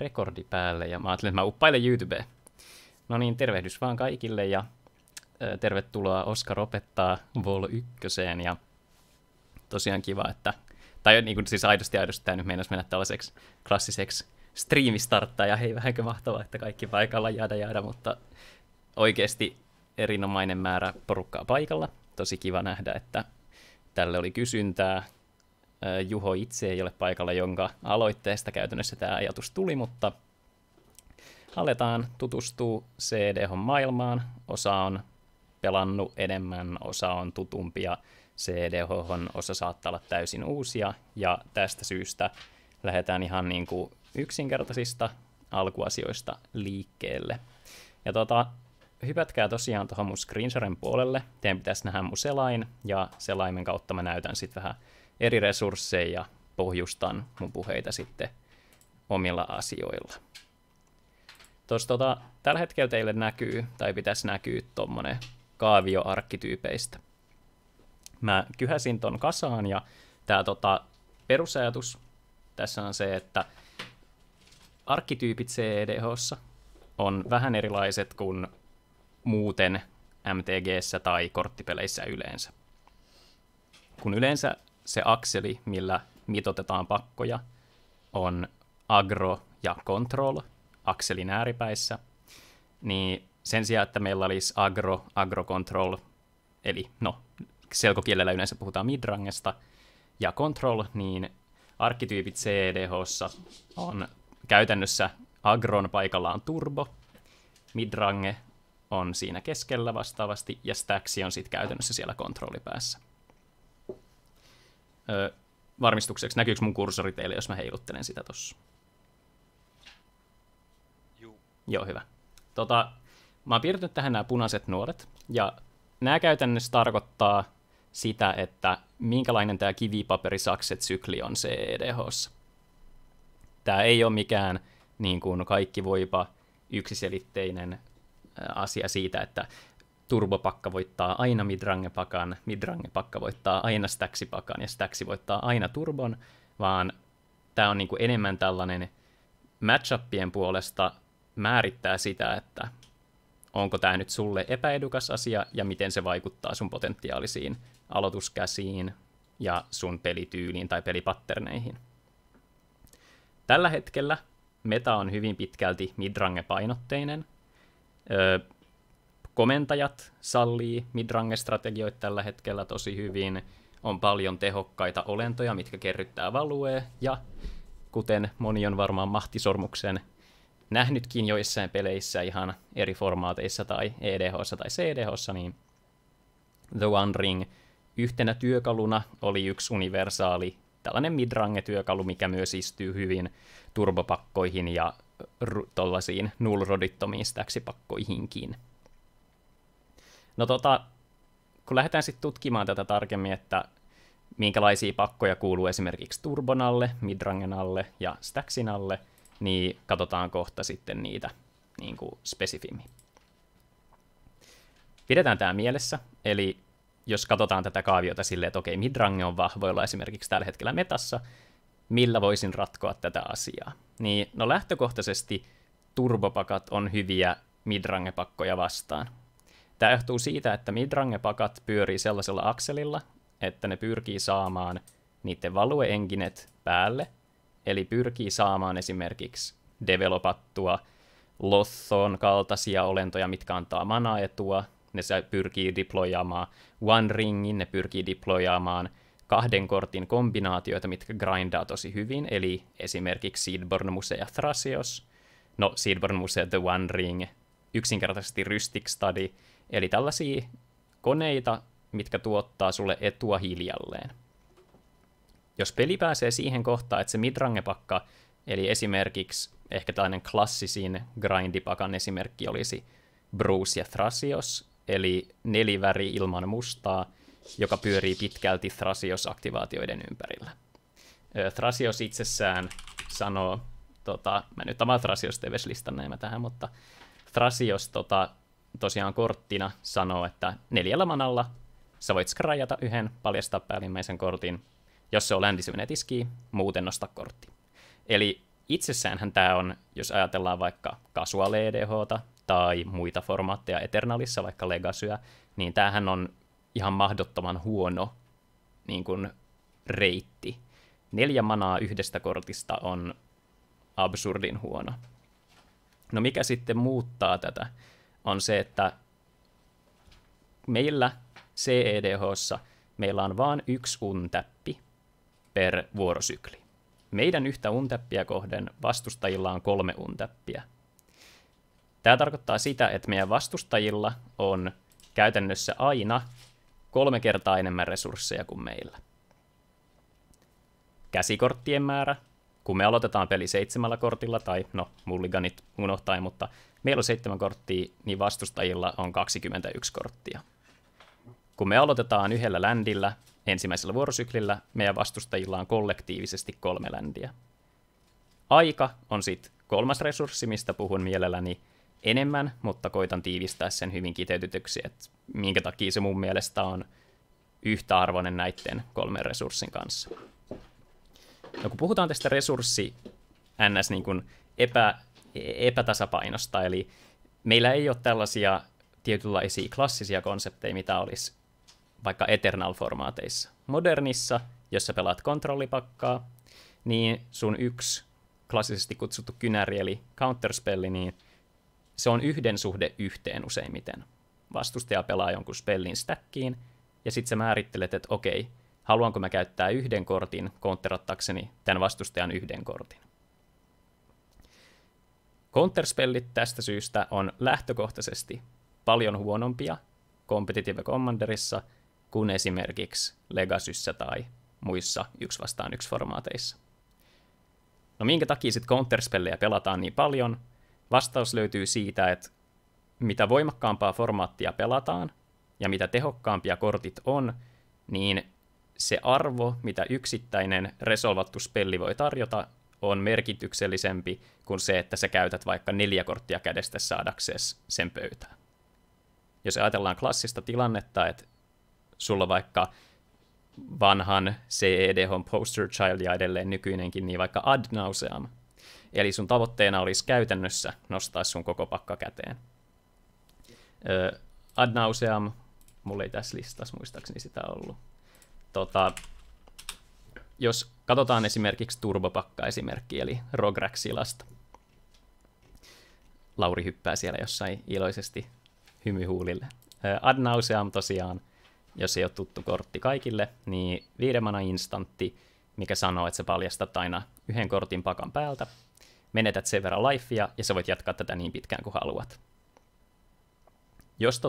rekordi päälle ja mä ajattelin, että mä uppailen YouTubeen. No niin, tervehdys vaan kaikille ja tervetuloa Oskar opettaa Vol 1. Ja tosiaan kiva, että, tai niin kuin siis aidosti tämä nyt meinasi mennä tällaiseksi klassiseksi striimistarttaa ja hei, vähänkö mahtavaa, että kaikki paikalla jäädä, mutta oikeasti erinomainen määrä porukkaa paikalla. Tosi kiva nähdä, että tälle oli kysyntää. Juho itse ei ole paikalla, jonka aloitteesta käytännössä tämä ajatus tuli, mutta aletaan tutustua CDH-maailmaan. Osa on pelannut enemmän, osa on tutumpia CDH-hon, osa saattaa olla täysin uusia, ja tästä syystä lähdetään ihan niin kuin yksinkertaisista alkuasioista liikkeelle. Ja hypätkää tosiaan tuohon mun screensharen puolelle. Teidän pitäisi nähdä mun selain, ja selaimen kautta mä näytän sitten vähän eri resursseja ja pohjustan mun puheita sitten omilla asioilla. Tuossa tällä hetkellä teille näkyy, tai pitäisi näkyä tuommoinen kaavio arkkityypeistä. Mä kyhäsin ton kasaan, ja tää perusajatus tässä on se, että arkkityypit CDH:ssa on vähän erilaiset kuin muuten MTG:ssä tai korttipeleissä yleensä. Kun yleensä se akseli, millä mitoitetaan pakkoja, on agro ja control akselin ääripäissä, niin sen sijaan, että meillä olisi agro control, eli selkokielellä yleensä puhutaan midrangesta, ja control, niin arkkityypit CDH:ssa on käytännössä agron paikalla on turbo, midrange on siinä keskellä vastaavasti, ja staxi on sitten käytännössä siellä kontrollipäässä. Varmistukseksi, näkyykö mun kursori teille, jos mä heiluttelen sitä tossa? Joo, hyvä. Mä oon piirtänyt tähän nämä punaiset nuoret, ja nämä käytännössä tarkoittaa sitä, että minkälainen tämä kivipaperisakset-sykli on CDH:ssa. Tämä ei ole mikään niin kuin kaikki voipa yksiselitteinen asia siitä, että turbopakka voittaa aina midrange-pakan, midrange-pakka voittaa aina staxi-pakan ja staxi voittaa aina turbon, vaan tämä on niin kuin enemmän tällainen match-upien puolesta määrittää sitä, että onko tämä nyt sulle epäedukas asia ja miten se vaikuttaa sun potentiaalisiin aloituskäsiin ja sun pelityyliin tai pelipatterneihin. Tällä hetkellä meta on hyvin pitkälti midrange-painotteinen. Komentajat sallii midrange-strategioita tällä hetkellä tosi hyvin. On paljon tehokkaita olentoja, mitkä kerryttää valuea, ja kuten moni on varmaan mahtisormuksen nähnytkin joissain peleissä ihan eri formaateissa tai EDH:ssa tai CDH:ssa, niin The One Ring yhtenä työkaluna oli yksi universaali tällainen midrange-työkalu, mikä myös istyy hyvin turbopakkoihin ja tollaisiin null-rodittomiin staxipakkoihinkin. No kun lähdetään sitten tutkimaan tätä tarkemmin, että minkälaisia pakkoja kuuluu esimerkiksi turbon alle, midrangen alle ja staxin alle, niin katsotaan kohta sitten niitä niin kuin spesifimmin. Pidetään tämä mielessä, eli jos katsotaan tätä kaaviota silleen, että okei, midrange on vahvoilla esimerkiksi tällä hetkellä metassa, millä voisin ratkoa tätä asiaa? Niin, no lähtökohtaisesti turbopakat on hyviä midrange-pakkoja vastaan. Tämä johtuu siitä, että midrange-pakat pyörii sellaisella akselilla, että ne pyrkii saamaan niiden value-enginet päälle, eli pyrkii saamaan esimerkiksi developattua Lothon kaltaisia olentoja, mitkä antaa mana-etua, ne pyrkii deployaamaan One Ringin, ne pyrkii deployaamaan 2 kortin kombinaatioita, mitkä grindaa tosi hyvin, eli esimerkiksi Seedborn Muse ja Thrasios. No, Seedborn Muse, The One Ring, yksinkertaisesti Rhystic Study, eli tällaisia koneita, mitkä tuottaa sulle etua hiljalleen. Jos peli pääsee siihen kohtaan, että se midrange-pakka, eli esimerkiksi ehkä tällainen klassisin grindipakan esimerkki olisi Bruce ja Thrasios, eli 4 väri ilman mustaa, joka pyörii pitkälti Thrasios-aktivaatioiden ympärillä. Thrasios itsessään sanoo, mä nyt avaan Thrasios TVS-listan näin tähän, mutta Thrasios tosiaan korttina sanoo, että 4 manalla sä voit skrajata yhden, paljastaa päällimmäisen kortin, jos se on ländi, se menee tiskiin, muuten nosta kortti. Eli itsessäänhän tämä on, jos ajatellaan vaikka Casual EDH:ta tai muita formaatteja Eternalissa, vaikka Legacyä, niin tämähän on ihan mahdottoman huono niin kuin reitti. 4 manaa yhdestä kortista on absurdin huono. No mikä sitten muuttaa tätä, on se, että meillä CEDH:ssa meillä on vain 1 untäppi per vuorosykli. Meidän yhtä untäppiä kohden vastustajilla on 3 untäppiä. Tämä tarkoittaa sitä, että meidän vastustajilla on käytännössä aina 3 kertaa enemmän resursseja kuin meillä. Käsikorttien määrä, kun me aloitetaan peli 7 kortilla, tai no mulliganit unohtaen, mutta meillä on 7 korttia, niin vastustajilla on 21 korttia. Kun me aloitetaan 1 ländillä ensimmäisellä vuorosyklillä, meidän vastustajilla on kollektiivisesti 3 ländiä. Aika on sitten 3. resurssi, mistä puhun mielelläni enemmän, mutta koitan tiivistää sen hyvin kiteytetyksi, että minkä takia se mun mielestä on yhtä arvoinen näiden 3 resurssin kanssa. No kun puhutaan tästä resurssi ns. Niin kuin epätasapainosta, eli meillä ei ole tällaisia tietynlaisia klassisia konsepteja, mitä olisi vaikka Eternal-formaateissa. Modernissa, jos sä pelaat kontrollipakkaa, niin sun 1 klassisesti kutsuttu kynäri, eli counterspelli, niin se on 1:1 useimmiten. Vastustaja pelaa jonkun spellin stackiin, ja sitten sä määrittelet, että okei, haluanko mä käyttää 1 kortin counterattakseni tämän vastustajan 1 kortin. Counterspellit tästä syystä on lähtökohtaisesti paljon huonompia Competitive Commanderissa kuin esimerkiksi Legacyssä tai muissa 1-1 formaateissa. No minkä takia sitten counterspellejä pelataan niin paljon? Vastaus löytyy siitä, että mitä voimakkaampaa formaattia pelataan ja mitä tehokkaampia kortit on, niin se arvo, mitä yksittäinen resolvattu spelli voi tarjota, on merkityksellisempi kuin se, että sä käytät vaikka 4 korttia kädestä saadaksesi sen pöytään. Jos ajatellaan klassista tilannetta, että sulla vaikka vanhan CEDH Poster Child ja edelleen nykyinenkin, niin vaikka ad nauseam. Eli sun tavoitteena olisi käytännössä nostaa sun koko pakka käteen. Ad nauseam, mulla ei tässä listassa muistaakseni sitä ollut. Jos katsotaan esimerkiksi turbopakka-esimerkki, eli Rograxilasta. Lauri hyppää siellä jossain iloisesti hymyhuulille. Ad nauseam tosiaan, jos ei ole tuttu kortti kaikille, niin 5 mana instantti, mikä sanoo, että sä paljastat aina 1 kortin pakan päältä, menetät sen verran lifea, ja sä voit jatkaa tätä niin pitkään kuin haluat. Jos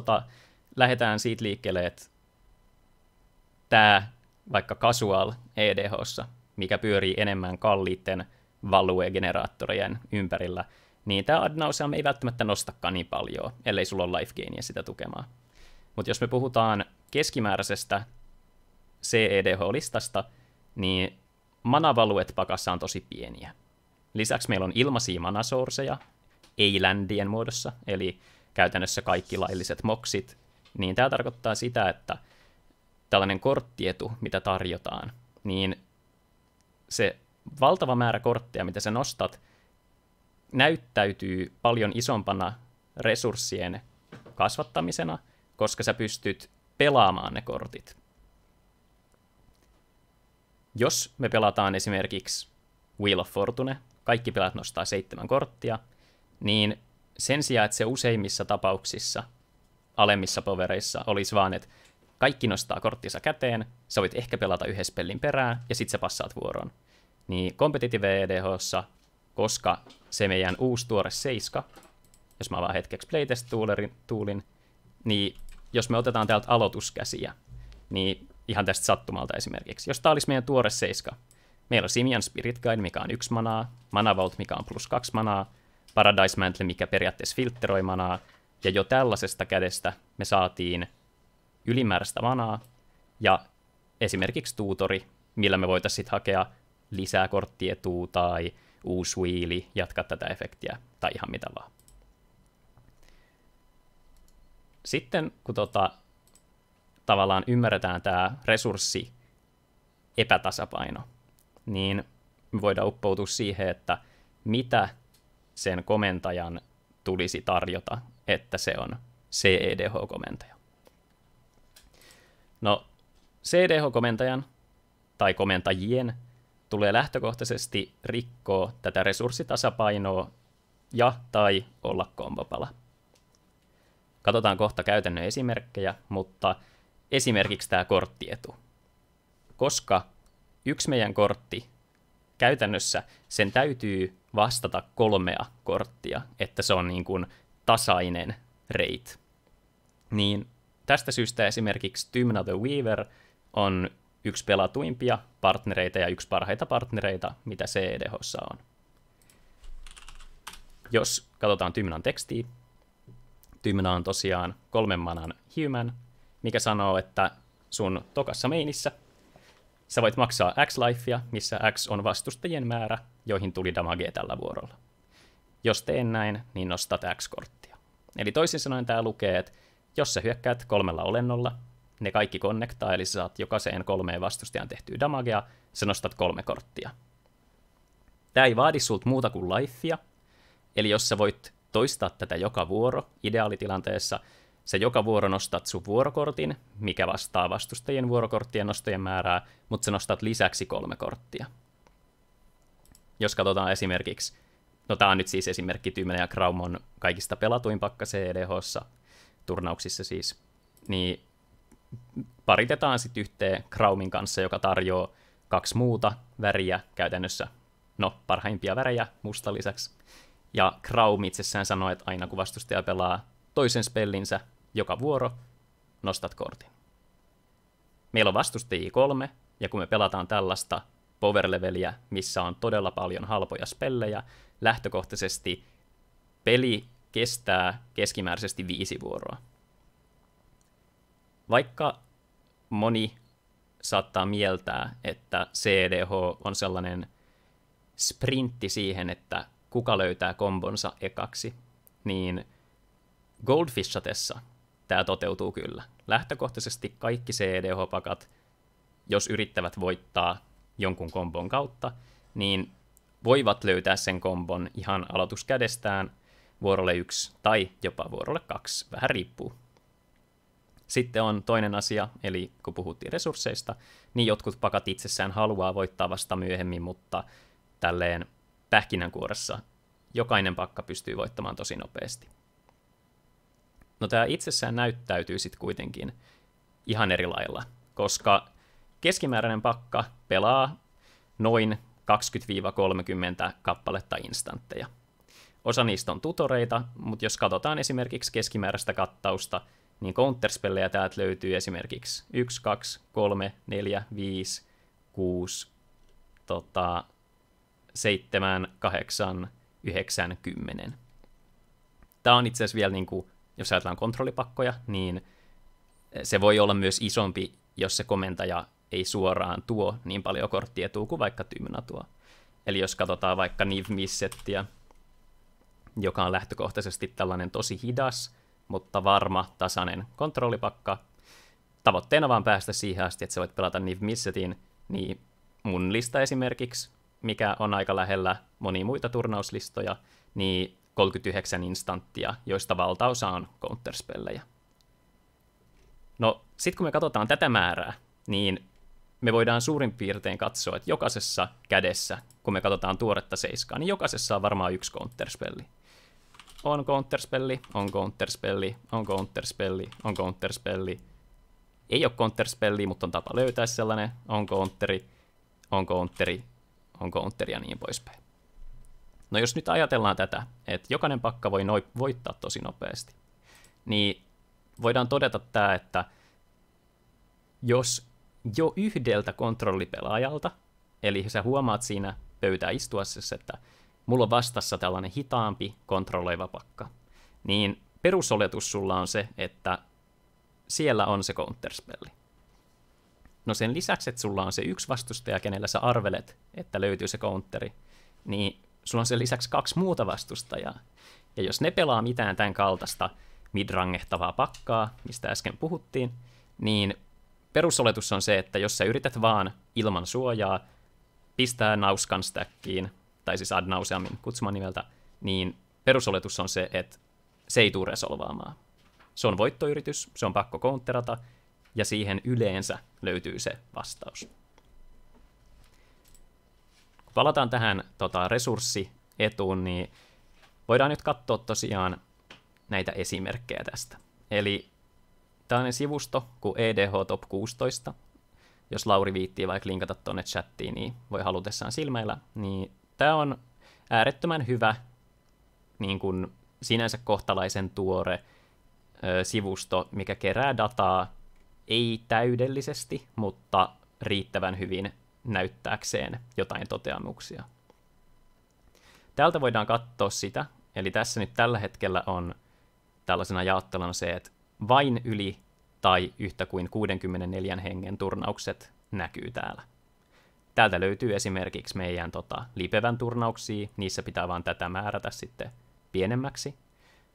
lähdetään siitä liikkeelle, että tämä vaikka casual EDH:ssa, mikä pyörii enemmän kalliitten value-generaattorien ympärillä, niin tämä ad nauseam ei välttämättä nostakaan niin paljon, ellei sulla ole life gainia sitä tukemaan. Mutta jos me puhutaan keskimääräisestä CEDH-listasta, niin manavaluet pakassa on tosi pieniä. Lisäksi meillä on ilmaisia manasourceja, ei-ländien muodossa, eli käytännössä kaikki lailliset moksit, niin tämä tarkoittaa sitä, että tällainen korttietu, mitä tarjotaan, niin se valtava määrä kortteja, mitä sä nostat, näyttäytyy paljon isompana resurssien kasvattamisena, koska sä pystyt pelaamaan ne kortit. Jos me pelataan esimerkiksi Wheel of Fortune, kaikki pelaat nostaa 7 korttia, niin sen sijaan, että se useimmissa tapauksissa alemmissa povereissa olisi vaan, että kaikki nostaa korttinsa käteen, sä voit ehkä pelata 1 pellin perään, ja sit sä passaat vuoroon. Niin Competitive EDH:ssa, koska se meidän uusi tuore 7, jos mä vaan hetkeksi playtest-tuulin, niin jos me otetaan täältä aloituskäsiä, niin ihan tästä sattumalta esimerkiksi, jos tää olisi meidän tuore 7, meillä on Simian Spirit Guide, mikä on 1 manaa, Mana Vault, mikä on +2 manaa, Paradise Mantle, mikä periaatteessa filtteroi manaa, ja jo tällaisesta kädestä me saatiin ylimääräistä manaa, ja esimerkiksi tuutori, millä me voitaisiin sitten hakea lisää korttietua tai uusi wheeli, jatkaa tätä efektiä, tai ihan mitä vaan. Sitten kun tavallaan ymmärretään tämä resurssi epätasapaino, niin me voidaan uppoutua siihen, että mitä sen komentajan tulisi tarjota, että se on CEDH-komentaja. No, CEDH-komentajan tai komentajien tulee lähtökohtaisesti rikkoa tätä resurssitasapainoa ja tai olla kombopala. Katsotaan kohta käytännön esimerkkejä, mutta esimerkiksi tämä korttietu. Koska yksi meidän kortti, käytännössä sen täytyy vastata 3 korttia, että se on niin kuin tasainen rate. Niin tästä syystä esimerkiksi Tymna the Weaver on yksi pelatuimpia partnereita ja yksi parhaita partnereita, mitä CEDH:ssa on. Jos katsotaan Tymnan tekstiä, Tymna on tosiaan 3 manan human, mikä sanoo, että sun tokassa mainissä sä voit maksaa X lifea, missä X on vastustajien määrä, joihin tuli damagea tällä vuorolla. Jos teen näin, niin nostat X-korttia. Eli toisin sanoen tämä lukee, että jos sä hyökkäät 3 olennolla, ne kaikki connectaa, eli sä saat jokaiseen 3 vastustajan tehtyä damagea, sä nostat 3 korttia. Tämä ei vaadi sulta muuta kuin lifea, eli jos sä voit toistaa tätä joka vuoro ideaalitilanteessa, sä joka vuoro nostat sun vuorokortin, mikä vastaa vastustajien vuorokorttien nostojen määrää, mutta sä nostat lisäksi 3 korttia. Jos katsotaan esimerkiksi, no tää on nyt siis esimerkki Tymna ja Kraumon kaikista pelatuin pakka CEDH:ssa, turnauksissa siis, niin paritetaan sitten yhteen Kraumin kanssa, joka tarjoaa 2 muuta väriä käytännössä, no parhaimpia värejä musta lisäksi. Ja Kraum itsessään sanoo, että aina kun vastustaja pelaa toisen spellinsä joka vuoro, nostat kortin. Meillä on vastustajia 3, ja kun me pelataan tällaista power-leveliä, missä on todella paljon halpoja spellejä, lähtökohtaisesti peli kestää keskimääräisesti 5 vuoroa. Vaikka moni saattaa mieltää, että CEDH on sellainen sprintti siihen, että kuka löytää kombonsa ekaksi, niin Goldfishatessa tämä toteutuu kyllä. Lähtökohtaisesti kaikki CEDH-pakat, jos yrittävät voittaa jonkun kombon kautta, niin voivat löytää sen kombon ihan aloituskädestään vuorolle 1 tai jopa vuorolle 2, vähän riippuu. Sitten on toinen asia, eli kun puhuttiin resursseista, niin jotkut pakat itsessään haluaa voittaa vasta myöhemmin, mutta tälleen pähkinänkuoressa jokainen pakka pystyy voittamaan tosi nopeasti. No tämä itsessään näyttäytyy sitten kuitenkin ihan eri lailla, koska keskimääräinen pakka pelaa noin 20-30 kappaletta instantteja. Osa niistä on tutoreita, mutta jos katsotaan esimerkiksi keskimääräistä kattausta, niin counterspellejä täältä löytyy esimerkiksi 1, 2, 3, 4, 5, 6, 7, 8, 9, 10. Tämä on itse asiassa vielä, niin kuin, jos ajatellaan kontrollipakkoja, niin se voi olla myös isompi, jos se komentaja ei suoraan tuo niin paljon korttietua kuin vaikka Tymna tuo. Eli jos katsotaan vaikka Niv Missettiä, joka on lähtökohtaisesti tällainen tosi hidas, mutta varma, tasainen kontrollipakka. Tavoitteena vaan päästä siihen asti, että sä voit pelata Niv Missetin, niin mun lista esimerkiksi, mikä on aika lähellä monia muita turnauslistoja, niin 39 instanttia, joista valtaosa on counterspellejä. No, sitten kun me katsotaan tätä määrää, niin me voidaan suurin piirtein katsoa, että jokaisessa kädessä, kun me katsotaan tuoretta seiskaa, niin jokaisessa on varmaan 1 counterspelli. On counterspelli, on counterspelli, on counterspelli, on counterspelli. Ei ole counterspelli, mutta on tapa löytää sellainen. On counteri, on counteri, on counteri ja niin poispäin. No jos nyt ajatellaan tätä, että jokainen pakka voi voittaa tosi nopeasti, niin voidaan todeta tämä, että jos jo yhdeltä kontrollipelaajalta, eli sä huomaat siinä pöytää istuessa, että mulla on vastassa tällainen hitaampi kontrolloiva pakka, niin perusoletus sulla on se, että siellä on se counterspelli. No sen lisäksi, että sulla on se 1 vastustaja, kenellä sä arvelet, että löytyy se counteri, niin sulla on sen lisäksi 2 muuta vastustajaa. Ja jos ne pelaa mitään tämän kaltaista midrangehtavaa pakkaa, mistä äsken puhuttiin, niin perusoletus on se, että jos sä yrität vaan ilman suojaa pistää nauskan stackiin tai siis ad nauseamin kutsuman nimeltä, niin perusoletus on se, että se ei tule resolvaamaan. Se on voittoyritys, se on pakko counterata, ja siihen yleensä löytyy se vastaus. Kun palataan tähän resurssi-etuun, niin voidaan nyt katsoa tosiaan näitä esimerkkejä tästä. Eli tällainen sivusto kuin EDH Top 16, jos Lauri viittii vaikka linkata tuonne chattiin, niin voi halutessaan silmäillä, niin tämä on äärettömän hyvä, niin kuin sinänsä kohtalaisen tuore sivusto, mikä kerää dataa, ei täydellisesti, mutta riittävän hyvin näyttääkseen jotain toteamuksia. Täältä voidaan katsoa sitä, eli tässä nyt tällä hetkellä on tällaisena jaotteluna se, että vain yli tai yhtä kuin 64 hengen turnaukset näkyy täällä. Täältä löytyy esimerkiksi meidän Lipevän turnauksia, niissä pitää vaan tätä määrätä sitten pienemmäksi.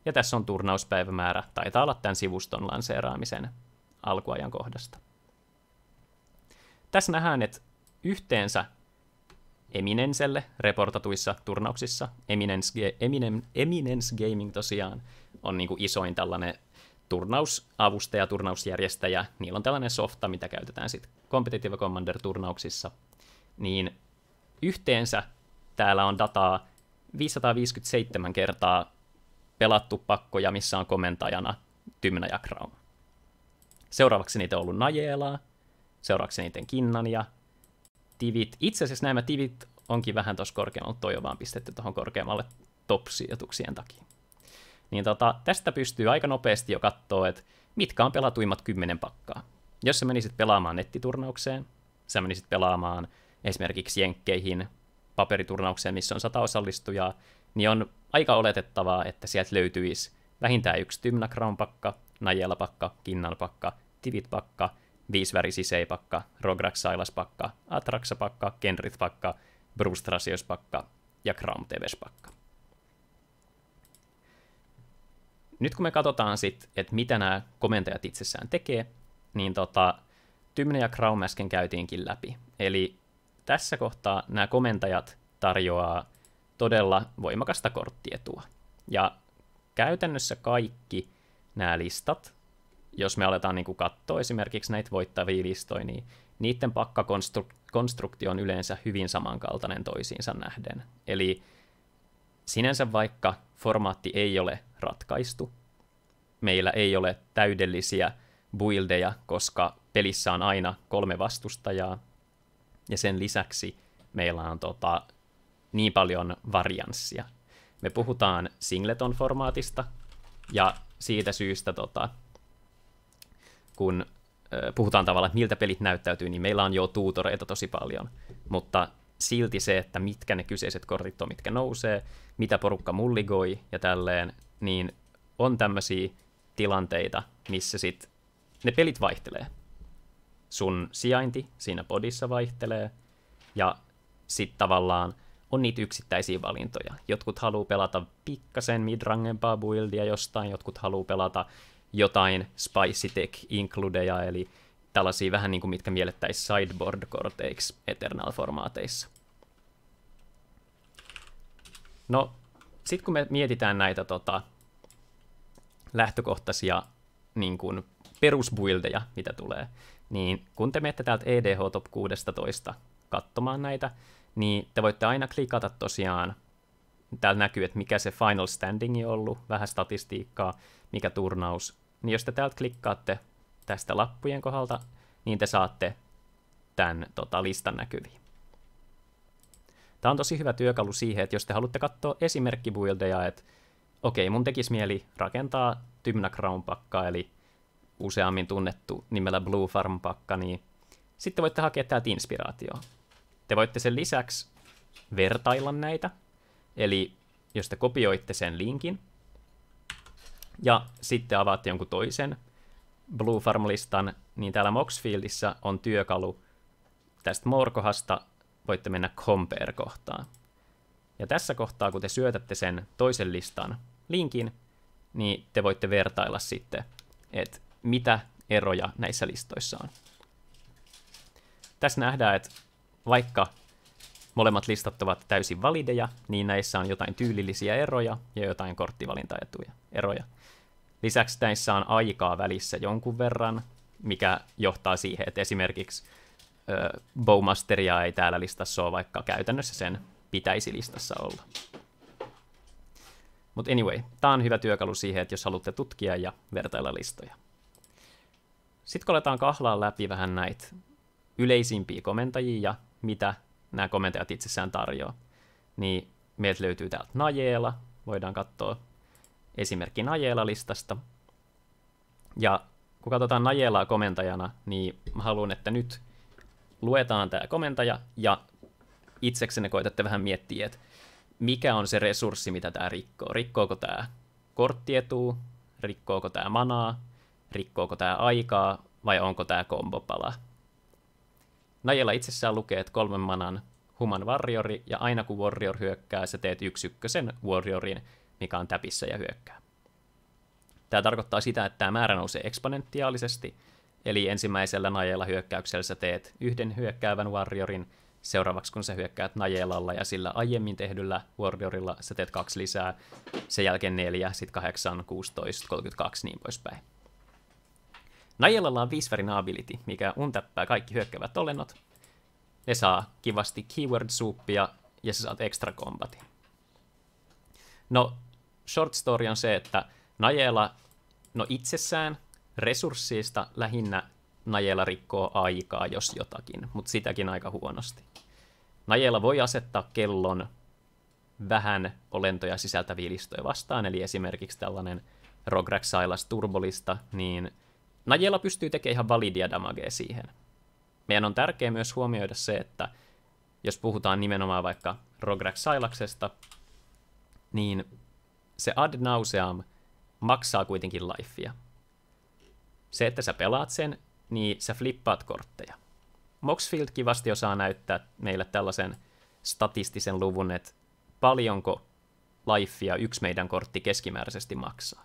Ja tässä on turnauspäivämäärä, taitaa olla tämän sivuston lanseeraamisen alkuajankohdasta. Tässä nähdään, että yhteensä Eminencelle reportatuissa turnauksissa, Eminence Gaming tosiaan on niin kuin isoin tällainen turnausavustaja, turnausjärjestäjä. Niillä on tällainen softa, mitä käytetään sitten Competitive Commander-turnauksissa. Niin yhteensä täällä on dataa 557 kertaa pelattu pakkoja, missä on komentajana Tymnä ja Kraum. Seuraavaksi niitä on ollut Najelaa, seuraavaksi niiden Kinnania, Tivit. Itse asiassa nämä Tivit onkin vähän tuossa korkeammalla, toi on vaan pistetty tuohon korkeammalle top-sijoituksien takia. Niin tästä pystyy aika nopeasti jo katsoa, että mitkä on pelatuimmat 10 pakkaa. Jos sä menisit pelaamaan nettiturnaukseen, sä menisit pelaamaan esimerkiksi Jenkkeihin paperiturnaukseen, missä on 100 osallistujaa, niin on aika oletettavaa, että sieltä löytyisi vähintään yksi Tymnä Crown-pakka, Najela-pakka, Kinnan-pakka, Tivit-pakka, 5-väri-sisei-pakka, Rograk-Sailas-pakka, Atraxa-pakka, Kenrith-pakka, Brustrasios-pakka ja Crown-Teves-pakka. Nyt kun me katsotaan sitten, että mitä nämä komentajat itsessään tekee, niin Tymnä ja Crown äsken käytiinkin läpi. Eli tässä kohtaa nämä komentajat tarjoaa todella voimakasta korttietua. Ja käytännössä kaikki nämä listat, jos me aletaan niin kuin katsoa esimerkiksi näitä voittavia listoja, niin niiden pakkakonstruktio on yleensä hyvin samankaltainen toisiinsa nähden. Eli sinänsä vaikka formaatti ei ole ratkaistu, meillä ei ole täydellisiä buildeja, koska pelissä on aina 3 vastustajaa, ja sen lisäksi meillä on niin paljon varianssia. Me puhutaan singleton-formaatista, ja siitä syystä, kun puhutaan tavallaan, että miltä pelit näyttäytyy, niin meillä on jo tuutoreita tosi paljon, mutta silti se, että mitkä ne kyseiset kortit on, mitkä nousee, mitä porukka mulligoi ja tälleen, niin on tämmöisiä tilanteita, missä sit ne pelit vaihtelee. Sun sijainti siinä podissa vaihtelee, ja sitten tavallaan on niitä yksittäisiä valintoja. Jotkut haluaa pelata pikkasen midrangempaa buildia jostain, jotkut haluaa pelata jotain spicy tech includeja, eli tällaisia vähän niin kuin mitkä miellettäisiin sideboard-korteiksi Eternal-formaateissa. No, sitten kun me mietitään näitä lähtökohtaisia niin kuin perusbuildeja, mitä tulee, niin kun te menette täältä EDH Top 16 katsomaan näitä, niin te voitte aina klikata tosiaan, täällä näkyy, että mikä se final standing on ollut, vähän statistiikkaa, mikä turnaus, niin jos te täältä klikkaatte tästä lappujen kohdalta, niin te saatte tämän listan näkyviin. Tämä on tosi hyvä työkalu siihen, että jos te haluatte katsoa esimerkkibuildeja, että okei, mun tekisi mieli rakentaa Tymnä Crown-pakkaa, eli useammin tunnettu nimellä Blue Farm-pakka, niin sitten voitte hakea täältä inspiraatioa. Te voitte sen lisäksi vertailla näitä, eli jos te kopioitte sen linkin, ja sitten avaatte jonkun toisen Blue Farm-listan, niin täällä Moxfieldissa on työkalu tästä More-kohdasta, voitte mennä Compare-kohtaan. Ja tässä kohtaa, kun te syötätte sen toisen listan linkin, niin te voitte vertailla sitten, että mitä eroja näissä listoissa on. Tässä nähdään, että vaikka molemmat listat ovat täysin valideja, niin näissä on jotain tyylillisiä eroja ja jotain korttivalintaeroja. Lisäksi näissä on aikaa välissä jonkun verran, mikä johtaa siihen, että esimerkiksi Bowmasteria ei täällä listassa ole, vaikka käytännössä sen pitäisi listassa olla. Mutta anyway, tämä on hyvä työkalu siihen, että jos haluatte tutkia ja vertailla listoja. Sitten kun aletaan kahlaa läpi vähän näitä yleisimpiä komentajia ja mitä nämä komentajat itsessään tarjoaa, niin meiltä löytyy täältä Najela. Voidaan katsoa esimerkki Najela-listasta. Ja kun katsotaan Najelaa komentajana, niin mä haluan, että nyt luetaan tämä komentaja ja itseksenne koitatte vähän miettiä, että mikä on se resurssi, mitä tämä rikkoo. Rikkooko tämä korttietua, rikkooko tämä manaa, rikkooko tämä aikaa vai onko tämä kombopala. Najela itsessään lukee, että 3 manan human warriori, ja aina kun warrior hyökkää, sä teet 1/1 warriorin, mikä on täpissä ja hyökkää. Tämä tarkoittaa sitä, että tämä määrä nousee eksponentiaalisesti, eli ensimmäisellä Najela-hyökkäyksellä sä teet 1 hyökkäävän warriorin, seuraavaksi kun sä hyökkäät Najelalla ja sillä aiemmin tehdyllä warriorilla sä teet 2 lisää, sen jälkeen 4, sitten 8, 16, 32, niin poispäin. Najelalla on 5-värinen ability, mikä untappää kaikki hyökkäävät olennot. Ne saa kivasti keyword-souppia ja sä saat extra combatin. No, short story on se, että Najela, itsessään resurssista lähinnä Najela rikkoo aikaa, jos jotakin, mutta sitäkin aika huonosti. Najela voi asettaa kellon vähän olentoja sisältäviä listoja vastaan, eli esimerkiksi tällainen Rograx-Silas Turbolista, niin Najela pystyy tekemään ihan validia damagea siihen. Meidän on tärkeää myös huomioida se, että jos puhutaan nimenomaan vaikka Rograx-Silaksesta, niin se ad nauseam maksaa kuitenkin lifea. Se, että sä pelaat sen, niin sä flippaat kortteja. Moxfield kivasti osaa näyttää meille tällaisen statistisen luvun, että paljonko lifea yksi meidän kortti keskimääräisesti maksaa.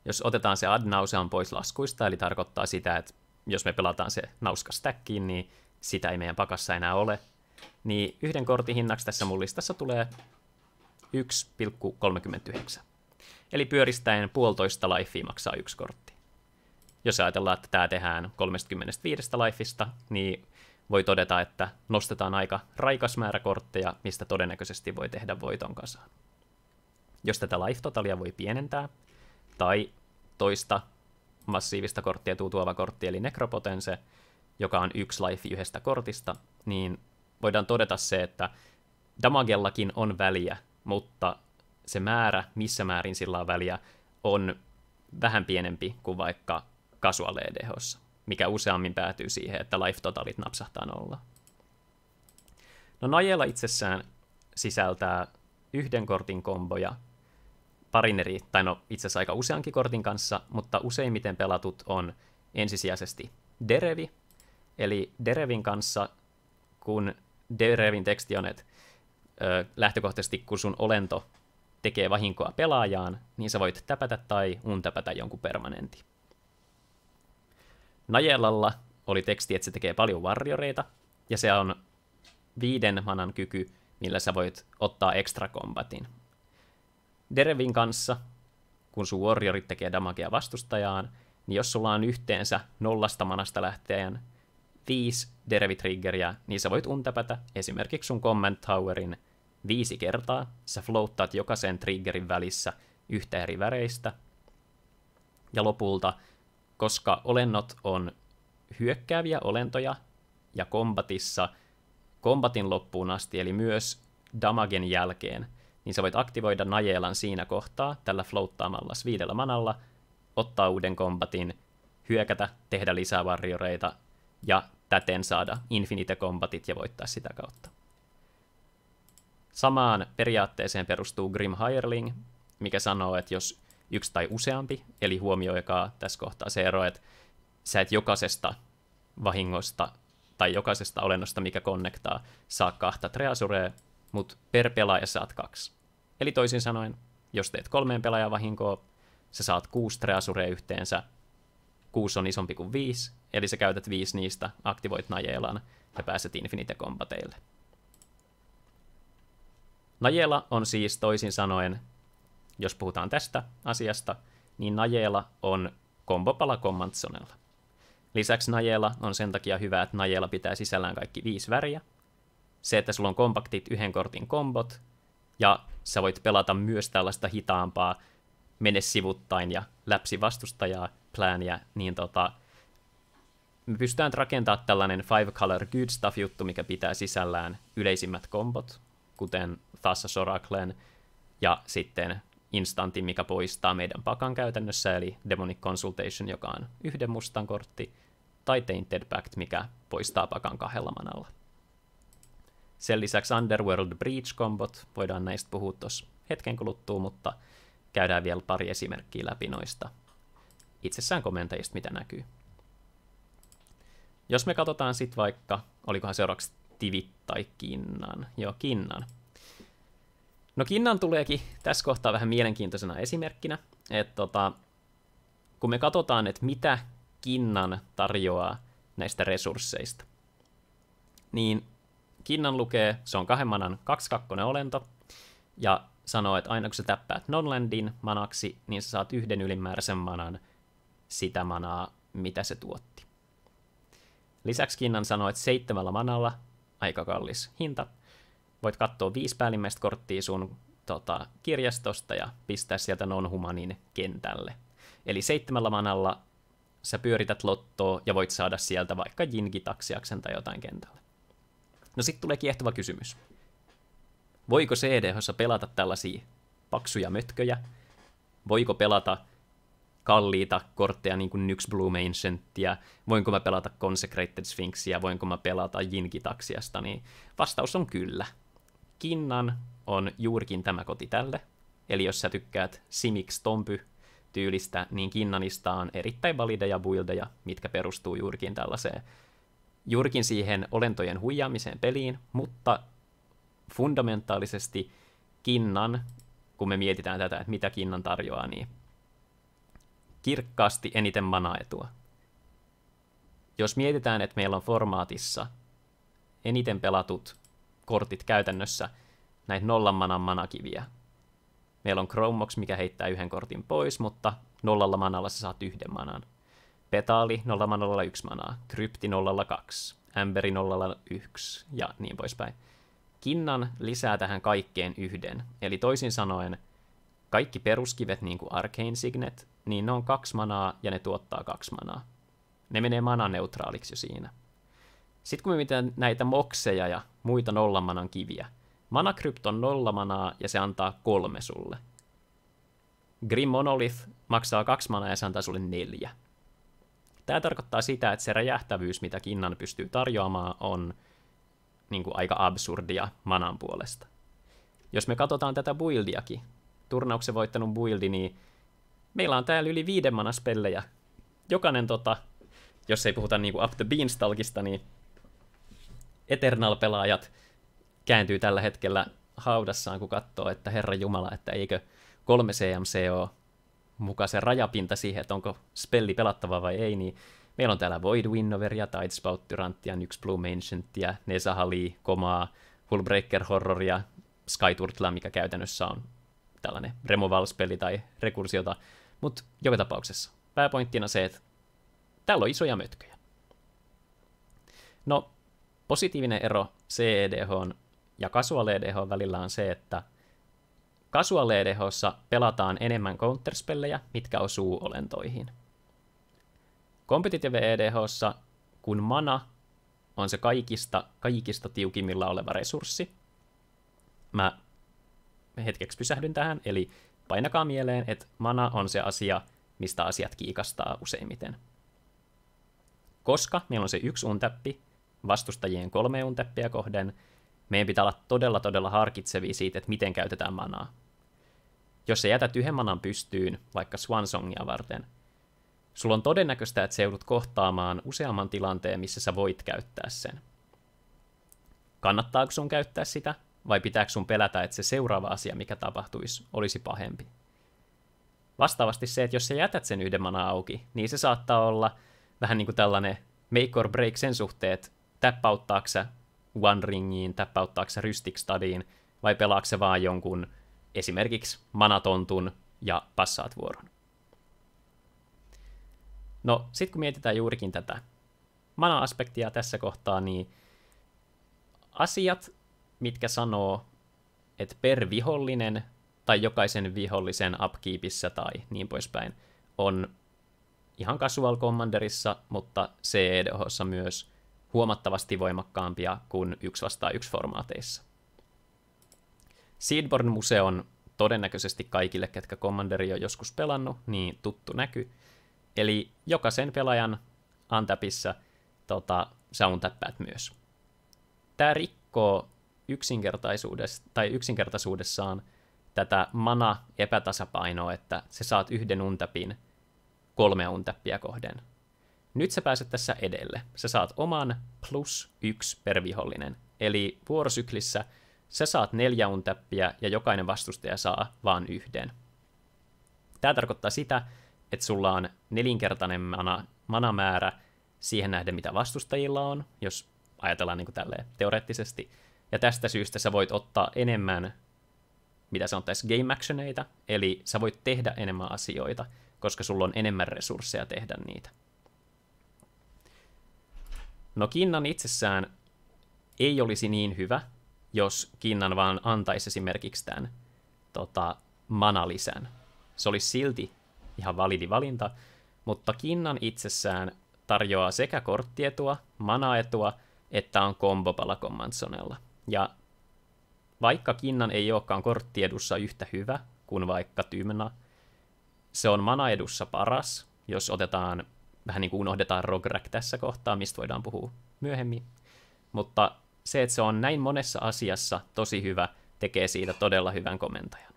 Jos otetaan se ad nauseam pois laskuista, eli tarkoittaa sitä, että jos me pelataan se nauska stackiin, niin sitä ei meidän pakassa enää ole, niin 1 kortin hinnaksi tässä mun listassa tulee 1,39. Eli pyöristäen 1,5 lifea maksaa 1 kortti. Jos ajatellaan, että tämä tehdään 35 lifeista, niin voi todeta, että nostetaan aika raikas määrä kortteja, mistä todennäköisesti voi tehdä voiton kasaan. Jos tätä life-totalia voi pienentää, tai toista massiivista korttia tuotuava kortti, eli Necropotense, joka on 1 life 1 kortista, niin voidaan todeta se, että damagellakin on väliä, mutta se määrä, missä määrin sillä on väliä, on vähän pienempi kuin vaikka casual EDH:ssa, mikä useammin päätyy siihen, että life-totalit napsahtaa nolla. No Najela itsessään sisältää 1 kortin komboja, parin eri, tai itse asiassa aika useankin kortin kanssa, mutta useimmiten pelatut on ensisijaisesti Derevi, eli Derevin kanssa, kun Derevin teksti on, että lähtökohtaisesti kun sun olento tekee vahinkoa pelaajaan, niin sä voit täpätä tai untäpätä jonkun permanentin. Najelalla oli teksti, että se tekee paljon warrioreita, ja se on 5 manan kyky, millä sä voit ottaa extra combatin. Derevin kanssa, kun sun warriorit tekee damagea vastustajaan, niin jos sulla on yhteensä 0 manasta lähteen 5 Derevi-triggeriä, niin sä voit untäpätä esimerkiksi sun Command Towerin 5 kertaa. Sä floattaat jokaisen triggerin välissä 1 eri väreistä. Ja lopulta, koska olennot on hyökkääviä olentoja ja kombatissa kombatin loppuun asti, eli myös damagen jälkeen, niin sä voit aktivoida Najelan siinä kohtaa tällä floattaamalla 5 manalla, ottaa uuden kombatin, hyökätä, tehdä lisää warrioreita ja täten saada infinite kombatit ja voittaa sitä kautta. Samaan periaatteeseen perustuu Grim Hireling, mikä sanoo, että jos 1 tai useampi, eli huomioikaa tässä kohtaa se ero, että sä et jokaisesta vahingosta tai jokaisesta olennosta, mikä konnektaa, saa 2 treasurea, mutta per pelaaja saat 2. Eli toisin sanoen, jos teet 3 pelaajan vahinkoa, sä saat 6 treasurea yhteensä, 6 on isompi kuin 5, eli sä käytät 5 niistä, aktivoit Najelan, ja pääset Infinite-kombateille. Najela on siis toisin sanoen, jos puhutaan tästä asiasta, niin Najela on kombopala Commandsonella. Lisäksi Najela on sen takia hyvä, että Najela pitää sisällään kaikki 5 väriä. Se, että sulla on kompaktit yhden kortin kombot, ja sä voit pelata myös tällaista hitaampaa mene sivuttain ja läpsi vastustajaa plääniä, niin me pystytään rakentamaan tällainen 5-color good stuff-juttu, mikä pitää sisällään yleisimmät kombot, kuten Thassa's Oraclen, ja sitten instantin, mikä poistaa meidän pakan käytännössä, eli Demonic Consultation, joka on 1 mustan kortti, tai Tainted Pact, mikä poistaa pakan 2 manalla. Sen lisäksi Underworld Breach-kombot, voidaan näistä puhua tuossa hetken kuluttua, mutta käydään vielä pari esimerkkiä läpi noista itsessään komentajista, mitä näkyy. Jos me katsotaan sitten vaikka, olikohan seuraavaksi Tivit tai Kinnan? Joo, Kinnan. No Kinnan tuleekin tässä kohtaa vähän mielenkiintoisena esimerkkinä, että kun me katsotaan, että mitä Kinnan tarjoaa näistä resursseista, niin Kinnan lukee, se on 2 manan 2/2 olento, ja sanoo, että aina kun sä täppäät non-landin manaksi, niin sä saat 1 ylimääräisen manan sitä manaa, mitä se tuotti. Lisäksi Kinnan sanoo, että 7 manalla, aika kallis hinta, voit katsoa 5 päällimmäistä korttia sun kirjastosta ja pistää sieltä non-humanin kentälle. Eli 7 manalla sä pyörität lottoa ja voit saada sieltä vaikka Jingi-taksiaksen tai jotain kentälle. No sitten tulee kiehtova kysymys. Voiko CDH:ssa pelata tällaisia paksuja mötköjä? Voiko pelata kalliita kortteja niin kuin Nyx Bloom Ancientia? Voinko mä pelata Consecrated Sphinxia? Voinko mä pelata Jingi-taksiasta? Niin vastaus on kyllä. Kinnan on juurikin tämä koti tälle. Eli jos sä tykkäät Simic Stompy-tyylistä, niin Kinnanista on erittäin valideja buildeja, mitkä perustuu juurikin tällaiseen, juurikin siihen olentojen huijaamiseen peliin, mutta fundamentaalisesti Kinnan, kun me mietitään tätä, että mitä Kinnan tarjoaa, niin kirkkaasti eniten manaetua. Jos mietitään, että meillä on formaatissa eniten pelatut kortit käytännössä näitä 0 manan manakiviä. Meillä on Chromox, mikä heittää 1 kortin pois, mutta 0 manalla sä saat 1 manan. Petali 0 manalla 1 manaa, Krypti 0 2, Amberi 0 1 ja niin poispäin. Kinnan lisää tähän kaikkeen 1, eli toisin sanoen kaikki peruskivet, niin kuin Arcane Signet, niin ne on 2 manaa ja ne tuottaa 2 manaa. Ne menee mananeutraaliksi jo siinä. Sitten kun me mietitään näitä mokseja ja muita 0 manan kiviä, Manacrypt on 0 manaa ja se antaa 3 sulle. Grim Monolith maksaa 2 manaa ja se antaa sulle 4. Tämä tarkoittaa sitä, että se räjähtävyys, mitä Kinnan pystyy tarjoamaan, on niin kuin aika absurdia manan puolesta. Jos me katsotaan tätä buildiakin, turnauksen voittanut buildi, niin meillä on täällä yli 5 manan spellejä. Jokainen, jos ei puhuta niin kuin Up the Beanstalkista, niin Eternal-pelaajat kääntyy tällä hetkellä haudassaan, kun katsoo, että Herra Jumala, että eikö 3 CMC ole mukaan se rajapinta siihen, että onko spelli pelattava vai ei, niin meillä on täällä Void Winnoveria, Tidespout Tyrantia, Nyx Bloom Ancientia, Nezahali, Komaa, Hullbreaker Horroria, Skyturtlea, mikä käytännössä on tällainen removal-speli tai rekursiota, mutta joka tapauksessa pääpointtina se, että täällä on isoja mötköjä. No, positiivinen ero CEDH ja Casual EDH välillä on se, että Casual EDH:ssa pelataan enemmän counterspellejä, mitkä osuu olentoihin. Competitive EDH:ssa, kun mana on se kaikista tiukimmilla oleva resurssi, mä hetkeksi pysähdyn tähän, eli painakaa mieleen, että mana on se asia, mistä asiat kiikastaa useimmiten. Koska meillä on se 1 untäppi vastustajien 3 untäppiä kohden, meidän pitää olla todella harkitsevia siitä, että miten käytetään manaa. Jos sä jätät 1 manan pystyyn, vaikka Swansongia varten, sulla on todennäköistä, että sä joudut kohtaamaan useamman tilanteen, missä sä voit käyttää sen. Kannattaako sun käyttää sitä, vai pitääkö sun pelätä, että se seuraava asia, mikä tapahtuisi, olisi pahempi? Vastaavasti se, että jos sä jätät sen 1 manaa auki, niin se saattaa olla vähän niin kuin tällainen make or break sen suhteen, että täppäuttaako sä One Ringiin, täppäuttaako sä Rhystic Studiin, vai pelaatko sä vaan jonkun esimerkiksi manatontun ja passaat vuoron. No, sitten kun mietitään juurikin tätä mana-aspektia tässä kohtaa, niin asiat, mitkä sanoo, että per vihollinen tai jokaisen vihollisen upkeepissa tai niin poispäin, on ihan Casual Commanderissa, mutta CEDH:ssa myös huomattavasti voimakkaampia kuin 1-1 formaateissa. Seedborn Muse on todennäköisesti kaikille, ketkä Commanderi on joskus pelannut, niin tuttu näky. Eli jokaisen pelaajan untapissa sä untappäät myös. Tämä rikkoo yksinkertaisuudessaan tätä mana-epätasapainoa, että sä saat yhden untapin 3 untappia kohden. Nyt sä pääset tässä edelle. Sä saat oman +1 per vihollinen. Eli vuorosyklissä sä saat 4 untappia ja jokainen vastustaja saa vaan 1. Tämä tarkoittaa sitä, että sulla on 4-kertainen manamäärä siihen nähden, mitä vastustajilla on, jos ajatellaan niin kuin tälleen teoreettisesti. Ja tästä syystä sä voit ottaa enemmän, mitä sanottaisiin, game actioneita, eli sä voit tehdä enemmän asioita, koska sulla on enemmän resursseja tehdä niitä. No Kinnan itsessään ei olisi niin hyvä, jos Kinnan vaan antaisi esimerkiksi tämän mana-lisän. Se olisi silti ihan validi valinta, mutta Kinnan itsessään tarjoaa sekä korttietua, mana-etua, että on kombopala Commandsonella. Ja vaikka Kinnan ei olekaan korttiedussa yhtä hyvä kuin vaikka Tymna, se on mana-edussa paras, jos otetaan, vähän niin kuin unohdetaan Rograk tässä kohtaa, mistä voidaan puhua myöhemmin. Mutta se, että se on näin monessa asiassa tosi hyvä, tekee siitä todella hyvän komentajan.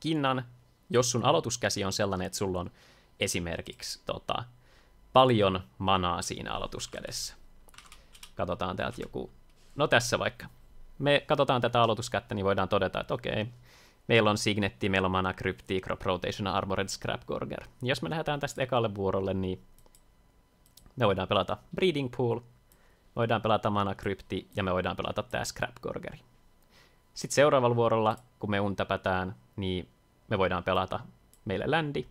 Kinnan, jos sun aloituskäsi on sellainen, että sulla on esimerkiksi paljon manaa siinä aloituskädessä. Katsotaan täältä joku, no tässä vaikka. Me katsotaan tätä aloituskättä, niin voidaan todeta, että okei, meillä on Signetti, meillä on Mana Crypti, Crop Rotation, Armored Scrapgorger. Jos me lähdetään tästä ekalle vuorolle, niin me voidaan pelata Breeding Pool, voidaan pelata Mana Crypti ja me voidaan pelata tää Scrapgorgeri. Sitten seuraavalla vuorolla, kun me untapätään, niin me voidaan pelata meille ländi.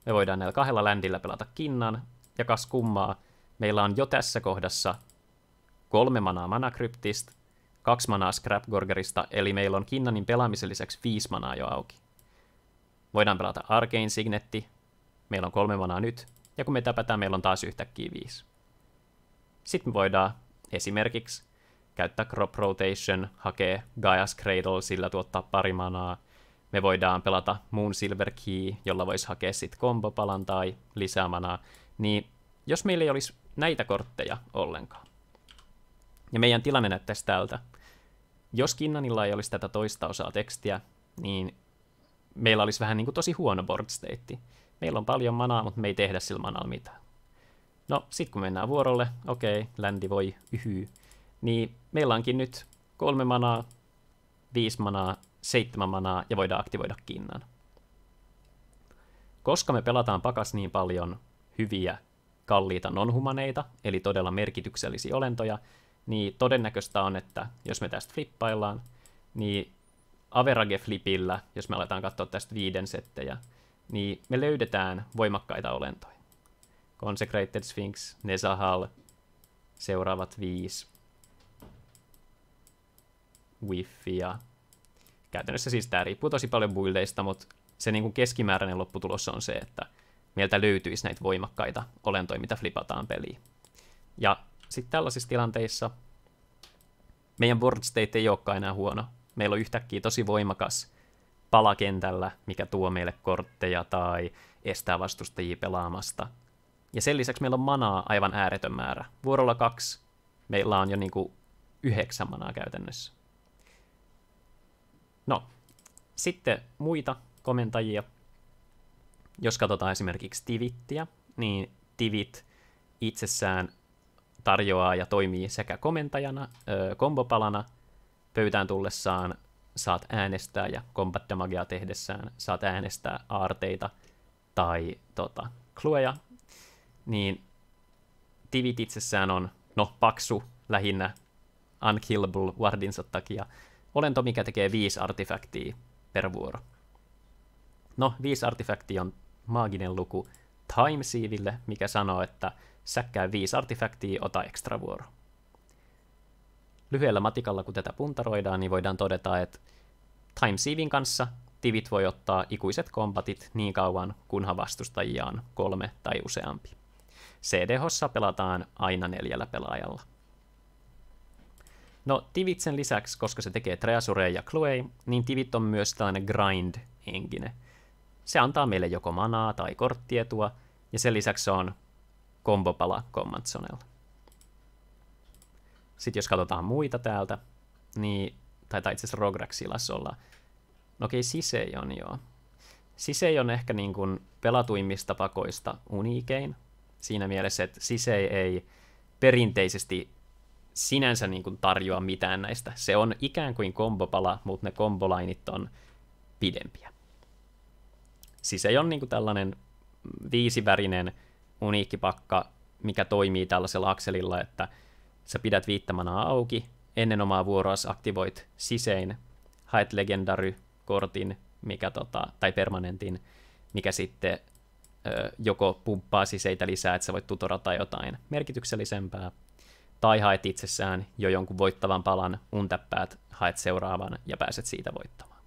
Me voidaan näillä 2 ländillä pelata Kinnan, ja kas kummaa, meillä on jo tässä kohdassa 3 manaa Mana Cryptistä, 2 manaa Scrapgorgerista, eli meillä on Kinnanin pelaamisen lisäksi 5 manaa jo auki. Voidaan pelata Arcane Signetti, meillä on 3 manaa nyt, ja kun me täpätään, meillä on taas yhtäkkiä 5. Sitten me voidaan esimerkiksi käyttää Crop Rotation, hakea Gaia's Cradle, sillä tuottaa pari manaa. Me voidaan pelata Moon Silver Key, jolla voisi hakea sitten kombopalan tai lisää manaa. Niin jos meillä ei olisi näitä kortteja ollenkaan, ja meidän tilanne näyttäisi tältä, jos Kinnanilla ei olisi tätä toista osaa tekstiä, niin meillä olisi vähän niin kuin tosi huono board state. Meillä on paljon manaa, mutta me ei tehdä sillä manalla mitään. No, sitten kun mennään vuorolle, okei, ländi voi yhyy, niin meillä onkin nyt 3 manaa, 5 manaa, 7 manaa ja voidaan aktivoida Kinnan. Koska me pelataan pakas niin paljon hyviä, kalliita non-humaneita, eli todella merkityksellisiä olentoja, niin todennäköistä on, että jos me tästä flippaillaan, niin average-flipillä, jos me aletaan katsoa tästä 5 settejä, niin me löydetään voimakkaita olentoja. Consecrated Sphinx, Nezahal, seuraavat 5, Wi-Fi ja käytännössä siis tämä riippuu tosi paljon buildeista, mutta se niin kuin keskimääräinen lopputulos on se, että meiltä löytyisi näitä voimakkaita olentoja, mitä flipataan peliin. Ja sitten tällaisissa tilanteissa meidän board state ei olekaan enää huono. Meillä on yhtäkkiä tosi voimakas pala kentällä, mikä tuo meille kortteja tai estää vastustajia pelaamasta. Ja sen lisäksi meillä on manaa aivan ääretön määrä. Vuorolla 2 meillä on jo niinku 9 manaa käytännössä. No, sitten muita komentajia. Jos katsotaan esimerkiksi Tivittiä, niin Tivit itsessään tarjoaa ja toimii sekä komentajana, kombopalana, pöytään tullessaan saat äänestää ja combat damagea tehdessään saat äänestää aarteita tai klueja, niin tivit itsessään on, paksu lähinnä unkillable wardinsa takia. Olento, mikä tekee 5 artefaktia per vuoro. 5 artefaktia on maaginen luku Time Sieville, mikä sanoo, että säkkää 5 artefaktia, ota ekstra vuoro. Lyhyellä matikalla, kun tätä puntaroidaan, niin voidaan todeta, että Time Sievin kanssa tivit voi ottaa ikuiset kombatit niin kauan, kunhan vastustajia on 3 tai useampi. CDH:ssa pelataan aina 4 pelaajalla. Tivit sen lisäksi, koska se tekee Treasurea ja Chloe, niin tivit on myös tällainen grind-engine. Se antaa meille joko manaa tai korttietua, ja sen lisäksi se on kombopala Command Zonella. Sitten jos katsotaan muita täältä, niin taitaa itse asiassa Rograksilassa olla. Sisei on joo. Sisei on ehkä niin kuin pelatuimmista pakoista uniikein. Siinä mielessä, että Sisei ei perinteisesti sinänsä niin kuin tarjoa mitään näistä. Se on ikään kuin kombopala, mutta ne kombolainit on pidempiä. Sisei on niin kuin tällainen 5-värinen uniikkipakka, mikä toimii tällaisella akselilla, että sä pidät 5 manaa auki, ennen omaa vuoroas aktivoit Sisein, haet Legendary-kortin tai permanentin, mikä sitten joko pumppaa Siseitä lisää, että sä voit tutorata jotain merkityksellisempää, tai haet itsessään jo jonkun voittavan palan, untäppäät, haet seuraavan ja pääset siitä voittamaan.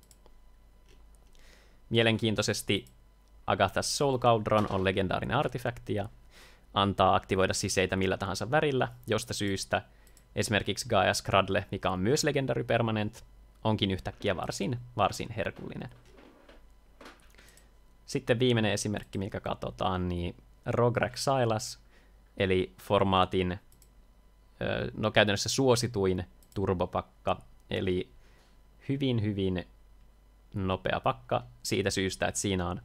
Mielenkiintoisesti Agatha's Soul Cauldron on legendaarinen artefakti ja antaa aktivoida Siseitä millä tahansa värillä, josta syystä esimerkiksi Gaia's Cradle, mikä on myös Legendary Permanent, onkin yhtäkkiä varsin herkullinen. Sitten viimeinen esimerkki, mikä katsotaan, niin Rograk Silas, eli formaatin käytännössä suosituin turbopakka, eli hyvin nopea pakka siitä syystä, että siinä on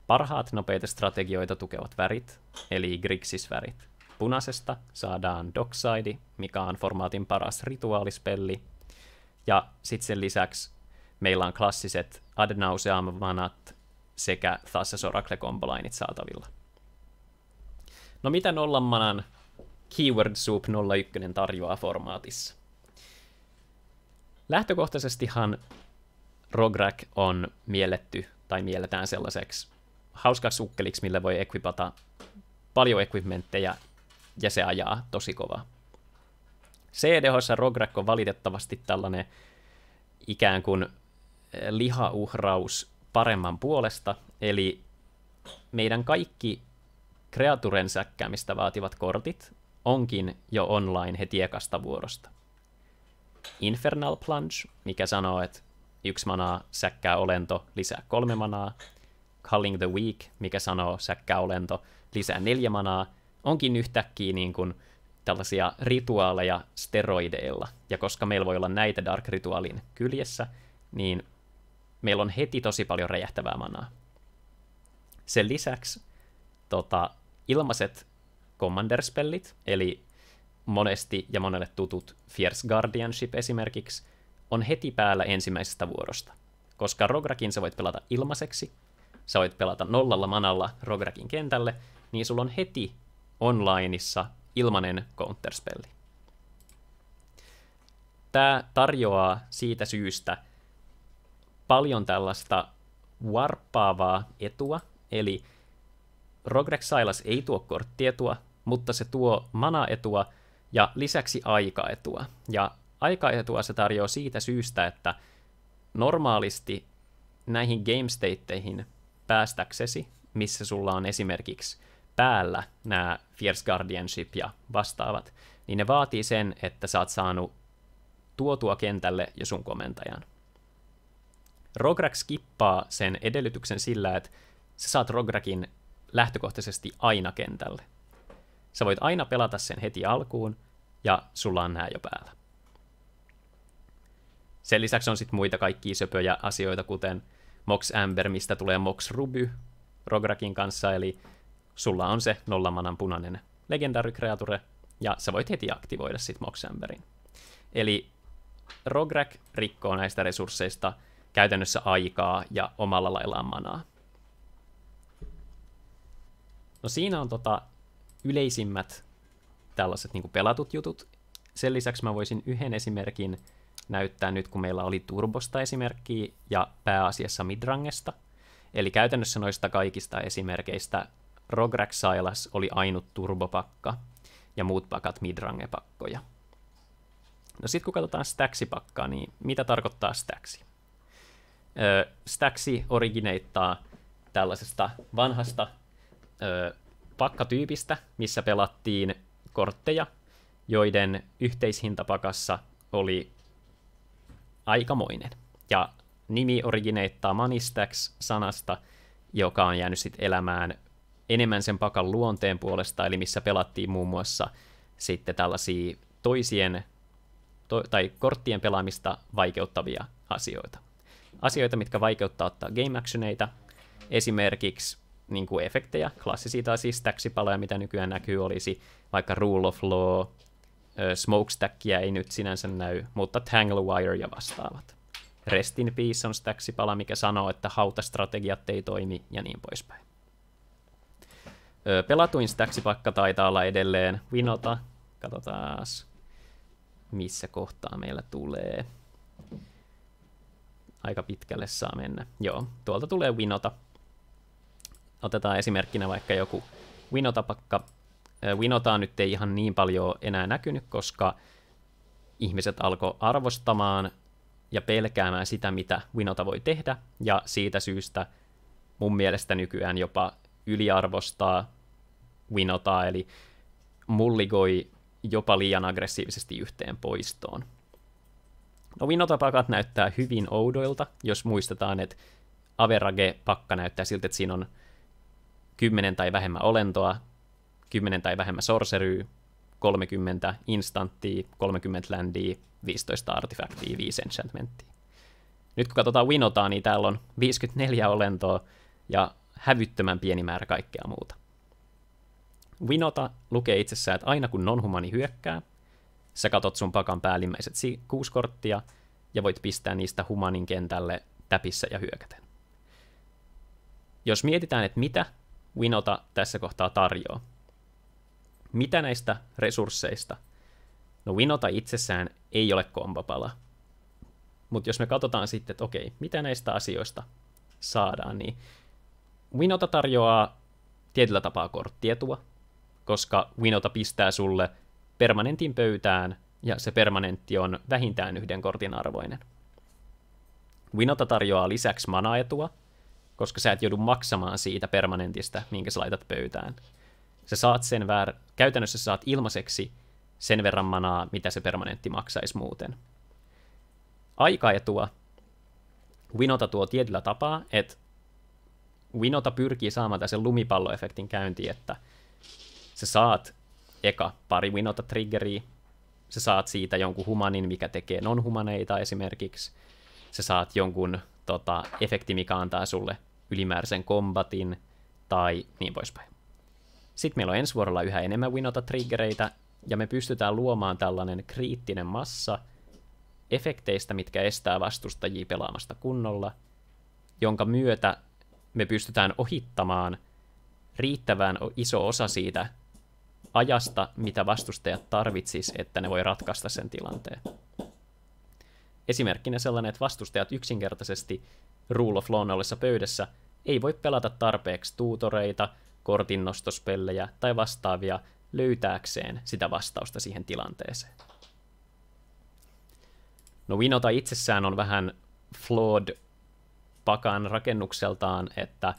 parhaat nopeita strategioita tukevat värit, eli Grixis-värit. Punaisesta saadaan Dockside, mikä on formaatin paras rituaalispelli, ja sitten sen lisäksi meillä on klassiset Ad Nauseam-manat sekä Thassa's Oracle-kombolainit saatavilla. Mitä 0 manan Keyword Soup 01 tarjoaa formaatissa? Lähtökohtaisestihan Rograk on mielletty tai mielletään sellaiseksi hauskaksi sukkeliksi, millä voi equipata paljon equipmentteja ja se ajaa tosi kovaa. CDH:ssa Rograk on valitettavasti tällainen ikään kuin lihauhraus paremman puolesta, eli meidän kaikki kreaturen säkkäämistä vaativat kortit onkin jo online heti ekasta vuorosta. Infernal Plunge, mikä sanoo, että 1 manaa säkkää olento, lisää 3 manaa. Culling the Weak, mikä sanoo säkkää olento, lisää 4 manaa, onkin yhtäkkiä niin kuin tällaisia rituaaleja steroideilla. Ja koska meillä voi olla näitä Dark-rituaalin kyljessä, niin meillä on heti tosi paljon räjähtävää manaa. Sen lisäksi ilmaiset Commander-spellit, eli monesti ja monelle tutut Fierce Guardianship esimerkiksi, on heti päällä ensimmäisestä vuorosta. Koska Rograkin sä voit pelata ilmaiseksi, sä voit pelata 0 manalla Rograkin kentälle, niin sulla on heti onlineissa ilmainen counterspelli. Tämä tarjoaa siitä syystä paljon tällaista warppaavaa etua, eli Rograk Silas ei tuo korttietua, mutta se tuo mana-etua ja lisäksi aikaetua. Ja aikaetua se tarjoaa siitä syystä, että normaalisti näihin game stateihin päästäksesi, missä sulla on esimerkiksi päällä nämä Fierce Guardianship ja vastaavat, niin ne vaatii sen, että sä oot saanut tuotua kentälle jo sun komentajan. Rograk skippaa sen edellytyksen sillä, että sä saat Rograkin lähtökohtaisesti aina kentälle. Sä voit aina pelata sen heti alkuun, ja sulla on nää jo päällä. Sen lisäksi on sitten muita kaikkia söpöjä asioita, kuten Mox Amber, mistä tulee Mox Ruby Rograkin kanssa, eli sulla on se 0 manan punainen Legendary Creature, ja sä voit heti aktivoida sit Mox Amberin. Eli Rograk rikkoo näistä resursseista käytännössä aikaa ja omalla laillaan manaa. No siinä on yleisimmät tällaiset niin kuin pelatut jutut. Sen lisäksi mä voisin yhden esimerkin näyttää nyt, kun meillä oli Turbosta esimerkkiä ja pääasiassa Midrangesta. Eli käytännössä noista kaikista esimerkeistä Rograg Silas oli ainut turbopakka ja muut pakat Midrange-pakkoja. No sitten kun katsotaan Staxi-pakkaa, niin mitä tarkoittaa Staxi? Staxi origineittaa tällaisesta vanhasta pakkatyypistä, missä pelattiin kortteja, joiden yhteishintapakassa oli aikamoinen. Ja nimi origineittaa Money Stacks-sanasta, joka on jäänyt sitten elämään enemmän sen pakan luonteen puolesta, eli missä pelattiin muun muassa sitten tällaisia tai korttien pelaamista vaikeuttavia asioita. Asioita, mitkä vaikeuttaa ottaa game actioneita, esimerkiksi niin kuin efektejä, klassisia tai siis stacksipaloja, mitä nykyään näkyy, olisi vaikka Rule of Law, Smokestackia ei nyt sinänsä näy, mutta Tanglewire ja vastaavat. Rest in Peace on stacksipala, mikä sanoo, että hautastrategiat ei toimi ja niin poispäin. Pelatuin stacksipakka taitaa olla edelleen Winota. Katsotaan, missä kohtaa meillä tulee. Aika pitkälle saa mennä. Joo, tuolta tulee Winota. Otetaan esimerkkinä vaikka joku Winota-pakka. Winotaa nyt ei ihan niin paljon enää näkynyt, koska ihmiset alkoi arvostamaan ja pelkäämään sitä, mitä Winota voi tehdä, ja siitä syystä mun mielestä nykyään jopa yliarvostaa Winotaa, eli mulligoi jopa liian aggressiivisesti yhteen poistoon. No Winota-pakat näyttää hyvin oudoilta, jos muistetaan, että Average-pakka näyttää siltä, että siinä on 10 tai vähemmän olentoa, 10 tai vähemmän sorceryä, 30 instanttia, 30 landia, 15 artifactia, 5 enchantmenttia. Nyt kun katsotaan Winotaa, niin täällä on 54 olentoa ja hävyttömän pieni määrä kaikkea muuta. Winota lukee itsessään, että aina kun non-humani hyökkää, sä katot sun pakan päällimmäiset 6 korttia ja voit pistää niistä humanin kentälle täpissä ja hyökäten. Jos mietitään, että mitä Winota tässä kohtaa tarjoaa, mitä näistä resursseista? No Winota itsessään ei ole kombopala. Mutta jos me katsotaan sitten, että okei, mitä näistä asioista saadaan, niin Winota tarjoaa tietyllä tapaa korttietua, koska Winota pistää sulle permanentin pöytään, ja se permanentti on vähintään 1 kortin arvoinen. Winota tarjoaa lisäksi manaetua, koska sä et joudu maksamaan siitä permanentista, minkä sä laitat pöytään. Sä saat käytännössä saat ilmaiseksi sen verran manaa, mitä se permanentti maksaisi muuten. Aikaetua Winota tuo tietyllä tapaa, että Winota pyrkii saamaan sen lumipalloefektin käyntiin, että sä saat eka pari Winota-triggeriä, sä saat siitä jonkun humanin, mikä tekee non-humaneita esimerkiksi, sä saat jonkun efekti, mikä antaa sulle ylimääräisen kombatin, tai niin poispäin. Sitten meillä on ensi vuorolla yhä enemmän Winota-triggereitä, ja me pystytään luomaan tällainen kriittinen massa efekteistä, mitkä estää vastustajia pelaamasta kunnolla, jonka myötä me pystytään ohittamaan riittävän iso osa siitä ajasta, mitä vastustajat tarvitsis, että ne voi ratkaista sen tilanteen. Esimerkkinä sellainen, että vastustajat yksinkertaisesti Rule of Lawn ollessa pöydässä ei voi pelata tarpeeksi tuutoreita, kortinnostospellejä tai vastaavia löytääkseen sitä vastausta siihen tilanteeseen. No Winota itsessään on vähän flawed pakan rakennukseltaan, että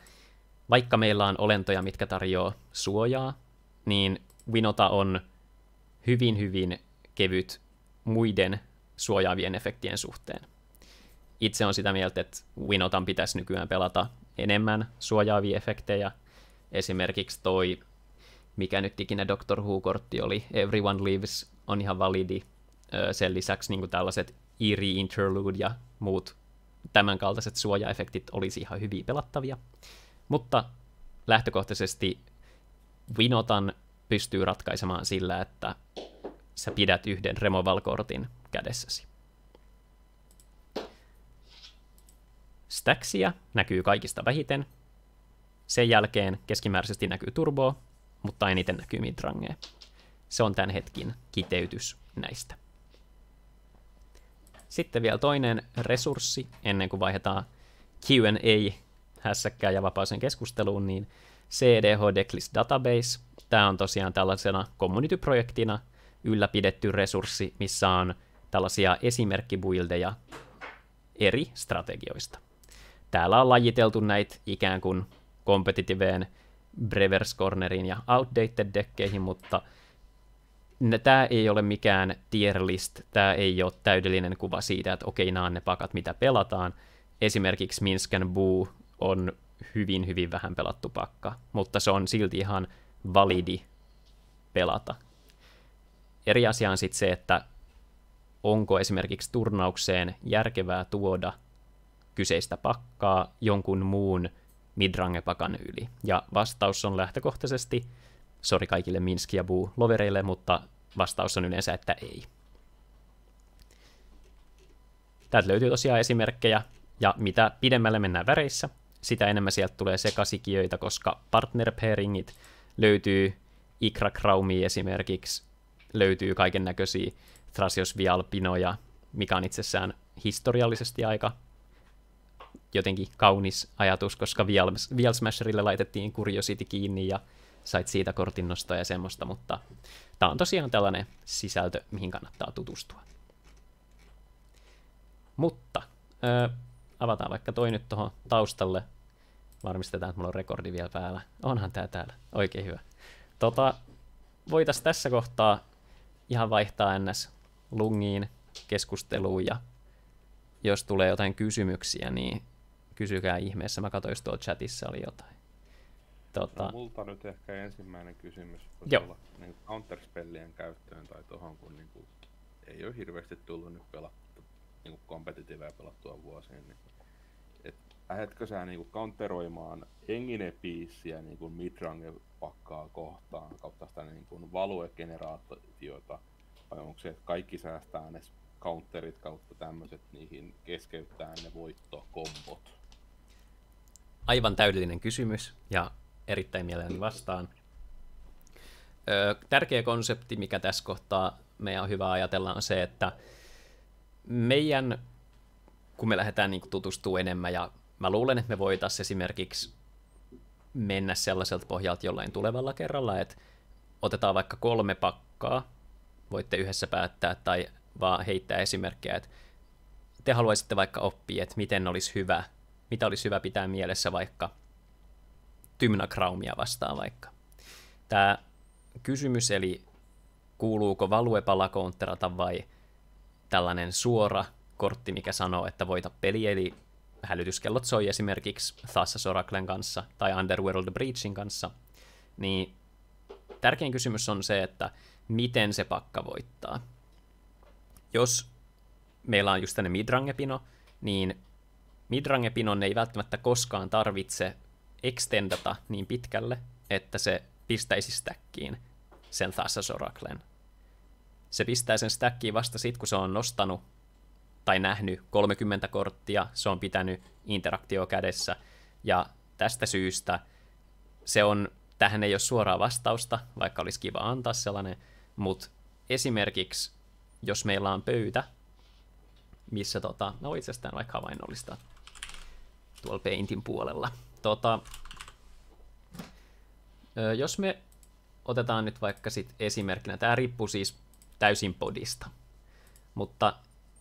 vaikka meillä on olentoja, mitkä tarjoaa suojaa, niin Winota on hyvin, hyvin kevyt muiden suojaavien efektien suhteen. Itse on sitä mieltä, että Winotan pitäisi nykyään pelata enemmän suojaavia efektejä. Esimerkiksi toi, mikä nyt ikinä Doctor Who-kortti oli, Everyone Lives, on ihan validi. Sen lisäksi niin tällaiset Eerie Interlude ja muut tämänkaltaiset suojaefektit olisi ihan hyviä pelattavia. Mutta lähtökohtaisesti Winotan pystyy ratkaisemaan sillä, että sä pidät yhden removal-kortin kädessäsi. Stacksia näkyy kaikista vähiten. Sen jälkeen keskimääräisesti näkyy Turboa, mutta eniten näkyy Midrangea. se on tämän hetkin kiteytys näistä. Sitten vielä toinen resurssi, ennen kuin vaihdetaan Q&A-hässäkkään ja vapaaseen keskusteluun, niin CDH Declist Database. Tämä on tosiaan tällaisena community-projektina ylläpidetty resurssi, missä on tällaisia esimerkkibuildeja eri strategioista. Täällä on lajiteltu näitä ikään kuin competitiveen, Brewer's Corneriin ja outdated deckeihin, mutta tämä ei ole mikään tier list, tämä ei ole täydellinen kuva siitä, että okei, nämä on ne pakat, mitä pelataan. Esimerkiksi Minsk and Boo on hyvin, hyvin vähän pelattu pakka, mutta se on silti ihan validi pelata. Eri asia on sitten se, että onko esimerkiksi turnaukseen järkevää tuoda kyseistä pakkaa jonkun muun midrange-pakan yli. Ja vastaus on lähtökohtaisesti, sori kaikille Minsk ja Boo lovereille, mutta vastaus on yleensä, että ei. Täältä löytyy tosiaan esimerkkejä, ja mitä pidemmälle mennään väreissä, sitä enemmän sieltä tulee sekasikijöitä, koska partner pairingit löytyy Ikra Kraumi esimerkiksi, löytyy kaiken näköisiä Thrasios Vialpinoja, mikä on itsessään historiallisesti aika jotenkin kaunis ajatus, koska Vial Smasherille laitettiin Curiosity kiinni ja sait siitä kortinnostoa ja semmoista, mutta tämä on tosiaan tällainen sisältö, mihin kannattaa tutustua. Mutta avataan vaikka toi nyt tuohon taustalle. Varmistetaan, että mulla on rekordi vielä päällä. Onhan tää täällä. Oikein hyvä. Voitaisiin tässä kohtaa ihan vaihtaa ns. Lungiin keskusteluun, ja jos tulee jotain kysymyksiä, niin kysykää ihmeessä. Mä katsoin, jos tuolla chatissa oli jotain. No, multa nyt ehkä ensimmäinen kysymys voisi olla niin counterspellien käyttöön tai tuohon, kun niin kuin, ei ole hirveästi tullut nyt pelattu, niin kompetitiivää pelattua vuosiin. Niin, lähdetkö sä niin counteroimaan Engine-piissiä niin midrange-pakkaa kohtaan kautta sitä niin value-generaatiota, vai onko se, että kaikki säästää ne counterit kautta tämmöiset, niihin keskeyttää ne voittokombot? Aivan täydellinen kysymys, ja erittäin mielelläni vastaan. Tärkeä konsepti, mikä tässä kohtaa meidän on hyvä ajatella, on se, että meidän, kun me lähdetään niin tutustumaan enemmän, ja mä luulen, että me voitaisiin esimerkiksi mennä sellaiselta pohjalta jollain tulevalla kerralla, että otetaan vaikka 3 pakkaa, voitte yhdessä päättää tai vaan heittää esimerkkejä, että te haluaisitte vaikka oppia, että miten olisi hyvä, mitä olisi hyvä pitää mielessä vaikka Tymna Kraumia vastaan vaikka. Tämä kysymys, eli kuuluuko valuepala counterata vai tällainen suora kortti, mikä sanoo, että voita peli, eli hälytyskellot soi esimerkiksi Thassa's Oraclen kanssa tai Underworld Breachin kanssa, niin tärkein kysymys on se, että miten se pakka voittaa. Jos meillä on just tänne midrange-pino, niin midrange-pinon ei välttämättä koskaan tarvitse extendata niin pitkälle, että se pistäisi stackiin sen Thassa's Oraclen. Se pistää sen stackiin vasta sitten, kun se on nostanut tai nähnyt 30 korttia, se on pitänyt interaktio kädessä, ja tästä syystä tähän ei ole suoraa vastausta, vaikka olisi kiva antaa sellainen, mutta esimerkiksi, jos meillä on pöytä, missä no itse asiassa vaikka havainnollista tuolla Paintin puolella. Jos me otetaan nyt vaikka sit esimerkkinä, tämä riippuu siis täysin podista, mutta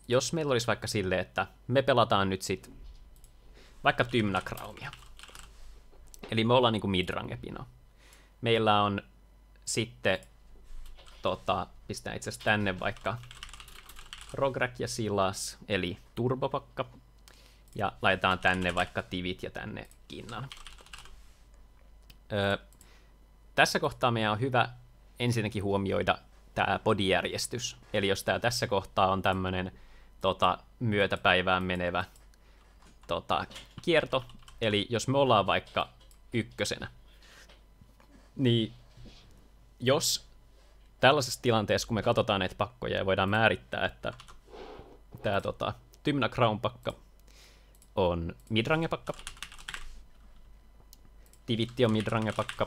jos meillä olisi vaikka silleen, että me pelataan nyt sit vaikka Tymna Kraumia, eli me ollaan niinku midrange-pino. Meillä on sitten, pistää itse asiassa tänne vaikka Rograk ja Silas, eli turbopakka, ja laitetaan tänne vaikka Tivit ja tänne Kinnan. Tässä kohtaa meidän on hyvä ensinnäkin huomioida tämä podijärjestys. Eli jos tämä tässä kohtaa on tämmöinen myötäpäivään menevä kierto, eli jos me ollaan vaikka ykkösenä, niin jos tällaisessa tilanteessa, kun me katsotaan näitä pakkoja ja voidaan määrittää, että tämä Tymna Crown-pakka on midrange-pakka, Tivitti on midrange-pakka,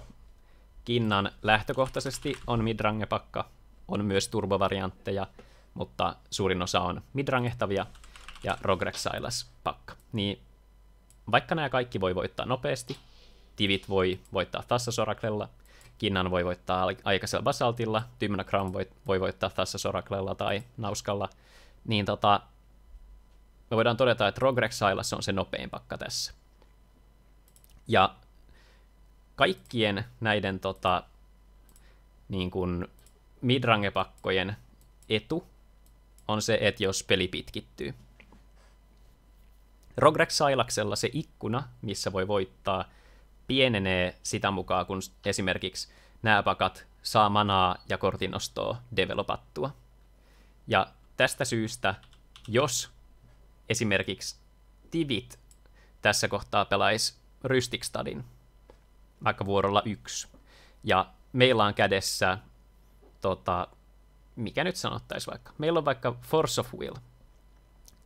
Kinnan lähtökohtaisesti on midrange-pakka, on myös turbovariantteja, mutta suurin osa on midrangehtavia ja Rograk Silas-pakka. Niin vaikka nämä kaikki voi voittaa nopeasti, Tivit voi voittaa Thassasoraklella, Kinnan voi voittaa aikaisella Basaltilla, Tymna Crown voi voittaa Thassasoraklella tai Nauskalla, niin me voidaan todeta, että Rograk Silas on se nopein pakka tässä. Ja kaikkien näiden niin kuin midrange-pakkojen etu on se, että jos peli pitkittyy. Rograk Silaksella se ikkuna, missä voi voittaa, pienenee sitä mukaan, kun esimerkiksi nämä pakat saa manaa ja kortinostoa developattua. Ja tästä syystä, jos esimerkiksi Tivit tässä kohtaa pelaisi Rystikstadin, vaikka vuorolla 1, ja meillä on kädessä, mikä nyt sanottaisi vaikka, meillä on vaikka Force of Will.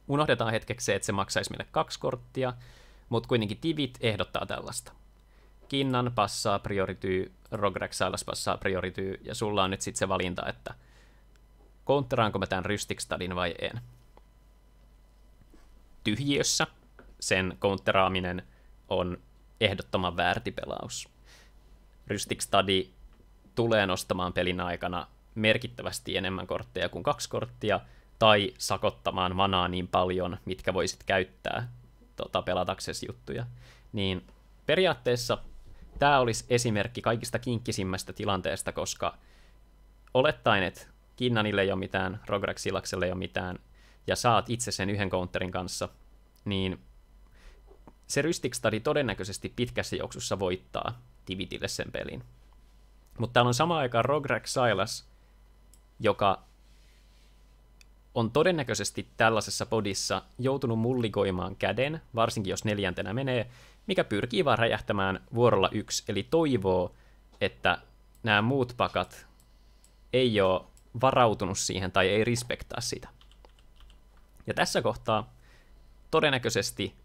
Unohdetaan hetkeksi se, että se maksaisi meille 2 korttia, mutta kuitenkin Tivit ehdottaa tällaista. Kinnan passaa priority, Rograk Silas passaa priority, ja sulla on nyt sitten se valinta, että counteraanko mä tämän Rystikstadin vai en. Tyhjiössä sen counteraaminen on ehdottoman väärtipelaus. Rystikstadi tulee nostamaan pelin aikana merkittävästi enemmän kortteja kuin 2 korttia, tai sakottamaan manaa niin paljon, mitkä voisit käyttää pelataksesi juttuja. Niin periaatteessa tämä olisi esimerkki kaikista kinkkisimmästä tilanteesta, koska olettaen, että Kinnanille ei ole mitään, Rograk Silakselle ei ole mitään, ja saat itse sen yhden counterin kanssa, niin se Rystikstadi todennäköisesti pitkässä juoksussa voittaa Tivitille sen pelin. Mutta täällä on samaan aikaan Rograk Silas, joka on todennäköisesti tällaisessa podissa joutunut mullikoimaan käden, varsinkin jos 4. menee, mikä pyrkii vaan räjähtämään vuorolla 1, eli toivoo, että nämä muut pakat ei ole varautunut siihen tai ei respektaa sitä. Ja tässä kohtaa todennäköisesti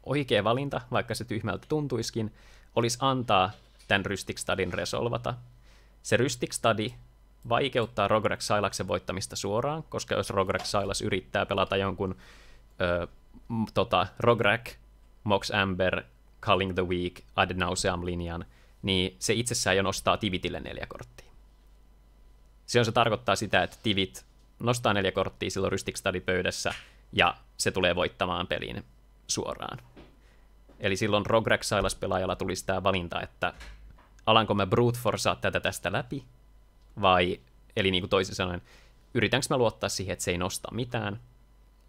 oikea valinta, vaikka se tyhmältä tuntuisikin, olisi antaa tämän Rystikstadin resolvata. Se Rystikstadi vaikeuttaa Rograk Silaksen voittamista suoraan, koska jos Rograk Silas yrittää pelata jonkun Rograk, Mox Amber, Culling the Weak, Ad Nauseam-linjan, niin se itsessään jo nostaa Tivitille 4 korttia. Se tarkoittaa sitä, että Tivit nostaa 4 korttia silloin Rystikstadi pöydässä, ja se tulee voittamaan pelin suoraan. Eli silloin Rograk Silas-pelaajalla tulisi tämä valinta, että alanko mä brute forcea tätä tästä läpi, vai, eli niin kuin toisin sanoen, yritänkö mä luottaa siihen, että se ei nosta mitään,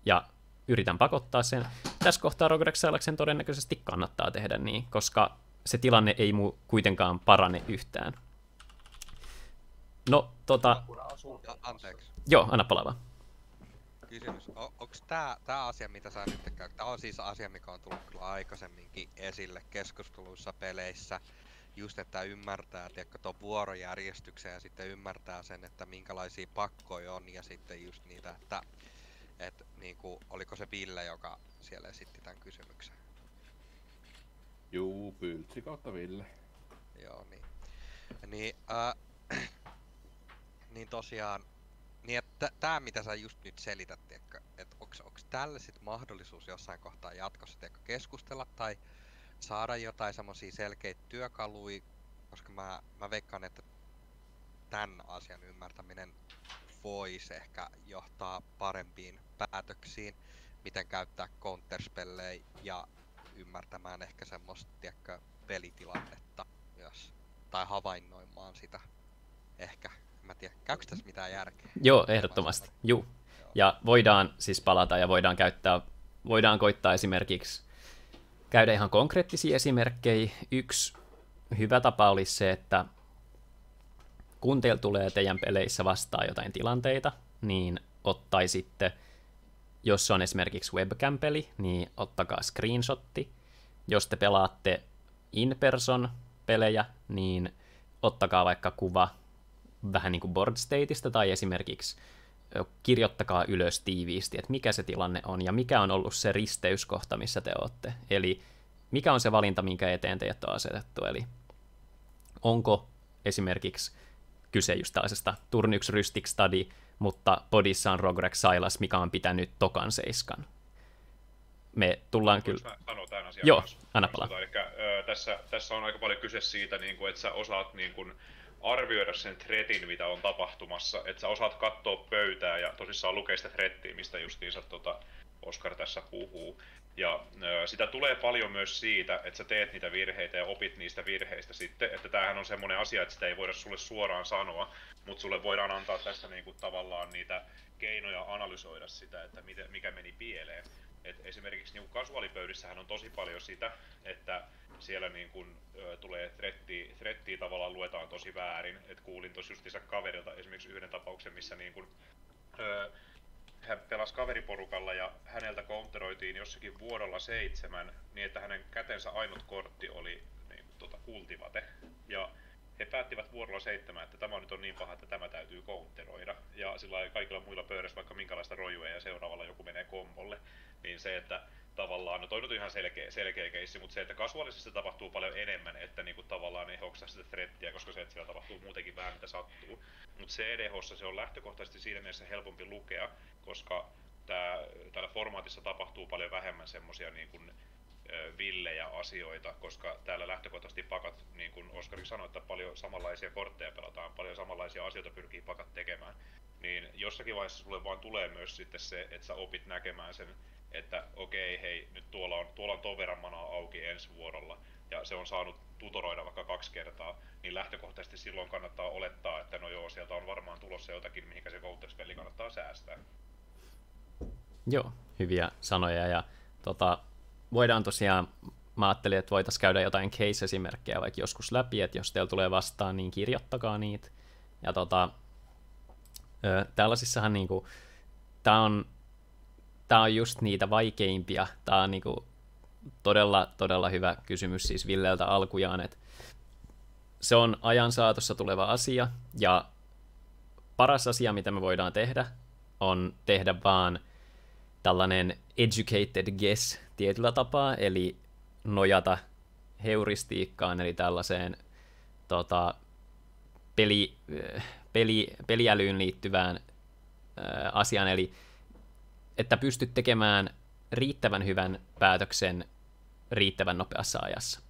ja yritän pakottaa sen. Tässä kohtaa Rograk Silaksen todennäköisesti kannattaa tehdä niin, koska se tilanne ei kuitenkaan parane yhtään. No, Anteeksi. Joo, anna palava. Kysymys. Onko tämä asia, mitä sä nyt käyt? Tämä on siis asia, mikä on tullut kyllä aikaisemminkin esille keskusteluissa, peleissä. Just, että ymmärtää tuon vuorojärjestyksen ja sitten ymmärtää sen, että minkälaisia pakkoja on ja sitten just niitä, että niinku, oliko se Ville, joka siellä esitti tämän kysymyksen? Juu, Pyltsi kautta Ville. Joo, niin. Niin tosiaan, niin että tää mitä sä just nyt selität, että onks tällä sit mahdollisuus jossain kohtaa jatkossa keskustella tai saada jotain semmosia selkeitä työkaluja, koska mä veikkaan, että tämän asian ymmärtäminen voisi ehkä johtaa parempiin päätöksiin, miten käyttää counterspellejä ja ymmärtämään ehkä semmoista pelitilannetta myös, tai havainnoimaan sitä ehkä. Mä tiedän, käykö tässä mitään järkeä? Joo, ehdottomasti. Joo. Ja voidaan siis palata ja voidaan koittaa esimerkiksi käydä ihan konkreettisia esimerkkejä. Yksi hyvä tapa olisi se, että kun teillä tulee teidän peleissä vastaan jotain tilanteita, niin ottaisitte, jos se on esimerkiksi webcam-peli, niin ottakaa screenshotti. Jos te pelaatte in-person pelejä, niin ottakaa vaikka kuva vähän niin kuin board stateista tai esimerkiksi kirjoittakaa ylös tiiviisti, että mikä se tilanne on ja mikä on ollut se risteyskohta, missä te olette. Eli mikä on se valinta, minkä eteen teidät on asetettu. Eli onko esimerkiksi kyse just tällaisesta turn 1 Rhystic Study, mutta bodissa on Rogrek Silas, mikä on pitänyt tokan 7. Me tullaan kyllä... Mä sanon tämän asian Joo, kanssa. anna palaa. Eli tässä on aika paljon kyse siitä, niin kuin, että sä osaat niin kuin, arvioida sen threatin, mitä on tapahtumassa. Että sä osaat katsoa pöytää ja tosissaan lukea sitä threatia, mistä justiinsa Oskar tässä puhuu. Ja sitä tulee paljon myös siitä, että sä teet niitä virheitä ja opit niistä virheistä sitten. Että tämähän on semmoinen asia, että sitä ei voida sulle suoraan sanoa, mutta sulle voidaan antaa tässä niinku tavallaan niitä keinoja analysoida sitä, että mikä meni pieleen. Et esimerkiksi niinku kasuaalipöydissähän on tosi paljon sitä, että siellä niinku, tulee threattiä tavallaan luetaan tosi väärin. Et kuulin tossa justiinsa kaverilta esimerkiksi yhden tapauksen, missä niinku, hän pelasi kaveriporukalla ja häneltä counteroitiin jossakin vuorolla 7, niin että hänen kätensä ainut kortti oli niin, kultivate. Ja he päättivät vuorolla 7, että tämä nyt on niin paha, että tämä täytyy counteroida. Ja sillä kaikilla muilla pöydässä vaikka minkälaista rojua ja seuraavalla joku menee kombolle. Niin se, että tavallaan, no toi nyt on ihan selkeä keissi, mutta se, että kasuaalisesti tapahtuu paljon enemmän, että niinku tavallaan ei hoksaa sitä threattiä, koska se, että siellä tapahtuu muutenkin vähän mitä sattuu. Mutta CDH:ssa se on lähtökohtaisesti siinä mielessä helpompi lukea, koska täällä formaatissa tapahtuu paljon vähemmän semmosia niin kuin villejä asioita, koska täällä lähtökohtaisesti pakat, niin kuin Oskari sanoi, että paljon samanlaisia kortteja pelataan, paljon samanlaisia asioita pyrkii pakat tekemään, niin jossakin vaiheessa sulle vaan tulee myös sitten se, että sä opit näkemään sen, että okei, hei, nyt tuolla on ton verran manaa auki ensi vuorolla, ja se on saanut tutoroida vaikka 2 kertaa, niin lähtökohtaisesti silloin kannattaa olettaa, että no joo, sieltä on varmaan tulossa jotakin, mihinkä se counterspelli kannattaa säästää. Joo, hyviä sanoja, ja voidaan tosiaan, mä ajattelin, että voitaisiin käydä jotain case-esimerkkejä vaikka joskus läpi, että jos teillä tulee vastaan, niin kirjoittakaa niitä. Ja tällaisissahan niinku, tää on just niitä vaikeimpia, tää on niinku todella hyvä kysymys siis Villeltä alkujaan, että se on ajan saatossa tuleva asia, ja paras asia, mitä me voidaan tehdä, on tehdä vaan tällainen educated guess tietyllä tapaa, eli nojata heuristiikkaan, eli tällaiseen peliälyyn liittyvään asiaan, eli että pystyt tekemään riittävän hyvän päätöksen riittävän nopeassa ajassa.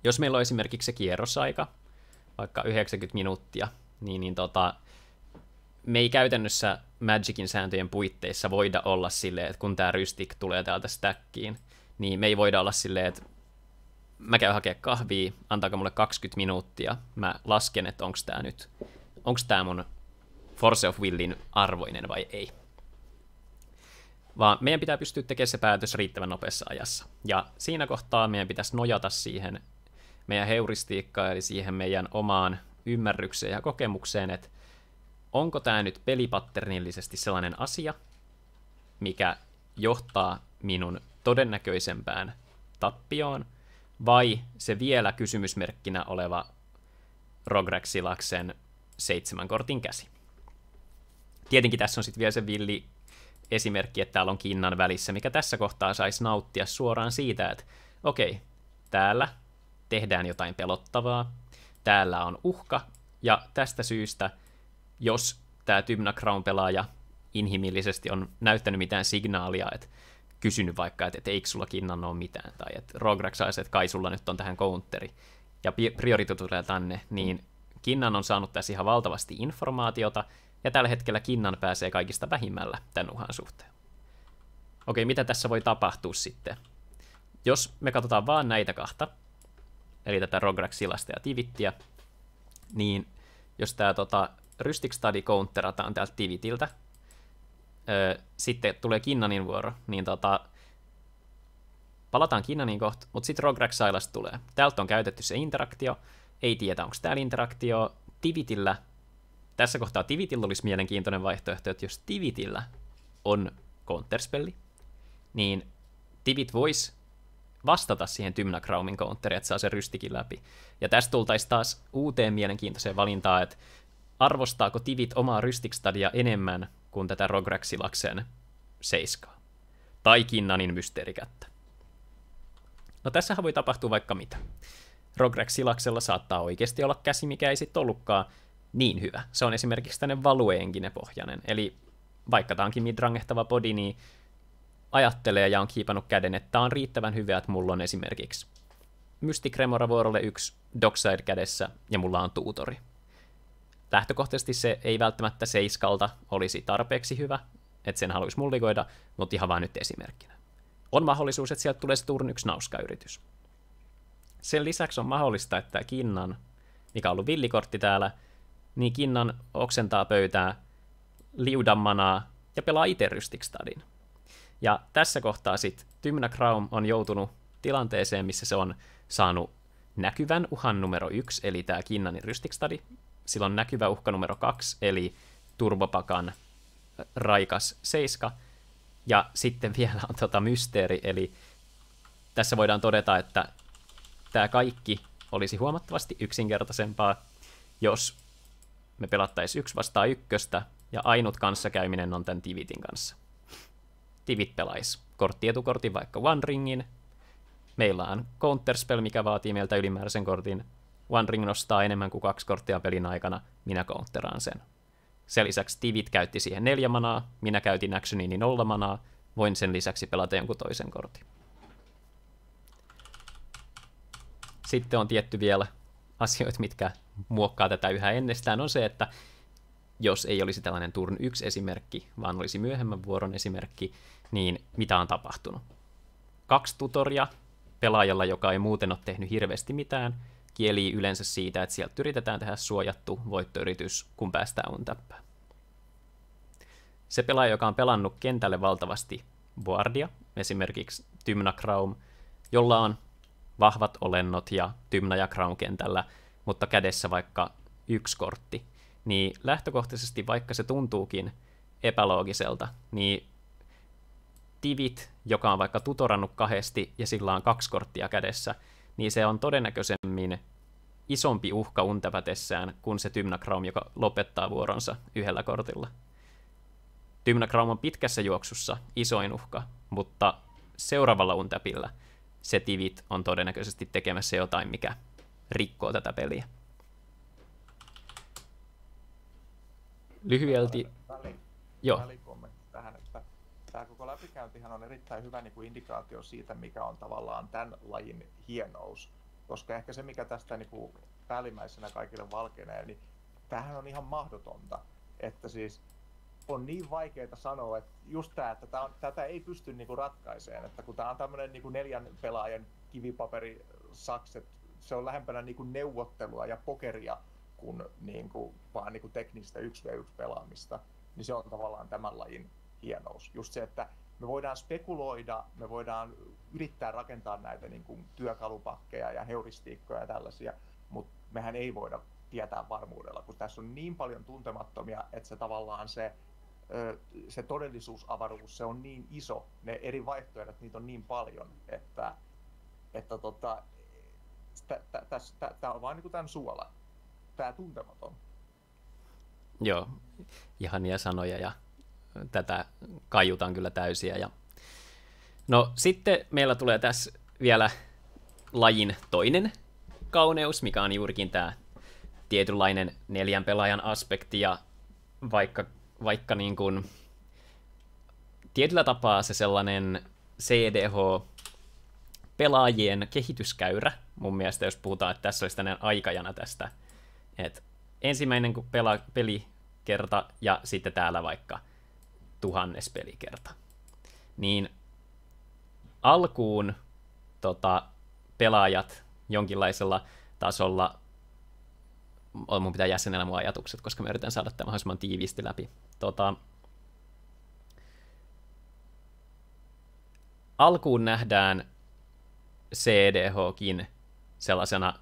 Jos meillä on esimerkiksi se kierrosaika, vaikka 90 minuuttia, niin me ei käytännössä Magicin sääntöjen puitteissa voida olla silleen, että kun tämä Rhystic tulee täältä stackiin, niin me ei voida olla silleen, että mä käyn hakemaan kahvia, antaako mulle 20 minuuttia, mä lasken, että onko tää mun Force of Willin arvoinen vai ei. Vaan meidän pitää pystyä tekemään se päätös riittävän nopeassa ajassa. Ja siinä kohtaa meidän pitäisi nojata siihen meidän heuristiikkaan, eli siihen meidän omaan ymmärrykseen ja kokemukseen, että onko tämä nyt pelipatternillisesti sellainen asia, mikä johtaa minun todennäköisempään tappioon, vai se vielä kysymysmerkkinä oleva Rogrek Silaksen 7 kortin käsi. Tietenkin tässä on sitten vielä se villi esimerkki, että täällä on kinnan välissä, mikä tässä kohtaa saisi nauttia suoraan siitä, että okei, täällä tehdään jotain pelottavaa, täällä on uhka, ja tästä syystä, jos tämä Tymna Crown-pelaaja inhimillisesti on näyttänyt mitään signaalia, että kysynyt vaikka, että eikö sulla kinnan ole mitään, tai että Rogrek saisi, että kai sulla nyt on tähän counteri, ja priority tulee tänne, niin kinnan on saanut tässä ihan valtavasti informaatiota, ja tällä hetkellä kinnan pääsee kaikista vähimmällä tämän uhan suhteen. Okei, mitä tässä voi tapahtua sitten? Jos me katsotaan vaan näitä kahta, eli tätä Rogrek Silasta ja Tivittiä, niin jos tämä Rhystic Study counterataan täältä Tivitiltä, sitten tulee Kinnanin vuoro, niin palataan Kinnanin kohta, mutta sitten Rogrek Silas tulee. Täältä on käytetty se interaktio, ei tiedä onko täällä interaktio. Tivitillä, tässä kohtaa Tivitillä olisi mielenkiintoinen vaihtoehto, että jos Tivitillä on counterspelli, niin Tivit voisi vastata siihen Tymna Crownin counteri, että saa sen Rhysticin läpi. Ja tästä tultaisiin taas uuteen mielenkiintoiseen valintaan, että arvostaako Tivit omaa Rhystic Studia enemmän kuin tätä Rogrek Silaksen 7 tai Kinnanin mysteerikättä. No tässähän voi tapahtua vaikka mitä. Rogrex-silaksella saattaa oikeasti olla käsi, mikä ei sitten ollutkaan niin hyvä. Se on esimerkiksi tänne value-engine-pohjainen, eli vaikka tämä onkin midrangehtava body, niin ajattelee ja on kiipannut käden, että tämä on riittävän hyvä, että mulla on esimerkiksi Mystic Remora vuorolle 1 Dockside kädessä, ja mulla on tuutori. Lähtökohtaisesti se ei välttämättä seiskalta olisi tarpeeksi hyvä, että sen haluaisi mulligoida, mutta ihan vaan nyt esimerkkinä. On mahdollisuus, että sieltä tulee se turn 1 nauska-yritys. Sen lisäksi on mahdollista, että Kinnan, mikä on ollut villikortti täällä, niin Kinnan oksentaa pöytää, liudan manaa ja pelaa itse Rystikstadin. Ja tässä kohtaa sitten Tymna Kraum on joutunut tilanteeseen, missä se on saanut näkyvän uhan numero 1, eli tämä Kinnanin Rystikstadi. Sillä on näkyvä uhka numero 2, eli Turbopakan raikas 7. Ja sitten vielä on mysteeri, eli tässä voidaan todeta, että tämä kaikki olisi huomattavasti yksinkertaisempaa, jos me pelattaisiin 1 vastaan 1, ja ainut kanssakäyminen on tämän Tivitin kanssa. Tivit pelaisi korttietukortin vaikka One Ringin. Meillä on Counterspell, mikä vaatii meiltä ylimääräisen kortin. One Ring nostaa enemmän kuin 2 korttia pelin aikana, minä counteraan sen. Sen lisäksi Tivit käytti siihen 4 manaa, minä käytin actioniini 0 manaa, voin sen lisäksi pelata jonkun toisen kortin. Sitten on tietty vielä asioita, mitkä muokkaa tätä yhä ennestään, on se, että jos ei olisi tällainen turn 1 esimerkki, vaan olisi myöhemmän vuoron esimerkki, niin mitä on tapahtunut? 2 tutoria pelaajalla, joka ei muuten ole tehnyt hirveästi mitään, kielii yleensä siitä, että sieltä yritetään tehdä suojattu voittoyritys, kun päästään untappään. Se pelaaja, joka on pelannut kentälle valtavasti boardia, esimerkiksi Tymna Kraum, jolla on vahvat olennot ja Tymna ja Kraum kentällä, mutta kädessä vaikka 1 kortti, niin lähtökohtaisesti, vaikka se tuntuukin epäloogiselta, niin Tivit, joka on vaikka tutorannut 2 ja sillä on 2 korttia kädessä, niin se on todennäköisemmin isompi uhka untapätessään kuin se Tymna Kraum, joka lopettaa vuoronsa 1 kortilla. Tymna Kraum on pitkässä juoksussa isoin uhka, mutta seuraavalla untäpillä se Tivit on todennäköisesti tekemässä jotain, mikä rikkoo tätä peliä. Lyhyelti. Välikommentti tähän, että tämä koko läpikäyntihän on erittäin hyvä niin kuin indikaatio siitä, mikä on tavallaan tämän lajin hienous. Koska ehkä se, mikä tästä niin kuin päällimmäisenä kaikille valkenee, niin tämähän on ihan mahdotonta. Että siis on niin vaikeaa sanoa, että just tämä, että tätä ei pysty niin kuin ratkaisemaan. Että kun tämä on tämmöinen niin kuin 4 pelaajan kivipaperisakset, se on lähempänä niin kuin neuvottelua ja pokeria kuin, vaan niin kuin teknistä 1v1 pelaamista, niin se on tavallaan tämän lajin hienous. Just se, että me voidaan spekuloida, me voidaan yrittää rakentaa näitä niin kuin työkalupakkeja ja heuristiikkoja ja tällaisia, mutta mehän ei voida tietää varmuudella, kun tässä on niin paljon tuntemattomia, että se tavallaan se todellisuusavaruus, se on niin iso, ne eri vaihtoehdot, niitä on niin paljon, että tämä on vaan niin kuin tämän suola, tämä tuntematon. Joo, ihania sanoja ja tätä kaiutaan kyllä täysiä. Ja no sitten meillä tulee tässä vielä lajin toinen kauneus, mikä on juurikin tämä tietynlainen 4 pelaajan aspekti, ja vaikka niin kuin tietyllä tapaa se sellainen CDH-pelaajien kehityskäyrä, mun mielestä, jos puhutaan, että tässä olisi tällainen aikajana tästä, että ensimmäinen pelikerta ja sitten täällä vaikka 1000 pelikerta, niin alkuun pelaajat jonkinlaisella tasolla, mun pitää jäsenellä mun ajatukset, koska mä yritän saada tämän mahdollisimman tiiviisti läpi. Alkuun nähdään CDHkin sellaisena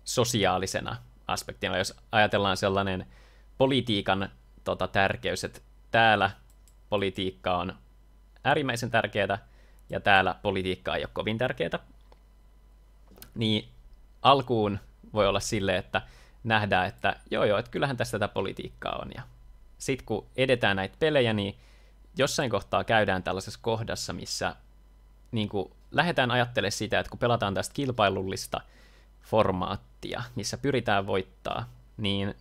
sosiaalisena aspektina, jos ajatellaan sellainen politiikan tärkeys, että täällä politiikka on äärimmäisen tärkeää ja täällä politiikka ei ole kovin tärkeää, niin alkuun voi olla silleen, että nähdään, että joo, että kyllähän tässä tätä politiikkaa on. Ja sitten kun edetään näitä pelejä, niin jossain kohtaa käydään tällaisessa kohdassa, missä niin kuin lähdetään ajattelemaan sitä, että kun pelataan tästä kilpailullista formaattia, missä pyritään voittaa, niin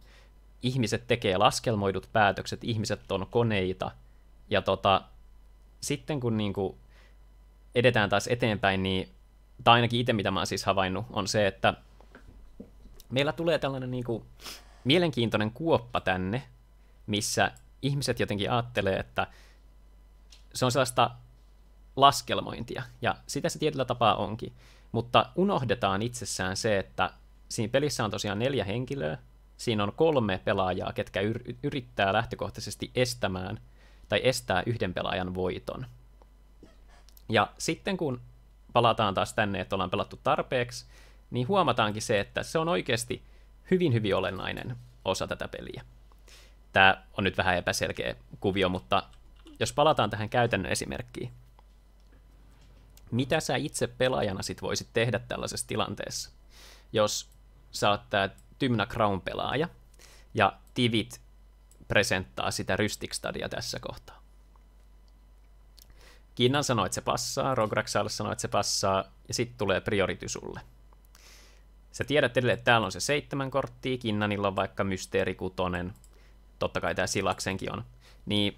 ihmiset tekee laskelmoidut päätökset, ihmiset on koneita, ja sitten kun niinku edetään taas eteenpäin, niin, tai ainakin itse mitä mä oon siis havainnut, on se, että meillä tulee tällainen niinku mielenkiintoinen kuoppa tänne, missä ihmiset jotenkin ajattelee, että se on sellaista laskelmointia, ja sitä se tietyllä tapaa onkin. Mutta unohdetaan itsessään se, että siinä pelissä on tosiaan 4 henkilöä, siinä on 3 pelaajaa, ketkä yrittää lähtökohtaisesti estää yhden pelaajan voiton. Ja sitten kun palataan taas tänne, että ollaan pelattu tarpeeksi, niin huomataankin se, että se on oikeasti hyvin, hyvin olennainen osa tätä peliä. Tämä on nyt vähän epäselkeä kuvio, mutta jos palataan tähän käytännön esimerkkiin, mitä sä itse pelaajana sit voisit tehdä tällaisessa tilanteessa, jos sä oot tää Tymna Crown-pelaaja, ja Tivit presenttaa sitä Rystikstadia tässä kohtaa. Kinnan sanoo, että se passaa, Rograxal sanoo, että se passaa, ja sitten tulee priority sulle. Sä tiedät edelleen, että täällä on se 7 korttia, Kinnanilla on vaikka Mysteeri 6, totta kai tää Silaksenkin on. Niin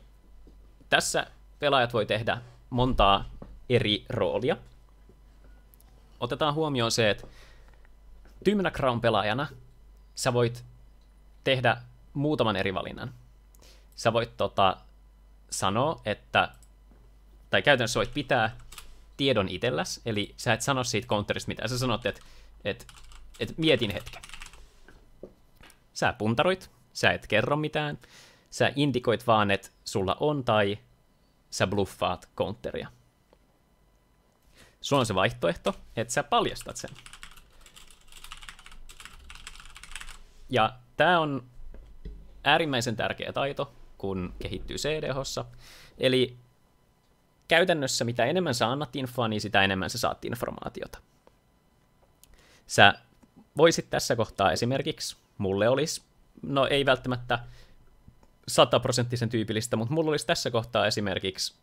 tässä pelaajat voi tehdä montaa eri roolia. Otetaan huomioon se, että Tymna Crown pelaajana sä voit tehdä muutaman eri valinnan. Sä voit sanoa, että, tai käytännössä voit pitää tiedon itselläs, eli sä et sano siitä counterista mitään. Sä sanot, että mietin hetken. Sä puntaroit, sä et kerro mitään, sä indikoit vaan, että sulla on, tai sä bluffaat counteria. Sulla on se vaihtoehto, että sä paljastat sen. Ja tää on äärimmäisen tärkeä taito, kun kehittyy CDH:ssa. Eli käytännössä mitä enemmän sä annat infoa, niin sitä enemmän sä saat informaatiota. Sä voisit tässä kohtaa esimerkiksi, mulle olisi, no ei välttämättä 100% tyypillistä, mutta mulla olisi tässä kohtaa esimerkiksi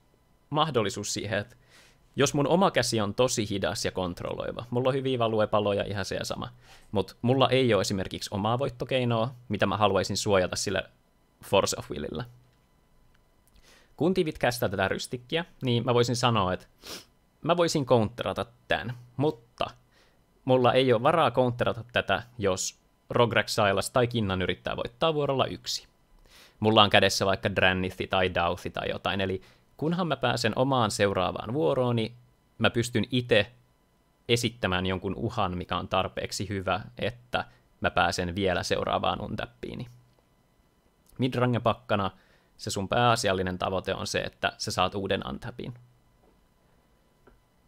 mahdollisuus siihen, että jos mun oma käsi on tosi hidas ja kontrolloiva, mulla on hyviä valuepaloja, ihan se ja sama, mutta mulla ei ole esimerkiksi omaa voittokeinoa, mitä mä haluaisin suojata sillä Force of Willillä. Kun Tivit kästää tätä rystikkiä, niin mä voisin sanoa, että mä voisin counterata tämän, mutta mulla ei ole varaa counterata tätä, jos Rograx-Silas tai Kinnan yrittää voittaa vuorolla 1. Mulla on kädessä vaikka Drannithi tai Dauthi tai jotain, eli kunhan mä pääsen omaan seuraavaan vuoroon, niin mä pystyn itse esittämään jonkun uhan, mikä on tarpeeksi hyvä, että mä pääsen vielä seuraavaan untappiini. Midrangen pakkana se sun pääasiallinen tavoite on se, että sä saat uuden untapin.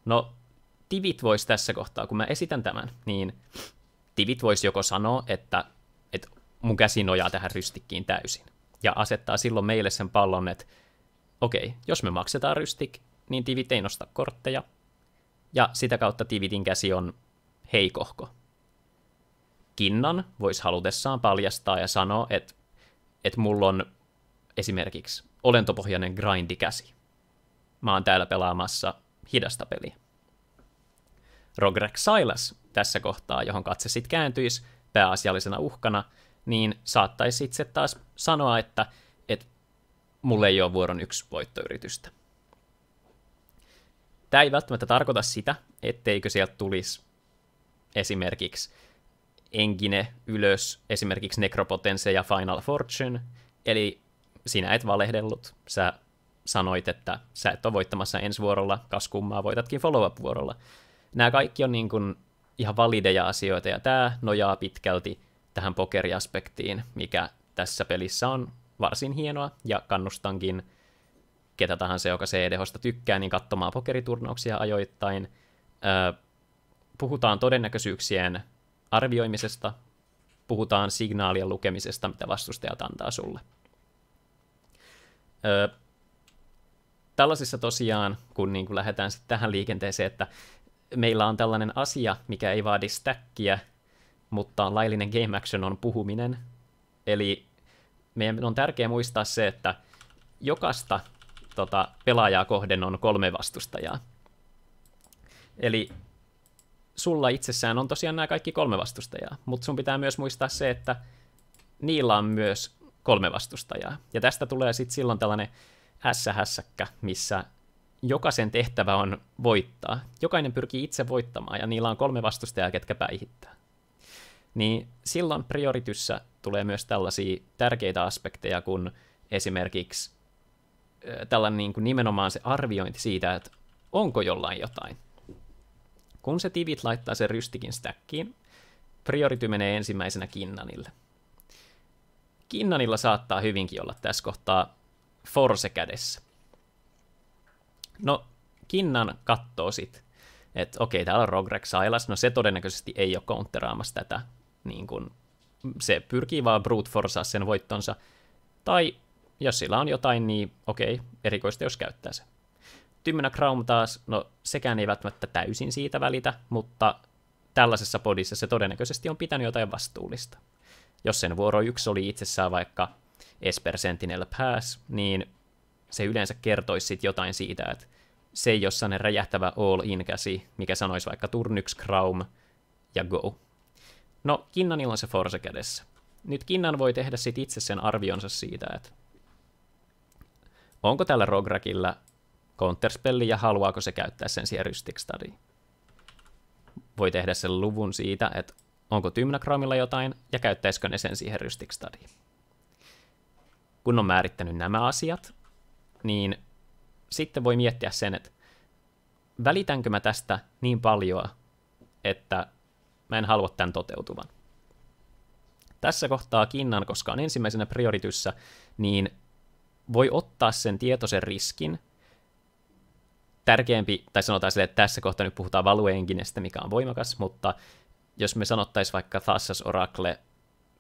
No, Tivit vois tässä kohtaa, kun mä esitän tämän, niin Tivit vois joko sanoa, että mun käsi nojaa tähän rystikkiin täysin, ja asettaa silloin meille sen pallon, että okei, jos me maksetaan rystik, niin Tivit ei nosta kortteja, ja sitä kautta Tivitin käsi on heikohko. Kinnan voisi halutessaan paljastaa ja sanoa, että mulla on esimerkiksi olentopohjainen grindikäsi. Mä oon täällä pelaamassa hidasta peliä. Rograx-Silas tässä kohtaa, johon katse sitten kääntyisi pääasiallisena uhkana, niin saattaisi itse taas sanoa, että mulla ei ole vuoron 1 voittoyritystä. Tämä ei välttämättä tarkoita sitä, etteikö sieltä tulisi esimerkiksi Engine ylös, esimerkiksi Necropotense ja Final Fortune, eli sinä et valehdellut, sä sanoit, että sä et ole voittamassa ensi vuorolla, kas kummaa, voitatkin follow-up-vuorolla. Nämä kaikki on niin kuin ihan valideja asioita, ja tämä nojaa pitkälti tähän pokeriaspektiin, mikä tässä pelissä on varsin hienoa, ja kannustankin ketä tahansa, joka CDH:sta tykkää, niin katsomaan pokeriturnauksia ajoittain. Puhutaan todennäköisyyksien arvioimisesta, puhutaan signaalien lukemisesta, mitä vastustajat antaa sulle. Tällaisissa tosiaan, kun niin kuin lähdetään sitten tähän liikenteeseen, että meillä on tällainen asia, mikä ei vaadi stackia, mutta on laillinen game action, on puhuminen. Eli meidän on tärkeää muistaa se, että jokaista pelaajaa kohden on 3 vastustajaa. Eli sulla itsessään on tosiaan nämä kaikki 3 vastustajaa, mutta sun pitää myös muistaa se, että niillä on myös 3 vastustajaa. Ja tästä tulee sitten silloin tällainen hässäkkä, missä jokaisen tehtävä on voittaa. Jokainen pyrkii itse voittamaan, ja niillä on 3 vastustajaa, ketkä päihittää. Niin silloin priorityssä tulee myös tällaisia tärkeitä aspekteja, kun esimerkiksi tällainen niin kuin nimenomaan se arviointi siitä, että onko jollain jotain. Kun se tivit laittaa sen rystikin stackiin, priority menee ensimmäisenä Kinnanille. Kinnanilla saattaa hyvinkin olla tässä kohtaa force kädessä. No, Kinnan kattoo sitten, että okei, täällä on Rogrek Silas, no se todennäköisesti ei ole counteraamassa tätä, niin kun se pyrkii vaan brute forcea sen voittonsa, tai jos sillä on jotain, niin okei, erikoista jos käyttää se. Tymnä Crown taas, no sekään ei välttämättä täysin siitä välitä, mutta tällaisessa podissa se todennäköisesti on pitänyt jotain vastuullista. Jos sen vuoro 1 oli itsessään vaikka Esper Sentinel Pass, niin se yleensä kertoisi sit jotain siitä, että se ei ole sellainen räjähtävä all-in-käsi, mikä sanoisi vaikka turn 1 Crown ja go. No, Kinnanilla on se force kädessä. Nyt Kinnan voi tehdä sit itse sen arvionsa siitä, että onko tällä Rograkilla counterspelli ja haluaako se käyttää sen siihen Rystikstadiin. Voi tehdä sen luvun siitä, että onko Tymnakramilla jotain ja käyttäisikö ne sen siihen Rystikstadiin. Kun on määrittänyt nämä asiat, niin sitten voi miettiä sen, että välitänkö mä tästä niin paljon, että mä en halua tämän toteutuvan. Tässä kohtaa Kinnan, koska on ensimmäisenä priorityssä, niin voi ottaa sen tietoisen riskin. Tärkeämpi, tai sanotaan silleen, että tässä kohtaa nyt puhutaan Value Enginestä, mikä on voimakas, mutta jos me sanottaisiin vaikka Thassas Oracle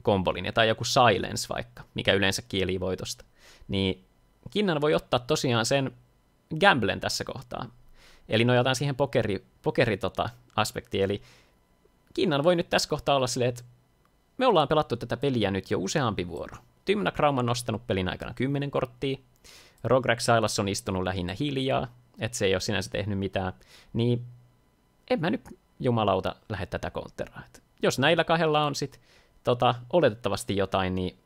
kombolinja tai joku Silence vaikka, mikä yleensä kielii voitosta, niin Kinnan voi ottaa tosiaan sen gamblen tässä kohtaa. Eli nojataan siihen pokeri-aspektiin, eli Kinnan voi nyt tässä kohtaa olla silleen, että me ollaan pelattu tätä peliä nyt jo useampi vuoro. Tymnä Crown on nostanut pelin aikana 10 korttia, Rogrek Silas on istunut lähinnä hiljaa, että se ei ole sinänsä tehnyt mitään, niin en mä nyt jumalauta lähde tätä counteraa. Jos näillä kahdella on sitten oletettavasti jotain, niin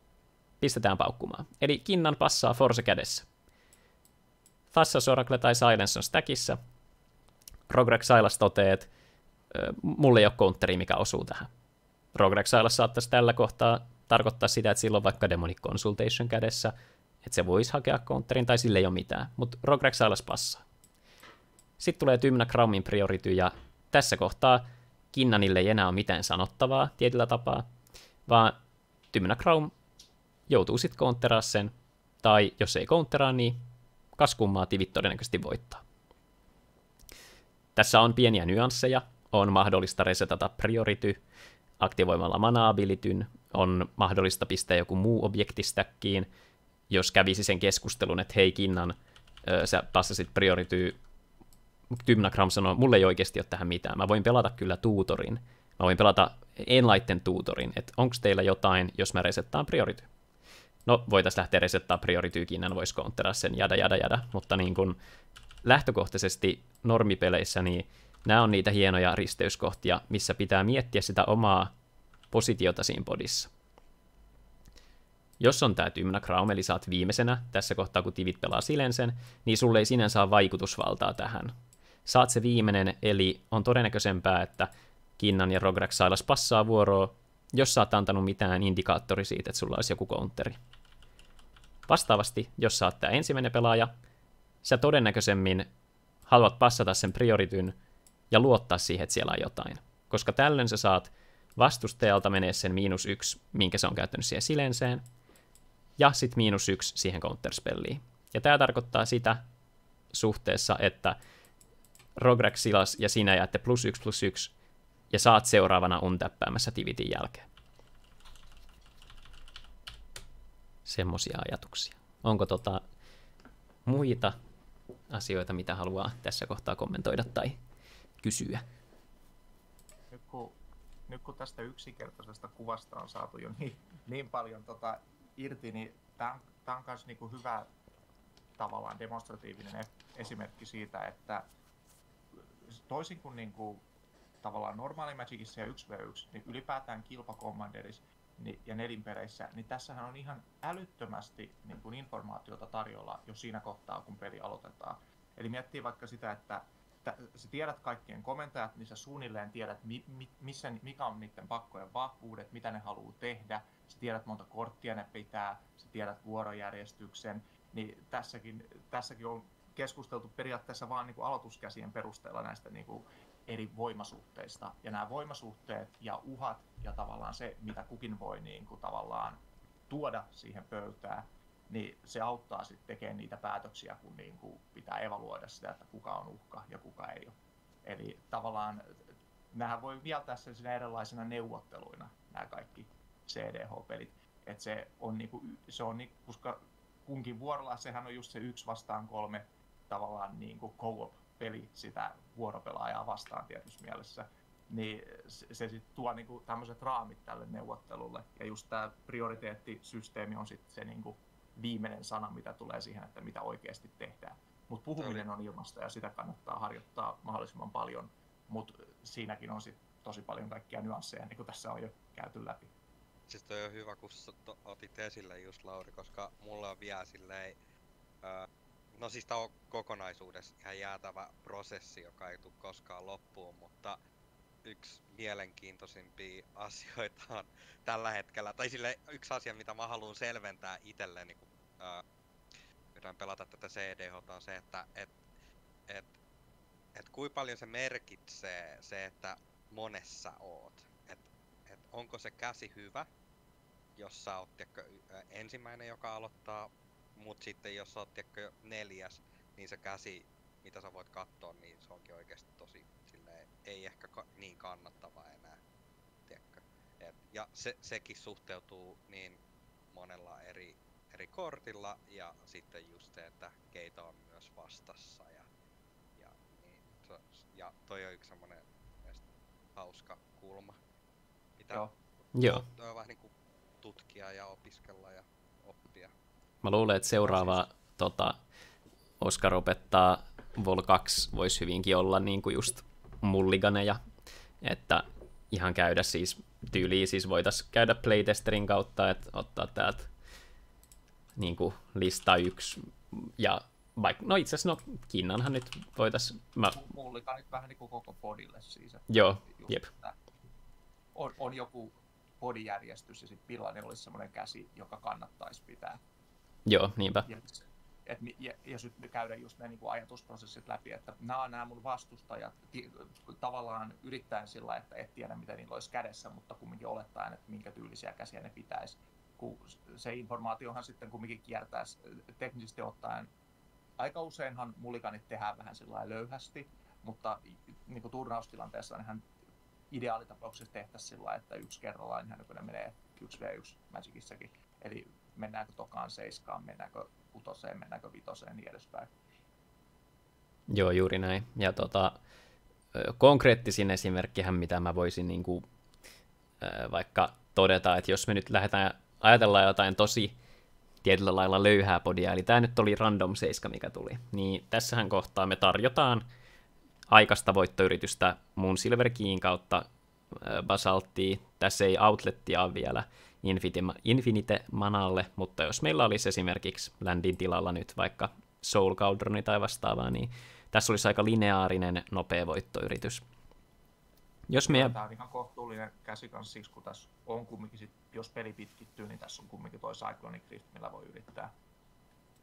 pistetään paukkumaan. Eli Kinnan passaa force kädessä. Thassas Oracle tai Silence on stackissa. Rogrek Silas toteaa, että mulla ei ole counteri, mikä osuu tähän. Rogrek Silas saattaisi tällä kohtaa tarkoittaa sitä, että silloin vaikka Demonic Consultation kädessä, että se voisi hakea counterin tai sille ei ole mitään, mutta Rogrek Silas passaa. Sitten tulee Tymnä Crownin priority, ja tässä kohtaa Kinnanille ei enää ole mitään sanottavaa tietyllä tapaa, vaan Tymnä Crown joutuu sitten counteraa sen, tai jos ei counteraa, niin kas kummaa tivit todennäköisesti voittaa. Tässä on pieniä nyansseja, on mahdollista resetata priority, aktivoimalla mana-abilityn, on mahdollista pistää joku muu objekti stackiin, jos kävisi sen keskustelun, että hei Kinnan, sä passasit priority, Tymnä Crown sanoo, mulle ei oikeasti ole tähän mitään, mä voin pelata kyllä tuutorin, mä voin pelata Enlighten tuutorin, että onko teillä jotain, jos mä resettaan priority. No, voitaisiin lähteä resettaa priority, Kinnan voisi counteraa sen, jada, mutta niin kun lähtökohtaisesti normipeleissä, niin nämä on niitä hienoja risteyskohtia, missä pitää miettiä sitä omaa positiota siinä podissa. Jos on tämä Tymnä Crown, eli saat viimeisenä tässä kohtaa, kun tivit pelaa Silensen, niin sulle ei sinänsä ole vaikutusvaltaa tähän. Saat se viimeinen, eli on todennäköisempää, että Kinnan ja Rogrek Silas passaa vuoroa, jos sä oot antanut mitään indikaattori siitä, että sulla olisi joku counteri. Vastaavasti, jos sä oot tää ensimmäinen pelaaja, sä todennäköisemmin haluat passata sen priorityn ja luottaa siihen, että siellä on jotain. Koska tällöin sä saat vastustajalta menee sen -1, minkä se on käyttänyt siihen Silenseen, ja sitten -1 siihen counterspelliin. Ja tämä tarkoittaa sitä suhteessa, että Rogrek Silas ja sinä jäätte +1/+1, ja saat seuraavana untäppäämässä tivitin jälkeen. Semmoisia ajatuksia. Onko muita asioita, mitä haluaa tässä kohtaa kommentoida tai kysyä? Nyt kun tästä yksinkertaisesta kuvasta on saatu jo niin paljon irti, niin tämä on myös niinku hyvä tavallaan demonstratiivinen esimerkki siitä, että toisin kuin niinku tavallaan normaali Magicissa ja 1v1, niin ylipäätään Kilpa Commanderissa ja nelinpeleissä, niin tässähän on ihan älyttömästi niin kuin informaatiota tarjolla jo siinä kohtaa, kun peli aloitetaan. Eli miettii vaikka sitä, että sä tiedät kaikkien komentajat, niin sä suunnilleen tiedät, mikä on niiden pakkojen vahvuudet, mitä ne haluaa tehdä, sä tiedät monta korttia ne pitää, sä tiedät vuorojärjestyksen, niin tässäkin on keskusteltu periaatteessa vaan niin kuin aloituskäsien perusteella näistä niin kuin eri voimasuhteista. Ja nämä voimasuhteet ja uhat ja tavallaan se, mitä kukin voi niin kuin tavallaan tuoda siihen pöytään, niin se auttaa sitten tekemään niitä päätöksiä, kun niin kuin pitää evaluoida sitä, että kuka on uhka ja kuka ei ole. Eli tavallaan nämähän voi mieltää sellaisina erilaisina neuvotteluina, nämä kaikki CDH-pelit. Että koska kunkin vuorolla sehän on just se 1-3 tavallaan niin kuin co-op-peli sitä vuoropelaajaa vastaan tietyssä mielessä. Niin se sitten tuo niin kuin tämmöiset raamit tälle neuvottelulle. Ja just tämä prioriteettisysteemi on sitten se niin kuin viimeinen sana, mitä tulee siihen, että mitä oikeasti tehdään. Mutta puhuminen on ilmasta ja sitä kannattaa harjoittaa mahdollisimman paljon, mutta siinäkin on sitten tosi paljon kaikkia nyansseja, niin kuin tässä on jo käyty läpi. Siis toi on hyvä, kun otit esille just Lauri, koska mulla on vielä silleen, no siis tää on kokonaisuudessa ihan jäätävä prosessi, joka ei tule koskaan loppuun, mutta yksi mielenkiintoisimpia asioita on tällä hetkellä, tai sille yksi asia, mitä mä haluan selventää itselleni, kun yritän pelata tätä CDH, on se, että kuinka paljon se merkitsee se, että monessa oot. Onko se käsi hyvä, jos sä oot ensimmäinen, joka aloittaa, mut sitten jos sä oot 4, niin se käsi, mitä sä voit katsoa, niin se onkin oikeesti tosi silleen, ei ehkä niin kannattava enää, tiedätkö. Ja sekin suhteutuu niin monella eri kortilla, ja sitten just se, että keitä on myös vastassa, ja toi on yksi semmonen hauska kulma. Joo. Toi on vähän niinku tutkia ja opiskella ja oppia. Mä luulen, että seuraava Oskar opettaa Vol 2 voisi hyvinkin olla niinku just mulliganeja, että ihan käydä siis tyyliin, siis voitaisiin käydä playtesterin kautta, että ottaa täältä niinku lista 1 ja vaikka, no itse asiassa Kinnanhan nyt voitaisiin... Mulliganit vähän niinku koko podille siis. Joo, jep. On joku podijärjestys ja sitten millainen olisi semmoinen käsi, joka kannattaisi pitää. Joo, niinpä. Ja sitten käydä just ne niinku ajatusprosessit läpi, että nämä mun vastustajat tavallaan yrittäen sillä, että et tiedä mitä niillä olisi kädessä, mutta kumminkin olettaen, että minkä tyylisiä käsiä ne pitäisi. Kun se informaatiohan sitten kumminkin kiertää teknisesti ottaen. Aika useinhan mulliganit tehdään vähän sillä löyhästi, mutta niin kuin turnaustilanteessa nehän ideaalitapauksessa tehtäisiin sillä, että yksi kerrallaan, ihan kun ne menee 1v1 Magicissakin. Eli mennäänkö tokaan 7, mennäänkö 6, mennäänkö 5 ja niin edespäin. Joo, juuri näin. Ja konkreettisin esimerkkihän, mitä mä voisin niinku, vaikka todeta, että jos me nyt ajatellaan jotain tosi tietyllä lailla löyhää podia, eli tämä nyt oli Random 7, mikä tuli, niin tässähän kohtaa me tarjotaan aikaista voittoyritystä mun Silver Keyin kautta Basalttiin. Tässä ei outlettia ole vielä Infinite Manalle, mutta jos meillä olisi esimerkiksi Landin tilalla nyt vaikka Soul Cauldroni tai vastaavaa, niin tässä olisi aika lineaarinen, nopea voittoyritys. Tämä on ihan kohtuullinen käsi kanssa siksi, kun tässä on kumminkin, jos peli pitkittyy, niin tässä on kumminkin toi Cyclonic Rift, millä voi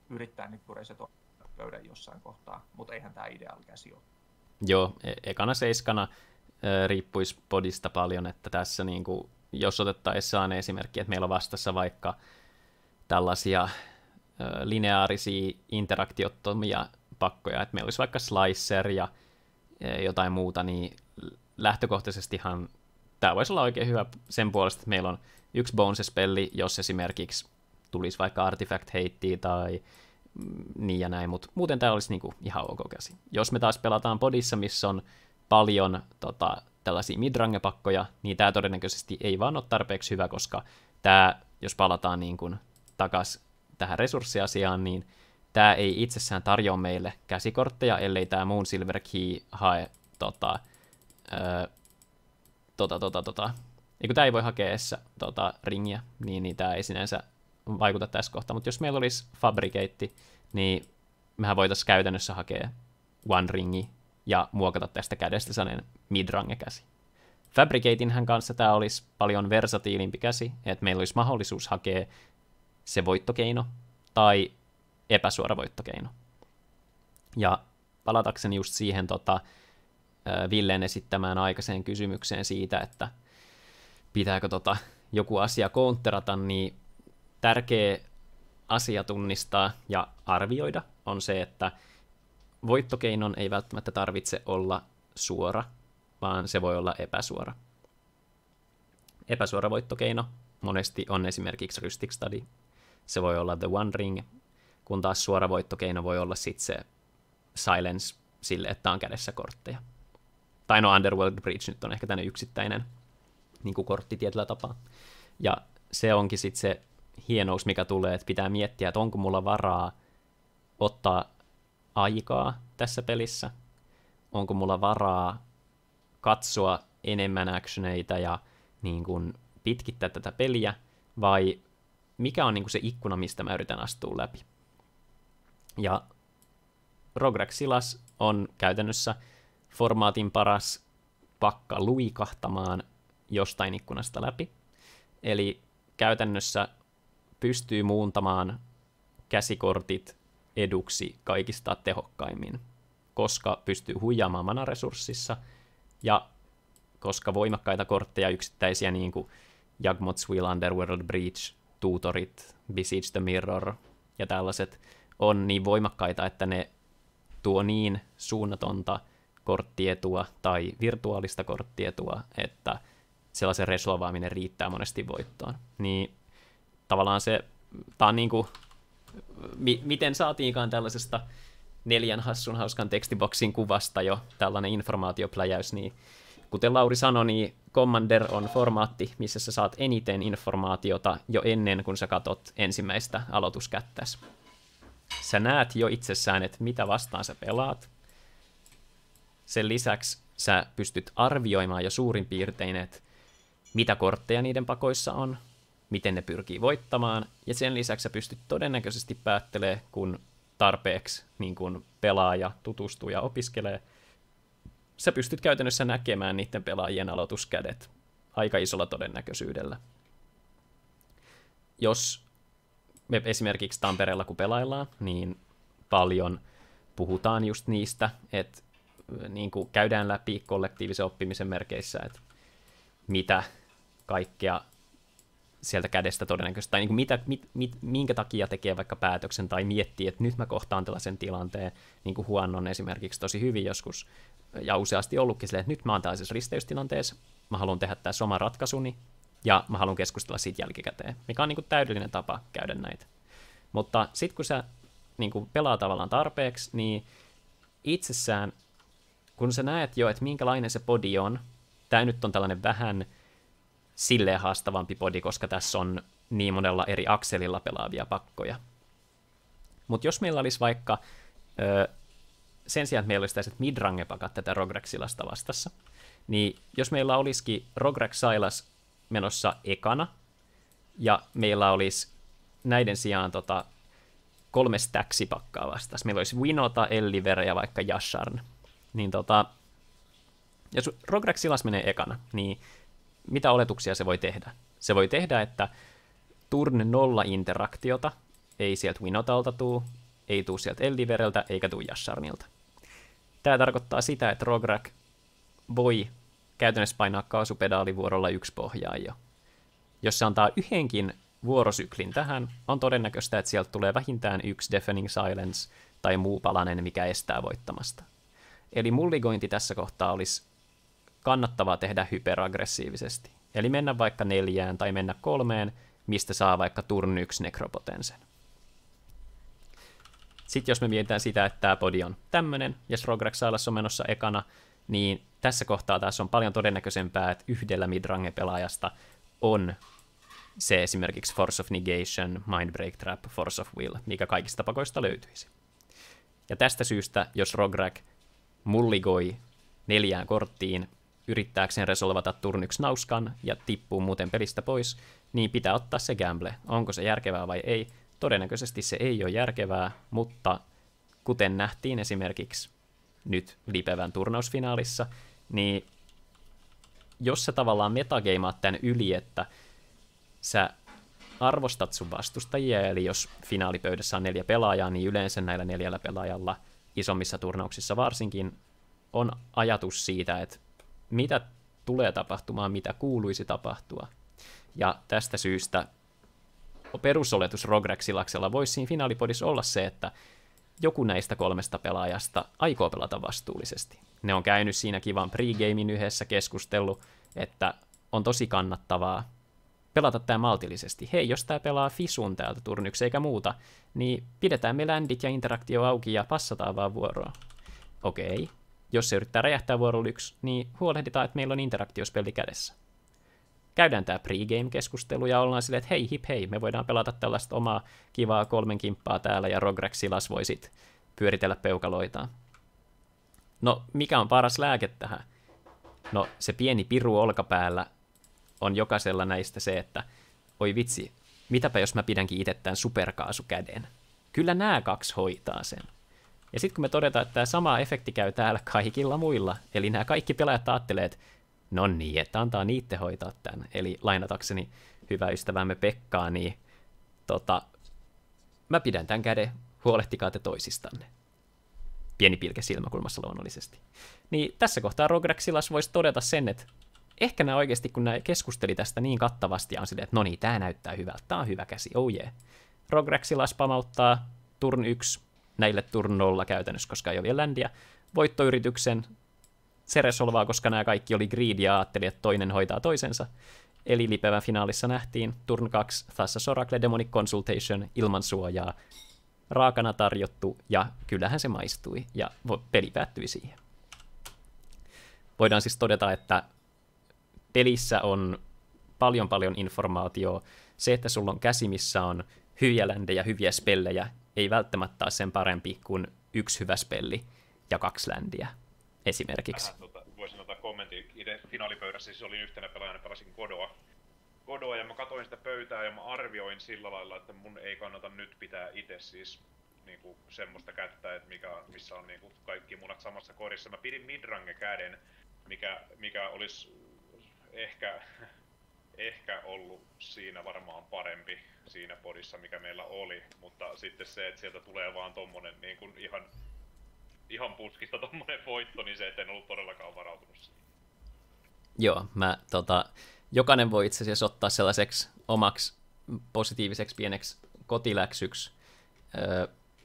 yrittää niin reseto pöydän jossain kohtaa, mutta eihän tämä ideaali käsi ole. Joo, ekana 7 riippuisi podista paljon, että tässä niinku, jos otettaisiin esimerkki, että meillä on vastassa vaikka tällaisia lineaarisia interaktiottomia pakkoja, että meillä olisi vaikka Slicer ja jotain muuta, niin lähtökohtaisestihan tämä voisi olla oikein hyvä sen puolesta, että meillä on yksi bonus-spelli, jos esimerkiksi tulisi vaikka Artifact Hatea tai niin ja näin, mutta muuten tämä olisi niinku ihan ok käsi. Jos me taas pelataan podissa, missä on paljon tällaisia midrange-pakkoja, niin tämä todennäköisesti ei vaan ole tarpeeksi hyvä, koska tämä, jos palataan niin kuin takaisin tähän resurssiasiaan, niin tämä ei itsessään tarjoa meille käsikortteja, ellei tämä Moon Silver Key hae tämä ei voi hakea edes ringiä, niin tämä ei sinänsä vaikuta tässä kohtaa. Mutta jos meillä olisi Fabricate, niin mehän voitaisiin käytännössä hakea One Ringi ja muokata tästä kädestä sellainen midrange-käsi. Fabricatinhän kanssa tämä olisi paljon versatiilimpi käsi, että meillä olisi mahdollisuus hakea se voittokeino tai epäsuora voittokeino. Ja palatakseni just siihen Villen esittämään aikaiseen kysymykseen siitä, että pitääkö joku asia counterata, niin tärkeä asia tunnistaa ja arvioida on se, että voittokeinon ei välttämättä tarvitse olla suora, vaan se voi olla epäsuora. Epäsuora voittokeino monesti on esimerkiksi Rhystic Study. Se voi olla The One Ring, kun taas suora voittokeino voi olla sitten se Silence sille, että on kädessä kortteja. Tai no Underworld Breach nyt on ehkä tämmöinen yksittäinen niin kuin kortti tietyllä tapaa. Ja se onkin sitten se hienous, mikä tulee, että pitää miettiä, että onko mulla varaa ottaa aikaa tässä pelissä, onko mulla varaa katsoa enemmän actioneita ja niin kuin pitkittää tätä peliä, vai mikä on niin kuin se ikkuna, mistä mä yritän astua läpi. Ja Rograk Silas on käytännössä formaatin paras pakka luikahtamaan jostain ikkunasta läpi. Eli käytännössä pystyy muuntamaan käsikortit eduksi kaikista tehokkaimmin, koska pystyy huijaamaan manaresurssissa ja koska voimakkaita kortteja yksittäisiä niin kuin Yawgmoth's Will, Underworld Breach, Tutorit, Besiege the Mirror ja tällaiset on niin voimakkaita, että ne tuo niin suunnatonta korttietua tai virtuaalista korttietua, että sellaisen resolvaaminen riittää monesti voittoon. Niin tavallaan tämä on niin kuin, miten saatiinkaan tällaisesta 4 hassun hauskan tekstiboksin kuvasta jo tällainen informaatiopläjäys, niin kuten Lauri sanoi, niin Commander on formaatti, missä sä saat eniten informaatiota jo ennen kuin sä katot ensimmäistä aloituskättäs. Sä näet jo itsessään, että mitä vastaan sä pelaat. Sen lisäksi sä pystyt arvioimaan jo suurin piirtein, että mitä kortteja niiden pakoissa on, miten ne pyrkii voittamaan, ja sen lisäksi sä pystyt todennäköisesti päättelemään, kun tarpeeksi niin kun pelaaja tutustuu ja opiskelee, sä pystyt käytännössä näkemään niiden pelaajien aloituskädet aika isolla todennäköisyydellä. Jos me esimerkiksi Tampereella kun pelaillaan, niin paljon puhutaan just niistä, että niin kuin käydään läpi kollektiivisen oppimisen merkeissä, että mitä kaikkea sieltä kädestä todennäköisesti, tai niin kuin minkä takia tekee vaikka päätöksen, tai miettii, että nyt mä kohtaan tällaisen tilanteen, niin kuin Juan on esimerkiksi tosi hyvin joskus, ja useasti ollutkin silleen, että nyt mä oon tällaisessa risteystilanteessa, mä haluan tehdä tässä oma ratkaisuni, ja mä haluan keskustella siitä jälkikäteen, mikä on niin kuin täydellinen tapa käydä näitä. Mutta sitten kun sä niin kuin pelaa tavallaan tarpeeksi, niin itsessään, kun sä näet jo, että minkälainen se podi on, tää nyt on tällainen vähän silleen haastavampi podi, koska tässä on niin monella eri akselilla pelaavia pakkoja. Mutta jos meillä olisi vaikka sen sijaan, että meillä olisi tällaiset midrange-pakat tätä Rograk Silasta vastassa, niin jos meillä olisikin Rograk Silas menossa ekana, ja meillä olisi näiden sijaan 3 stacksipakkaa vastassa, meillä olisi Winota, Elliver ja vaikka Yasharn, niin jos Rograk Silas menee ekana, niin mitä oletuksia se voi tehdä? Se voi tehdä, että turn 0 interaktiota ei sieltä Winotalta tuu, ei tuu sieltä Eldivereltä eikä tuu Yasharnilta. Tämä tarkoittaa sitä, että Rograk voi käytännössä painaa kaasupedaalivuorolla 1 pohjaan jo. Jos se antaa yhdenkin vuorosyklin tähän, on todennäköistä, että sieltä tulee vähintään 1 Deafening Silence tai muu palanen, mikä estää voittamasta. Eli mulligointi tässä kohtaa olisi kannattavaa tehdä hyperaggressiivisesti. Eli mennä vaikka 4 tai mennä 3, mistä saa vaikka turn 1 nekropotensen. Sitten jos me mietitään sitä, että tämä podi on tämmöinen, ja Rograk Silas on menossa ekana, niin tässä kohtaa taas on paljon todennäköisempää, että yhdellä midrange-pelaajasta on se esimerkiksi Force of Negation, Mindbreak Trap, Force of Will, mikä kaikista pakoista löytyisi. Ja tästä syystä, jos Rograk mulligoi 4 korttiin, yrittääkseen resolvata turn 1 nauskan ja tippuu muuten pelistä pois, niin pitää ottaa se gamble. Onko se järkevää vai ei? Todennäköisesti se ei ole järkevää, mutta kuten nähtiin esimerkiksi nyt Lipevän turnausfinaalissa, niin jos sä tavallaan metageimaat tämän yli, että sä arvostat sun vastustajia, eli jos finaalipöydässä on 4 pelaajaa, niin yleensä näillä 4 pelaajalla isommissa turnauksissa varsinkin on ajatus siitä, että mitä tulee tapahtumaan, mitä kuuluisi tapahtua. Ja tästä syystä perusoletus Rograxilaksella voisi siinä finaalipodissa olla se, että joku näistä 3 pelaajasta aikoo pelata vastuullisesti. Ne on käynyt siinä kivan pregamein yhdessä keskustellut, että on tosi kannattavaa pelata tämä maltillisesti. Hei, jos tämä pelaa fisun täältä turnyksi eikä muuta, niin pidetään me ländit ja interaktio auki ja passataan vaan vuoroa. Okei. Jos se yrittää räjähtää vuorolla 1, niin huolehditaan, että meillä on interaktiospeli kädessä. Käydään tämä pregame-keskustelu ja ollaan silleen, että hei hip hei, me voidaan pelata tällaista omaa kivaa 3 kimppaa täällä ja Rograxilas voi sit pyöritellä peukaloitaan. No, mikä on paras lääke tähän? No, se pieni piru olkapäällä on jokaisella näistä se, että oi vitsi, mitäpä jos mä pidänkin itse tämän superkaasukäden. Kyllä nämä 2 hoitaa sen. Ja sitten kun me todetaan, että tämä sama efekti käy täällä kaikilla muilla, eli nämä kaikki pelaajat ajattelee, että no niin, että antaa niitten hoitaa tämän. Eli lainatakseni hyvä ystävämme Pekkaa, niin mä pidän tämän käden, huolehtikaa te toisistanne. Pieni pilke silmäkulmassa luonnollisesti. Niin tässä kohtaa Rograxilas voisi todeta sen, että ehkä nämä oikeasti, kun nämä keskusteli tästä niin kattavasti, on silleen, että no niin, tämä näyttää hyvältä, tämä on hyvä käsi, oh yeah. Rograxilas pamauttaa turn 1, näille turn 0 käytännössä, koska ei ole vielä ländiä, voittoyrityksen, se resolvaa, koska nämä kaikki oli greedy ja ajatteli, että toinen hoitaa toisensa. Eli Lipevän finaalissa nähtiin turn 2 Thassa's Oracle Demonic Consultation ilman suojaa, raakana tarjottu, ja kyllähän se maistui, ja peli päättyi siihen. Voidaan siis todeta, että pelissä on paljon informaatiota. Se, että sulla on käsi, missä on hyviä ländejä, hyviä spellejä, ei välttämättä ole sen parempi kuin 1 hyvä spelli ja 2 ländiä esimerkiksi. Voisin ottaa kommentin. Itse finaalipöydässä siis olin yhtenä pelaajana, pelasin Godoa ja mä katsoin sitä pöytää ja mä arvioin sillä lailla, että mun ei kannata nyt pitää itse siis niinku semmoista kättä, että missä on niinku kaikki munat samassa korissa. Mä pidin midrange käden, mikä olisi ehkä ollut siinä varmaan parempi siinä podissa, mikä meillä oli, mutta sitten se, että sieltä tulee vaan tommonen niin kuin ihan puskista tommonen voitto, niin se, et en ollut todellakaan varautunut siihen. Joo, jokainen voi itse asiassa ottaa sellaiseksi omaksi positiiviseksi pieneksi kotiläksyksi,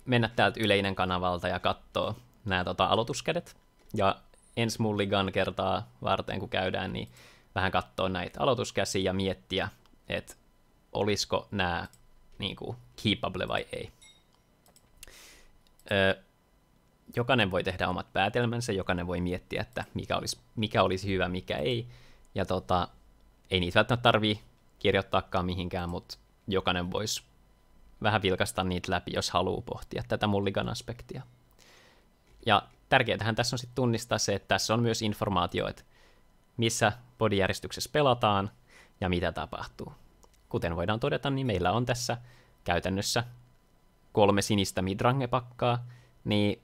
mennä täältä yleinen kanavalta ja katsoa nämä aloituskädet, ja ensi mulligan kertaa varten, kun käydään, niin vähän katsoa näitä aloituskäsiä ja miettiä, että olisiko nämä niin kuin keepable vai ei. Jokainen voi tehdä omat päätelmänsä, jokainen voi miettiä, että mikä olisi hyvä, mikä ei. Ja ei niitä välttämättä tarvitse kirjoittaakaan mihinkään, mutta jokainen voisi vähän vilkaista niitä läpi, jos haluaa pohtia tätä mulligan-aspektia. Ja tärkeätähän tässä on sitten tunnistaa se, että tässä on myös informaatio, että missä podijärjestyksessä pelataan ja mitä tapahtuu. Kuten voidaan todeta, niin meillä on tässä käytännössä 3 sinistä midrange-pakkaa, niin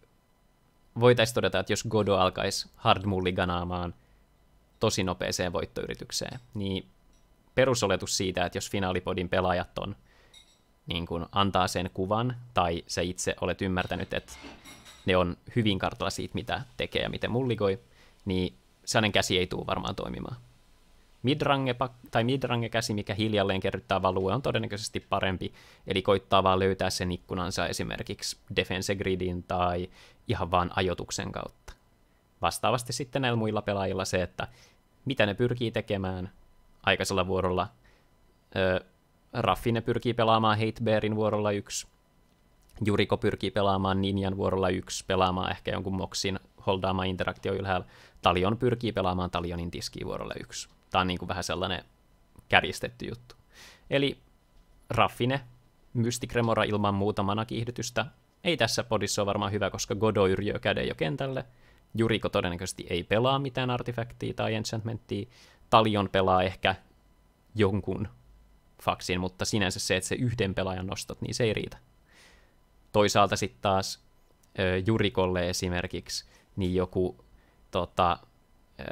voitaisiin todeta, että jos Godo alkaisi hard mulliganaamaan tosi nopeeseen voittoyritykseen, niin perusoletus siitä, että jos finaalipodin pelaajat on, niin kun antaa sen kuvan, tai sä itse olet ymmärtänyt, että ne on hyvin kartalla siitä, mitä tekee ja miten mulligoi, niin sellainen käsi ei tule varmaan toimimaan. Midrange-käsi, mikä hiljalleen kerryttää value, on todennäköisesti parempi, eli koittaa vaan löytää sen ikkunansa esimerkiksi defense gridin tai ihan vaan ajoituksen kautta. Vastaavasti sitten näillä muilla pelaajilla se, että mitä ne pyrkii tekemään aikaisella vuorolla. Raffine pyrkii pelaamaan Hatebearin vuorolla 1, Juriko pyrkii pelaamaan Ninjan vuorolla 1, pelaamaan ehkä jonkun Moxin holdaamaan interaktio ylhäällä. Talion pyrkii pelaamaan Talionin tiskiin vuorolla 1. Tämä on niin kuin vähän sellainen kärjistetty juttu. Eli Raffine, Mystic Remora ilman muuta manakiihdytystä. Ei tässä podissa ole varmaan hyvä, koska Godo yrjöö käden jo kentälle. Juriko todennäköisesti ei pelaa mitään artifactia tai enchantmenttia. Talion pelaa ehkä jonkun faksin, mutta sinänsä se, että se yhden pelaajan nostot, niin se ei riitä. Toisaalta sitten taas Jurikolle esimerkiksi niin joku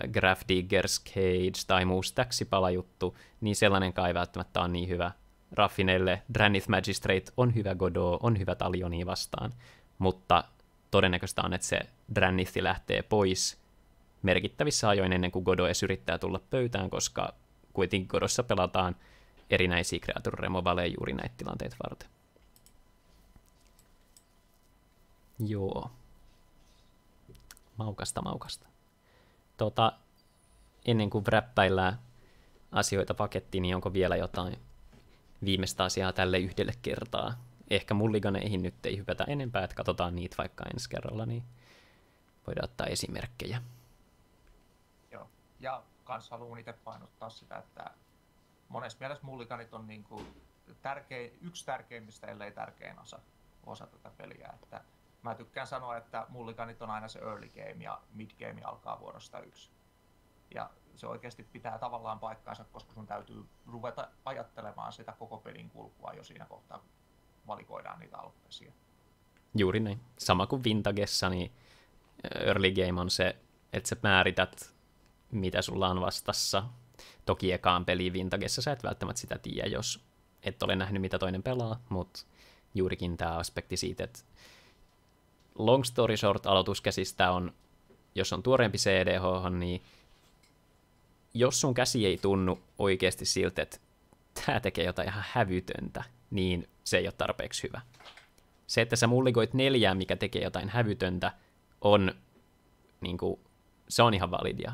Grafdigger's Cage tai muu stacksipala-juttu, niin sellainenkaan ei välttämättä ole niin hyvä. Raffinelle Drannith Magistrate on hyvä Godot, on hyvä Talionia vastaan, mutta todennäköistä on, että se Drannithi lähtee pois merkittävissä ajoin ennen kuin Godot edes yrittää tulla pöytään, koska kuitenkin Godossa pelataan erinäisiä creature removaleja juuri näitä tilanteita varten. Joo. Maukasta. Ennen kuin räppäillään asioita pakettiin, niin onko vielä jotain viimeistä asiaa tälle yhdelle kertaa? Ehkä mulliganeihin nyt ei hypätä enempää, että katsotaan niitä vaikka ensi kerralla, niin voidaan ottaa esimerkkejä. Joo, ja kans haluan itse painottaa sitä, että monessa mielessä mulliganit on niin kuin yksi tärkeimmistä, ellei tärkein osa tätä peliä. Että mä tykkään sanoa, että mulliganit on aina se early game ja mid game alkaa vuorosta 1. Ja se oikeasti pitää tavallaan paikkaansa, koska sun täytyy ruveta ajattelemaan sitä koko pelin kulkua jo siinä kohtaa, kun valikoidaan niitä alkupesia. Juuri näin. Sama kuin Vintagessa, niin early game on se, että sä määrität, mitä sulla on vastassa. Toki ekaan peliin Vintagessa sä et välttämättä sitä tiedä, jos et ole nähnyt, mitä toinen pelaa, mutta juurikin tämä aspekti siitä, että long story short aloituskäsistä on, jos on tuoreempi CDH, niin jos sun käsi ei tunnu oikeasti siltä, että tämä tekee jotain ihan hävytöntä, niin se ei ole tarpeeksi hyvä. Se, että sä mulligoit 4, mikä tekee jotain hävytöntä, on, niin kuin, se on ihan validia.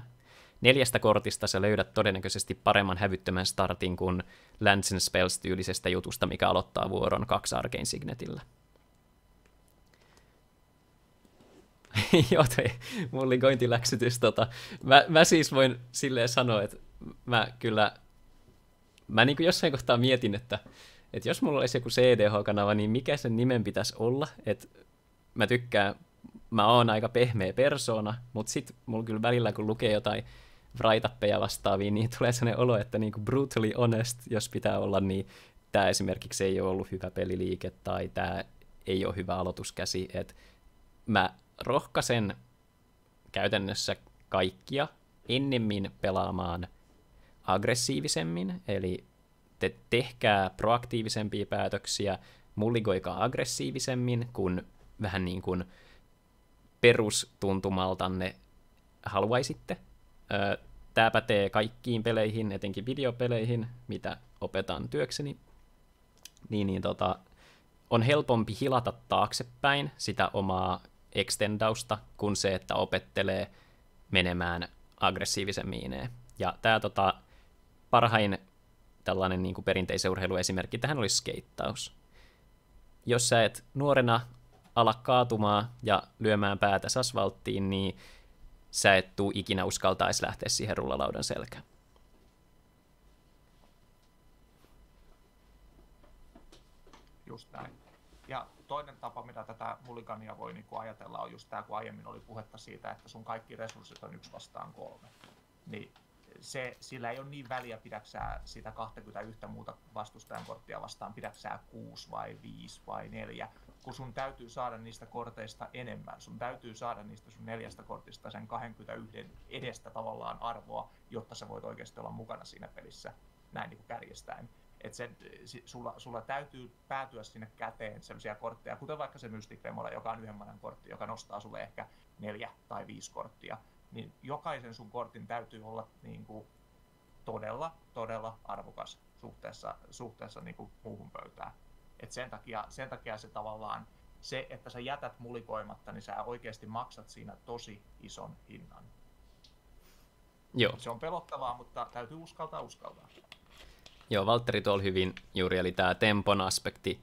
4 kortista sä löydät todennäköisesti paremman hävyttömän startin kuin Lands and Spells-tyylisestä jutusta, mikä aloittaa vuoron 2 Arcane Signetillä. Joo, toi mulligointiläksytys. Mä siis voin silleen sanoa, että mä niin kuin jossain kohtaa mietin, että jos mulla olisi joku CDH-kanava, niin mikä sen nimen pitäisi olla. Että mä oon aika pehmeä persoona, mutta sit mulla kyllä välillä, kun lukee jotain write-uppeja vastaavia, niin tulee sellainen olo, että niin kuin brutally honest, jos pitää olla, niin tämä esimerkiksi ei ole ollut hyvä peliliike tai tämä ei ole hyvä aloituskäsi. Että mä rohkaisen käytännössä kaikkia ennemmin pelaamaan aggressiivisemmin, eli tehkää proaktiivisempia päätöksiä, mulligoikaa aggressiivisemmin, kun vähän niin kuin perustuntumaltanne haluaisitte. Tämä pätee kaikkiin peleihin, etenkin videopeleihin, mitä opetan työkseni. On helpompi hilata taaksepäin sitä omaa extendausta, kuin se, että opettelee menemään aggressiivisemmin. Ja tämä parhain tällainen niin kuin perinteisen urheiluesimerkki tähän olisi skeittaus. Jos sä et nuorena ala kaatumaan ja lyömään päätä asfalttiin, niin sä et tuu ikinä uskaltaisi lähteä siihen rullalaudan selkään. Just näin. Ja toinen tapa, mitä tätä mulligania voi niin kuin ajatella, on just tämä, kun aiemmin oli puhetta siitä, että sun kaikki resurssit on 1 vastaan 3. Niin sillä ei ole niin väliä, pidäksää sitä 21 muuta vastustajan korttia vastaan, pidäksää 6 vai 5 vai 4, kun sun täytyy saada niistä korteista enemmän. Sun täytyy saada niistä sun 4 kortista sen 21 edestä tavallaan arvoa, jotta sä voit oikeasti olla mukana siinä pelissä, näin niin kuin kärjestäen. Että sulla täytyy päätyä sinne käteen sellaisia kortteja, kuten vaikka se Mystic Remora, joka on 1 manan kortti, joka nostaa sulle ehkä 4 tai 5 korttia. Niin jokaisen sun kortin täytyy olla niin kuin todella arvokas suhteessa niin kuin muuhun pöytään. Et sen takia se tavallaan, se, että sä jätät mulikoimatta, niin sä oikeasti maksat siinä tosi ison hinnan. Joo. Se on pelottavaa, mutta täytyy uskaltaa. Joo, Valtteri tuolla hyvin juuri, eli tämä tempon aspekti.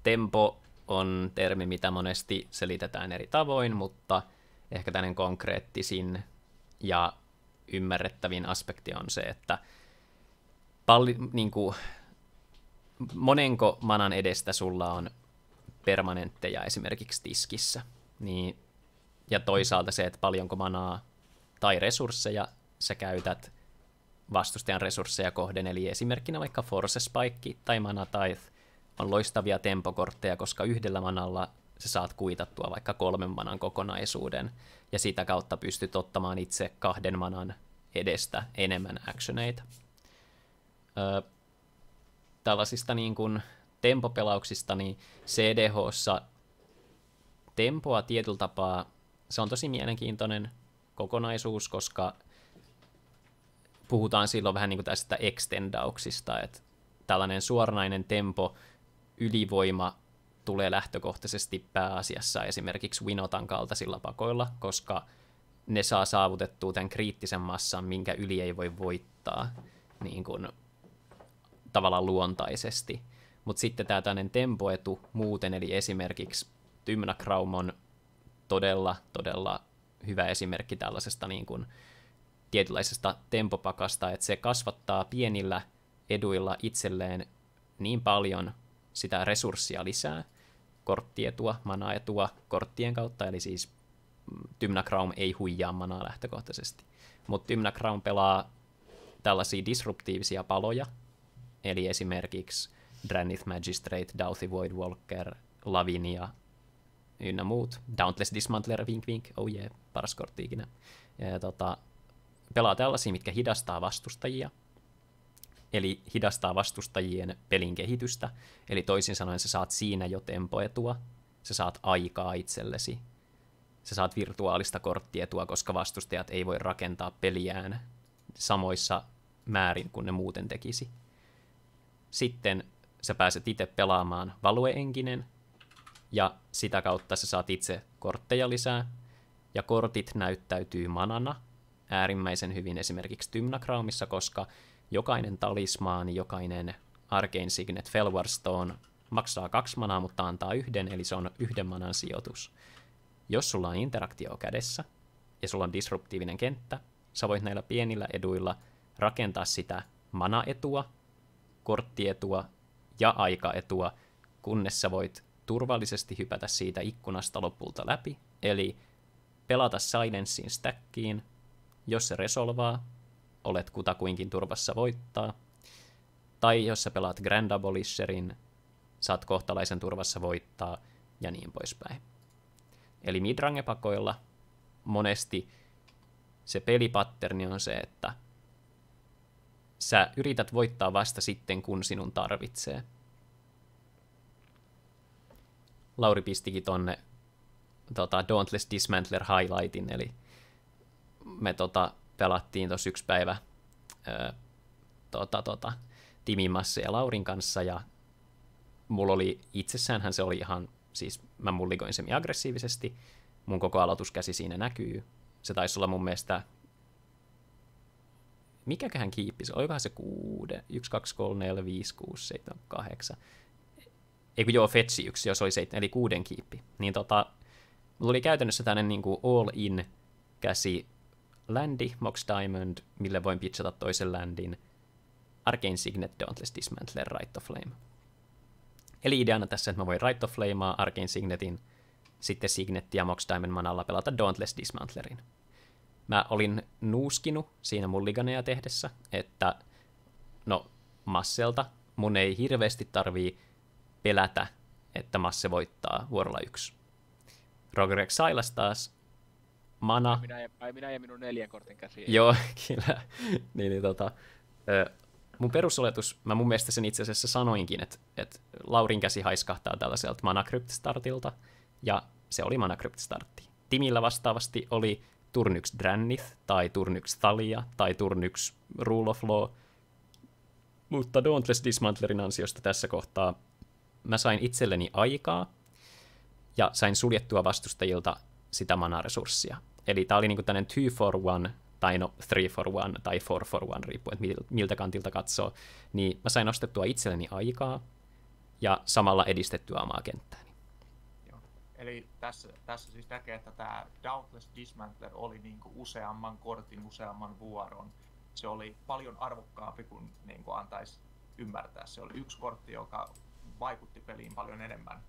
Tempo on termi, mitä monesti selitetään eri tavoin, mutta ehkä tämmöinen konkreettisin ja ymmärrettävin aspekti on se, että monenko manan edestä sulla on permanentteja esimerkiksi tiskissä. Niin ja toisaalta se, että paljonko manaa tai resursseja sä käytät vastustajan resursseja kohden, eli esimerkkinä vaikka Force Spike tai Mana Tithe on loistavia tempokortteja, koska yhdellä manalla sä saat kuitattua vaikka 3 manan kokonaisuuden, ja sitä kautta pystyt ottamaan itse 2 manan edestä enemmän actioneita. Tällaisista niin kuin tempopelauksista, niin CDH:ssa tempoa tietyllä tapaa, se on tosi mielenkiintoinen kokonaisuus, koska puhutaan silloin vähän niin kuin tästä extendauksista, että tällainen suoranainen tempo ylivoima tulee lähtökohtaisesti pääasiassa esimerkiksi Winotan kaltaisilla pakoilla, koska ne saa saavutettua tämän kriittisen massan, minkä yli ei voi voittaa niin kuin tavallaan luontaisesti. Mutta sitten tämä tämmöinen tempoetu muuten, eli esimerkiksi Tymnakraum on todella hyvä esimerkki tällaisesta niin kuin tietynlaisesta tempopakasta, että se kasvattaa pienillä eduilla itselleen niin paljon sitä resurssia lisää, korttietua, manaetua korttien kautta, eli siis Tymnakraum ei huijaa manaa lähtökohtaisesti, mutta Tymnakraum pelaa tällaisia disruptiivisia paloja, eli esimerkiksi Drannith Magistrate, Dauthi Voidwalker, Lavinia ynnä muut. Dauntless Dismantler, wink wink, oh yeah, paras kortti ikinä. Ja pelaa tällaisia, mitkä hidastaa vastustajia, eli hidastaa vastustajien pelin kehitystä, eli toisin sanoen sä saat siinä jo tempoetua, sä saat aikaa itsellesi, sä saat virtuaalista korttietua, koska vastustajat ei voi rakentaa peliään samoissa määrin kuin ne muuten tekisi. Sitten sä pääset itse pelaamaan Value-enkinen, ja sitä kautta sä saat itse kortteja lisää, ja kortit näyttäytyy manana äärimmäisen hyvin esimerkiksi Tymnakraumissa, koska jokainen talismaani, jokainen Arcane Signet Felwar Stone maksaa 2 manaa, mutta antaa 1, eli se on 1 manan sijoitus. Jos sulla on interaktio kädessä, ja sulla on disruptiivinen kenttä, sä voit näillä pienillä eduilla rakentaa sitä manaetua, korttietua ja aikaetua, kunnes sä voit turvallisesti hypätä siitä ikkunasta lopulta läpi, eli pelata Silencein stackiin, jos se resolvaa, olet kutakuinkin turvassa voittaa, tai jos sä pelaat Grand Abolisherin, saat kohtalaisen turvassa voittaa, ja niin poispäin. Eli midrange-pakoilla monesti se pelipatterni on se, että sä yrität voittaa vasta sitten, kun sinun tarvitsee. Lauri pistikin tonne Dauntless Dismantler highlightin, eli me pelattiin tuossa 1 päivä Timi Masse ja Laurin kanssa, ja mulla oli itsessäänhän se oli ihan, siis mä mulligoin semi-aggressiivisesti, mun koko aloituskäsi siinä näkyy, se taisi olla mun mielestä, mikäköhän kiippi se, olikohan se 1, 2, 3, 4, 5, 6, 7, 8, eikö joo, fetchi 1, jos oli 7, eli 6 kiippi, niin mulla oli käytännössä tämmöinen niin kuin all-in käsi, landi, Mox Diamond, mille voin pitchata toisen landin, Arcane Signet, Dauntless Dismantler, Rite of Flame. Eli ideana tässä, että mä voin Rite of Flamea, Arcane Signetin, sitten Signet ja Mox Diamond manalla pelata Dauntless Dismantlerin. Mä olin nuuskinut siinä mulliganeja tehdessä, että Masselta mun ei hirveästi tarvii pelätä, että Masse voittaa vuorolla 1. Rogerek Silas taas mana. Minä ja minun 4 kortin käsiin. Joo, kyllä. Mun perusoletus, mä mun mielestä sen itse asiassa sanoinkin, että Laurin käsi haiskahtaa tällaiselta Mana Crypt startilta, ja se oli Mana Crypt startti. Timillä vastaavasti oli turn 1 Drannith, tai turn 1 Thalia, tai turn 1 Rule of Law, mutta Dauntless Dismantlerin ansiosta tässä kohtaa mä sain itselleni aikaa, ja sain suljettua vastustajilta sitä mana-resurssia. Eli tää oli niinku tämmönen 2 for 1, tai 3 for 1, tai 4 for 1, riippuen, miltä kantilta katsoo, niin mä sain ostettua itselleni aikaa, ja samalla edistettyä omaa kenttääni. Joo. Eli tässä siis näkee, että tämä Dauntless Dismantler oli niinku useamman kortin, useamman vuoron. Se oli paljon arvokkaampi kuin niinku antaisi ymmärtää. Se oli 1 kortti, joka vaikutti peliin paljon enemmän.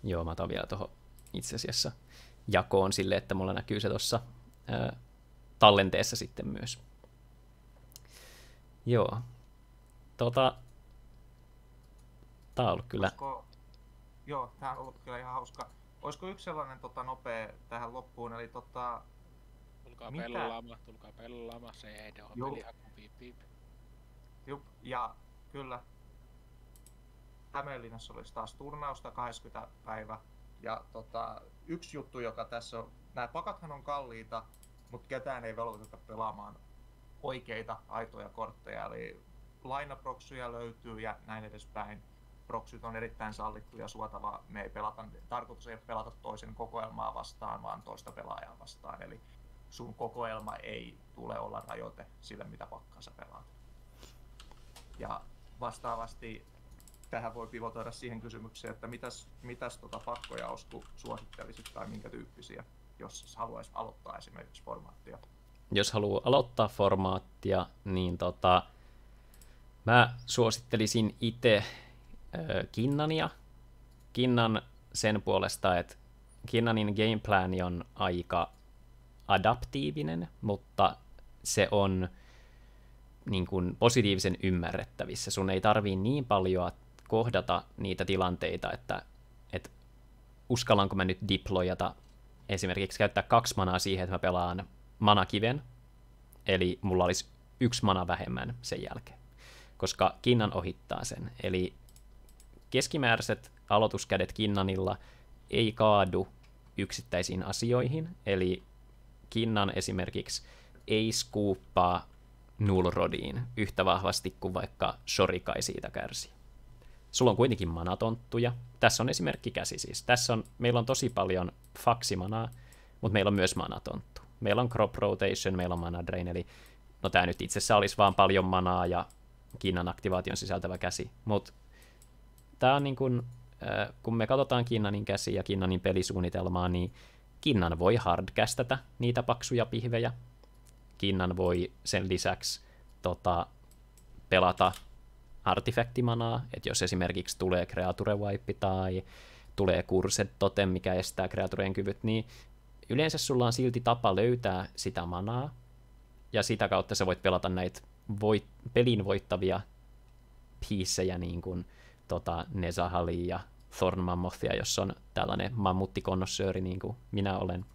Joo, mä otan vielä tuohon itse asiassa jakoon sille, että mulla näkyy se tuossa tallenteessa sitten myös. Joo. Tää on ollut kyllä... Joo, tää on ollut kyllä ihan hauska. Olisiko yksi sellainen nopea tähän loppuun, eli Tulkaa pelaamaan, CD on pelihaku, piip piip. Jup, ja kyllä. Hämeenlinnassa olisi taas turnausta 20 päivä. Ja yksi juttu, joka tässä on, nämä pakathan on kalliita, mutta ketään ei velvoiteta pelaamaan oikeita aitoja kortteja, eli lainaproksuja löytyy ja näin edespäin. Proksyt on erittäin sallittu ja suotava. Me ei pelata, tarkoitus ei ole pelata toisen kokoelmaa vastaan, vaan toista pelaajaa vastaan. Eli sun kokoelma ei tule olla rajoite sille, mitä pakkaa sä pelaat. Ja vastaavasti tähän voi pivotoida siihen kysymykseen, että mitäs pakkoja Osku suosittelisit tai minkä tyyppisiä, jos haluaisi aloittaa esimerkiksi formaattia? Jos haluaa aloittaa formaattia, niin mä suosittelisin itse Kinnania. Kinnan sen puolesta, että Kinnanin gameplani on aika adaptiivinen, mutta se on niin kuin positiivisen ymmärrettävissä. Sun ei tarvii niin paljon kohdata niitä tilanteita, että uskallanko mä nyt deployata, esimerkiksi käyttää 2 manaa siihen, että mä pelaan manakiven, eli mulla olisi 1 mana vähemmän sen jälkeen, koska Kinnan ohittaa sen. Eli keskimääräiset aloituskädet Kinnanilla ei kaadu yksittäisiin asioihin, eli Kinnan esimerkiksi ei skuuppaa nullrodiin yhtä vahvasti kuin vaikka Shorikai siitä kärsii. Sulla on kuitenkin manatonttuja. Tässä on esimerkki käsi siis. Meillä on tosi paljon faksimanaa, mutta meillä on myös manatonttu. Meillä on crop rotation, meillä on mana drain, eli no tää nyt itse asiassa olisi vaan paljon manaa ja Kinnan aktivaation sisältävä käsi. Mutta tää on niin kun, kun me katsotaan Kinnanin käsi ja Kinnanin pelisuunnitelmaa, niin Kinnan voi hardcastata niitä paksuja pihvejä. Kinnan voi sen lisäksi pelata artifaktimanaa, että jos esimerkiksi tulee creature wipe tai tulee cursed totem, mikä estää creatureen kyvyt, niin yleensä sulla on silti tapa löytää sitä manaa, ja sitä kautta sä voit pelata näitä pelin voittavia piissejä, niin kuin Nezahalia ja Thorn Mammothia, jos on tällainen mammuttikonnossööri, niin kuin minä olen.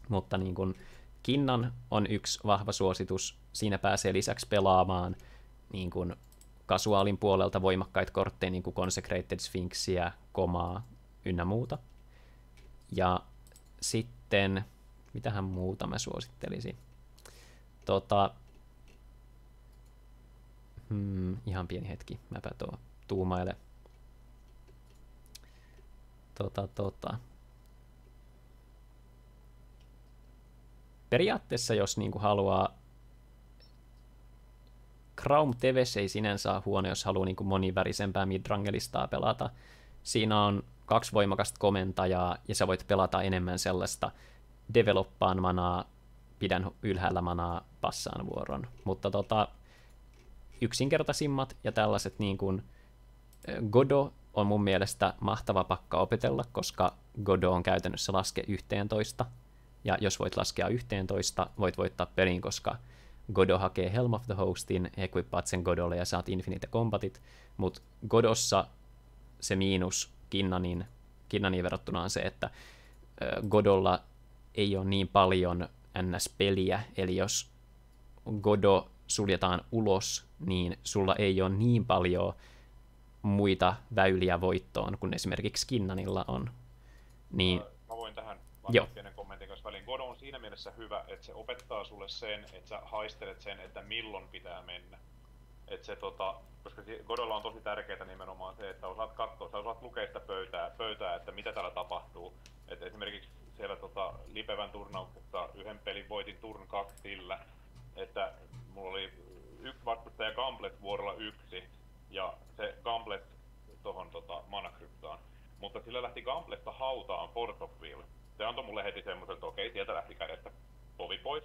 Mutta niin kuin Kinnan on yksi vahva suositus. Siinä pääsee lisäksi pelaamaan niin kuin kasuaalin puolelta voimakkaita kortteja, niin kuin Consecrated Sphinxiä, Komaa ynnä muuta. Ja sitten, mitähän muuta mä suosittelisin? Ihan pieni hetki, mäpä tuumaile. Periaatteessa, jos niinku haluaa, Kraum Teves ei sinänsä ole huono, jos haluaa niinku monivärisempää midrangelistaa pelata. Siinä on 2 voimakasta komentajaa, ja sä voit pelata enemmän sellaista developpaan manaa, pidän ylhäällä manaa, passaan vuoron. Mutta yksinkertaisimmat ja tällaiset niin kuin Godo on mun mielestä mahtava pakka opetella, koska Godo on käytännössä laske 11. Ja jos voit laskea 11, voit voittaa pelin, koska Godo hakee Helm of the Hostin, equippaat sen Godolle ja saat Infinite Combatit. Mutta Godossa se miinus Kinnaniin verrattuna on se, että Godolla ei ole niin paljon NS-peliä, eli jos Godo suljetaan ulos, niin sulla ei ole niin paljon muita väyliä voittoon kuin esimerkiksi Kinnanilla on. Niin... Mä voin tähän laittaa pienen kommentin kanssa väliin. Godo on siinä mielessä hyvä, että se opettaa sulle sen, että sä haistelet sen, että milloin pitää mennä. Että se koska Godolla on tosi tärkeää nimenomaan se, että osaat katsoa, sä osaat lukea sitä pöytää, että mitä täällä tapahtuu. Et esimerkiksi siellä Lipevän turnauksessa yhden pelin voitin turn 2 sillä, että mulla oli yksi vastustaja Gamblet vuorolla 1 ja se Gamblet tohon manakryptaan. Mutta sillä lähti Gambletta hautaan Fort of Will. Se antoi mulle heti semmoisen, että okei, sieltä lähti kädestä povi pois.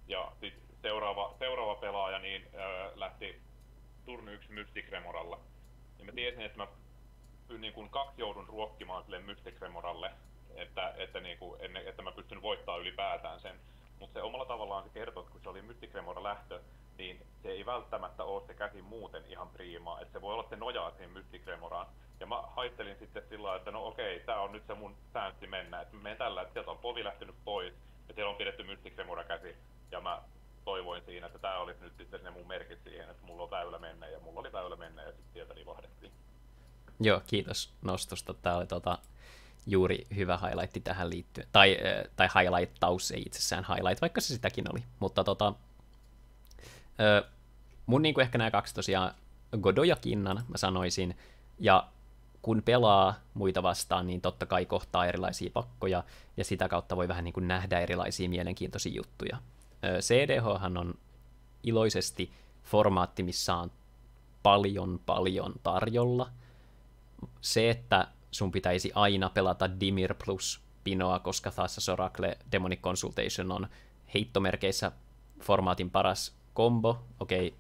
Ja sit seuraava pelaaja niin lähti turn 1 Mystic Remoralla. Ja mä tiesin, että mä niin kuin joudun ruokkimaan sille Mystic Remoralle, että, niin kuin, että mä pystyn voittaa ylipäätään sen. Mutta se omalla tavallaan se kertoo, että kun se oli Mystic Remora lähtö, niin se ei välttämättä ole se käsi muuten ihan priimaa, että se voi olla, että se nojaa siihen Mystic Remoraan. Ja mä haittelin sitten sillä lailla, että no okei, tää on nyt se mun sääntti mennä, että mä menen tällä, että sieltä on povi lähtenyt pois, ja siellä on pidetty Mystic Remora käsi, ja mä toivoin siinä, että tää olisi nyt sitten ne mun merkit siihen, että mulla on väylä mennä, ja mulla oli väylä mennä, ja sitten sieltä livahdettiin. Joo, kiitos nostosta. Tää oli juuri hyvä highlightti tähän liittyen. Tai highlightaus, ei itsessään highlight, vaikka se sitäkin oli. Mutta mun niinku ehkä nämä kaksi tosiaan, Godot ja Kinnan, mä sanoisin, ja kun pelaa muita vastaan, niin totta kai kohtaa erilaisia pakkoja, ja sitä kautta voi vähän niin kuin nähdä erilaisia mielenkiintoisia juttuja. CDHhan on iloisesti formaatti, missä on paljon tarjolla. Se, että sun pitäisi aina pelata Dimir plus Pinoa, koska Thassa's Oracle Demonic Consultation on heittomerkeissä formaatin paras kombo. Okei,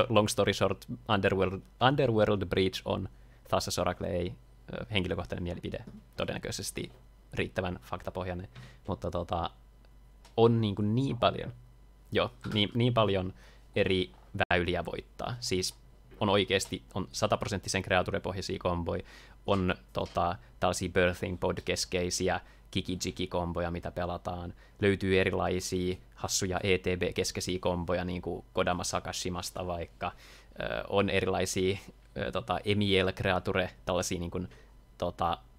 long story short, Underworld Breach on, Thassa's Oracle ei, henkilökohtainen mielipide, todennäköisesti riittävän faktapohjainen, mutta on niin paljon, niin paljon eri väyliä voittaa. Siis on oikeasti, on 100% kreaturepohjaisia komboja, on tällaisia Birthing Pod-keskeisiä kiki-jiki-komboja, mitä pelataan. Löytyy erilaisia hassuja ETB-keskeisiä komboja, niin kuin Kodama Sakashimasta vaikka. On erilaisia Emiel-kreature, tällaisia niin kuin,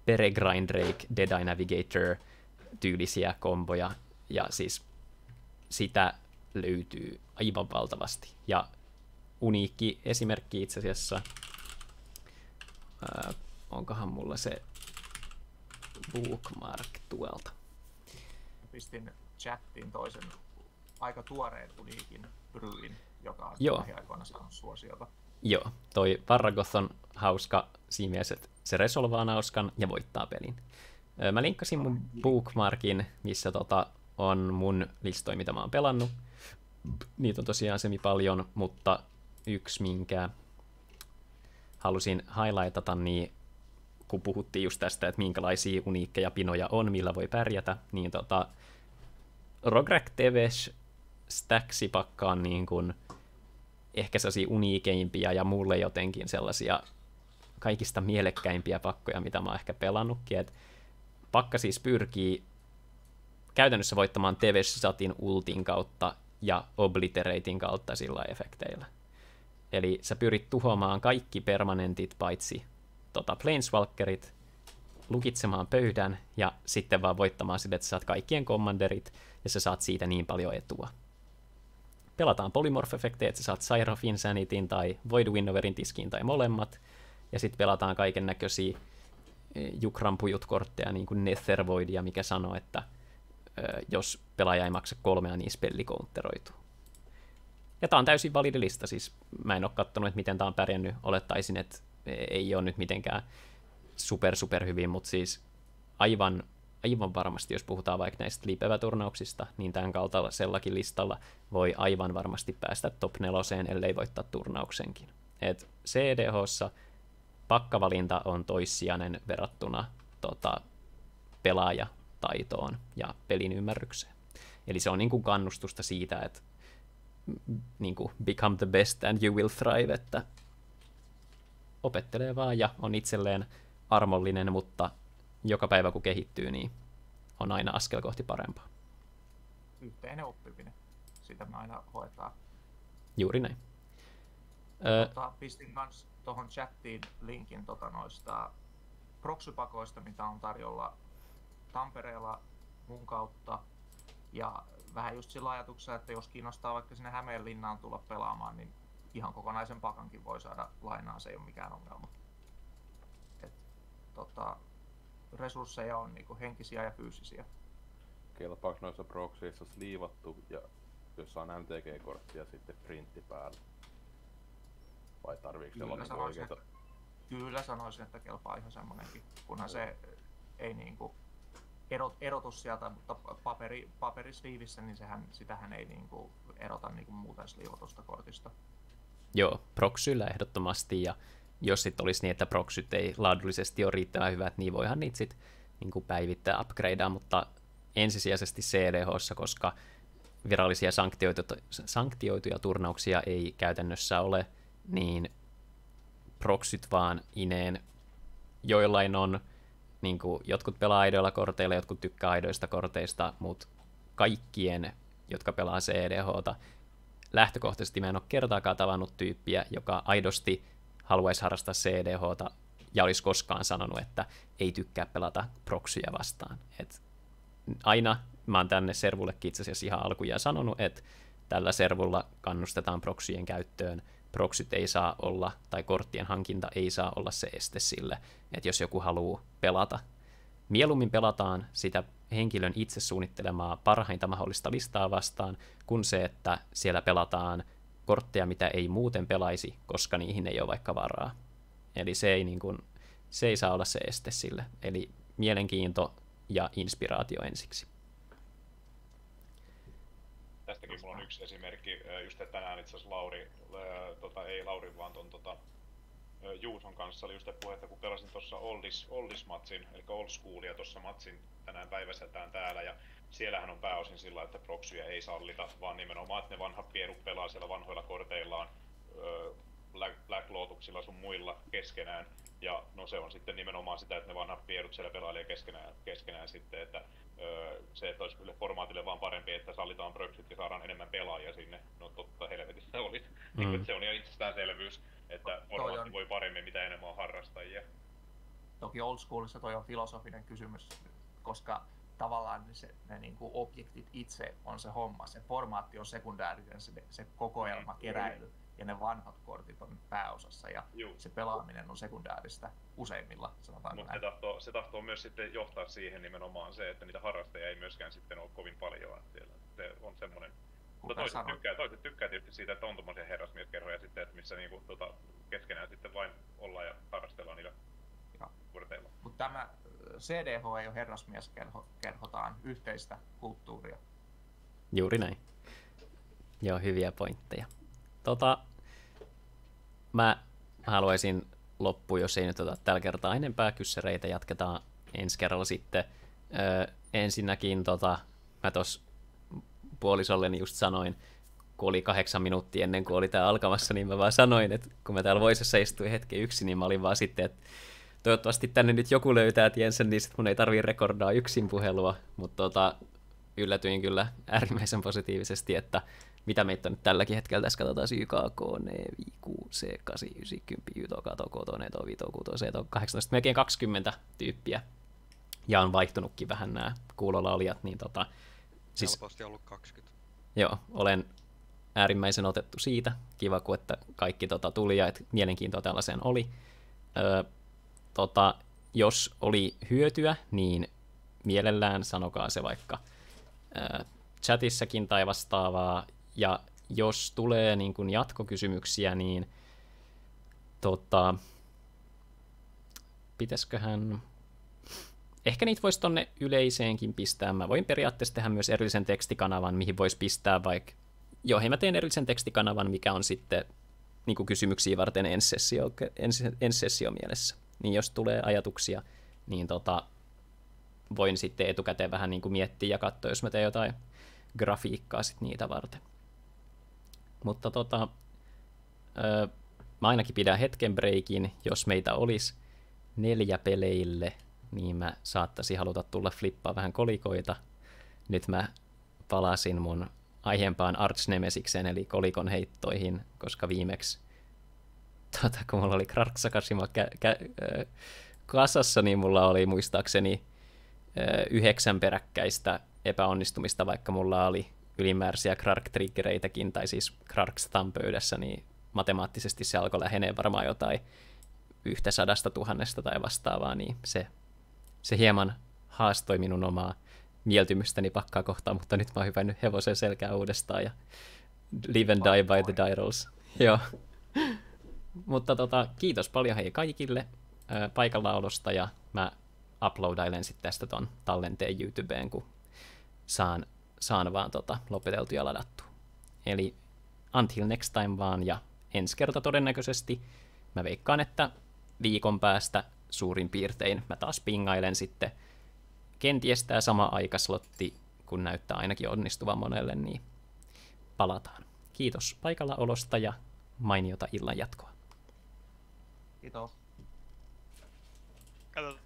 Peregrine Drake, Deadeye Navigator-tyylisiä komboja. Ja siis sitä löytyy aivan valtavasti. Ja uniikki esimerkki itse asiassa, onkohan mulla se bookmark tuolta. Pistin chattiin toisen aika tuoreen uniikin Bryin, joka on lähiaikoina saanut suosiota. Joo, toi Varragoth on hauska siinä mielessä, että se resolvaa nauskan ja voittaa pelin. Mä linkkasin mun bookmarkin, missä on mun listoja, mitä mä oon pelannut. Niitä on tosiaan paljon, mutta yksi, minkä halusin highlightata, niin kun puhuttiin just tästä, että minkälaisia uniikkeja pinoja on, millä voi pärjätä, niin Rograk Tevesh Stacksipakka on niin kuin ehkä sellaisia uniikeimpia ja mulle jotenkin sellaisia kaikista mielekkäimpiä pakkoja, mitä mä oon ehkä pelannutkin. Et pakka siis pyrkii käytännössä voittamaan Tevesh-satin ultin kautta ja Obliterating kautta sillä efekteillä. Eli sä pyrit tuhoamaan kaikki permanentit paitsi Planeswalkerit, lukitsemaan pöydän ja sitten vaan voittamaan sille, että sä saat kaikkien commanderit ja sä saat siitä niin paljon etua. Pelataan polymorph-efektejä, että sä saat Sire of Insanityn tai Void Winnowerin tiskiin tai molemmat. Ja sitten pelataan kaiken näköisiä Jukran-pujut-kortteja, niin kuin Nether Voidia, mikä sanoo, että jos pelaaja ei maksa 3, niin spelli counteroituu. Ja tää on täysin validi lista, siis mä en ole katsonut, että miten tää on pärjännyt. Olettaisin, että ei ole nyt mitenkään super hyvin, mutta siis aivan varmasti, jos puhutaan vaikka näistä liipevä-turnauksista, niin tämän kaltaisellakin listalla voi aivan varmasti päästä top 4, ellei voittaa turnauksenkin. Et CDH:ssa pakkavalinta on toissijainen verrattuna pelaajataitoon ja pelin ymmärrykseen. Eli se on niin kuin kannustusta siitä, että niin kuin become the best and you will thrive, että opettelee vaan ja on itselleen armollinen, mutta joka päivä kun kehittyy, niin on aina askel kohti parempaa. Yhteinen oppiminen. Sitä me aina hoetaan. Juuri näin. Pistin kans tuohon chattiin linkin noista proxypakoista, mitä on tarjolla Tampereella mun kautta. Ja vähän just sillä ajatuksella, että jos kiinnostaa vaikka sinne Hämeenlinnaan tulla pelaamaan, niin ihan kokonaisen pakankin voi saada lainaa, se ei ole mikään ongelma. Resursseja on niinku henkisiä ja fyysisiä. Kelpaako noissa proxyeissa sliivattu ja jos on MTG-korttia sitten printti päällä? Vai tarviiko se olla niinku oikeeta? Kyllä sanoisin, että kelpaa ihan semmonenkin, kunhan se ei niinku erotu sieltä, mutta paperisliivissä, niin sitähän ei niinku erota niinku muuten sliivatusta kortista. Joo, proxyllä ehdottomasti, ja jos sitten olisi niin, että proxyt ei laadullisesti ole riittävän hyvät, niin voihan niitä sitten niin päivittää, upgradea, mutta ensisijaisesti CDH:ssa, koska virallisia sanktioituja turnauksia ei käytännössä ole, niin proxyt vaan ineen. Joillain on, niin kuin, jotkut pelaa aidoilla korteilla, jotkut tykkää aidoista korteista, mutta kaikkien, jotka pelaa CDH:ta, lähtökohtaisesti mä en ole kertaakaan tavannut tyyppiä, joka aidosti haluaisi harrastaa CDH:ta ja olisi koskaan sanonut, että ei tykkää pelata proxyja vastaan. Et aina mä oon tänne servullekin itse asiassa ihan alkujaan sanonut, että tällä servulla kannustetaan proxyjen käyttöön. Proxyt ei saa olla, tai korttien hankinta ei saa olla se este sille, että jos joku haluaa pelata. Mieluummin pelataan sitä henkilön itse suunnittelemaa parhainta mahdollista listaa vastaan, kun se, että siellä pelataan kortteja, mitä ei muuten pelaisi, koska niihin ei ole vaikka varaa. Eli se ei saa olla se este sille. Eli mielenkiinto ja inspiraatio ensiksi. Tästäkin mulla on yksi esimerkki, just että tänään itse asiassa ei Lauri, vaan Juuson kanssa oli just puhetta, kun pelasin tuossa Oldis-matsin, eli Old Schoolia tuossa matsin tänään päiväseltään täällä, ja siellähän on pääosin sillä, että proxyjä ei sallita, vaan nimenomaan, että ne vanhat pierut pelaa siellä vanhoilla korteillaan, Black Lotuksilla sun muilla keskenään, ja no se on sitten nimenomaan sitä, että ne vanhat pierut siellä pelailee keskenään sitten, että se, että olisi kyllä formaatille vaan parempi, että sallitaan proxyt ja saadaan enemmän pelaajia sinne, no totta helvetissä olisi. Niin, se on ihan itsestäänselvyys, että formaatti voi paremmin, mitä enemmän on harrastajia. Toki Old Schoolissa toi on filosofinen kysymys, koska tavallaan ne niinku objektit itse on se homma, se formaatti on sekundäärinen, se kokoelma, keräily, ja ne vanhat kortit on pääosassa, ja se pelaaminen on sekundääristä useimmilla, sanotaan näin. Se tahtoo myös sitten johtaa siihen nimenomaan se, että niitä harrastajia ei myöskään sitten ole kovin paljon siellä. Se on semmoinen. Toiset tykkää tietysti siitä, että on tommosia herrasmieskerhoja sitten, että missä niinku, keskenään sitten vain ollaan ja harrastellaan niillä korteilla. Mutta tämä CDH ei ole herrasmieskerhotaan yhteistä kulttuuria. Juuri näin. Joo, hyviä pointteja. Mä haluaisin loppuun, jos ei nyt tällä kertaa enempää kyssäreitä, jatketaan ensi kerralla sitten. Ensinnäkin mä tuossa puolisolleni just sanoin, kun oli 8 minuuttia ennen kuin oli tää alkamassa, niin mä vaan sanoin, että kun mä täällä Voicessa istuin hetken yksin, niin mä olin vaan sitten, että toivottavasti tänne nyt joku löytää tiensä, niin sit mun ei tarvii rekordaa yksin puhelua, mutta yllätyin kyllä äärimmäisen positiivisesti, että mitä meitä on nyt tälläkin hetkellä, tässä katsotaan YKK, C, 8, 90, Yto, Kato, Koto, Neto, Vito, Kuto, Seto, 18, melkein 20 tyyppiä. Ja on vaihtunutkin vähän nämä kuulolla olijat, niin siis helposti ollut 20. Joo, olen äärimmäisen otettu siitä. Kiva, kun että kaikki tuli ja että mielenkiintoa tällaiseen oli. Jos oli hyötyä, niin mielellään sanokaa se vaikka chatissakin tai vastaavaa. Ja jos tulee niin kuin jatkokysymyksiä, niin pitäisiköhän ehkä niitä voisi tonne yleiseenkin pistää. Mä voin periaatteessa tehdä myös erillisen tekstikanavan, mihin voisi pistää vaikka... Joo, hei, mä teen erillisen tekstikanavan, mikä on sitten niin kuin kysymyksiä varten ensi sessio mielessä. Niin jos tulee ajatuksia, niin voin sitten etukäteen vähän niin kuin miettiä ja katsoa, jos mä teen jotain grafiikkaa sit niitä varten. Mutta mä ainakin pidän hetken breikin, jos meitä olisi 4 peleille, niin mä saattaisin haluta tulla flippaa vähän kolikoita. Nyt mä palasin mun aiempaan arch-nemesikseen, eli kolikon heittoihin, koska viimeksi, kun mulla oli Krarksakashima kasassa, niin mulla oli muistaakseni 9 peräkkäistä epäonnistumista, vaikka mulla oli ylimääräisiä Krark-triggereitäkin, tai siis Krarks-stan pöydässä, niin matemaattisesti se alkoi lähenee varmaan jotain 100 000 tai vastaavaa, niin se hieman haastoi minun omaa mieltymystäni pakkaa kohtaan, mutta nyt mä oon hypännyt hevosen selkään uudestaan ja live and die by the dials. Joo. Mutta kiitos paljon hei kaikille paikallaolosta ja mä uploadailen sitten tästä ton tallenteen YouTubeen, kun saan vaan lopeteltu ja ladattu. Eli until next time vaan ja ensi kerta todennäköisesti mä veikkaan, että viikon päästä suurin piirtein mä taas pingailen sitten. Kenties tää sama aikaslotti, kun näyttää ainakin onnistuvan monelle, niin palataan. Kiitos paikalla olosta ja mainiota illan jatkoa. Kiitos. Katsotaan.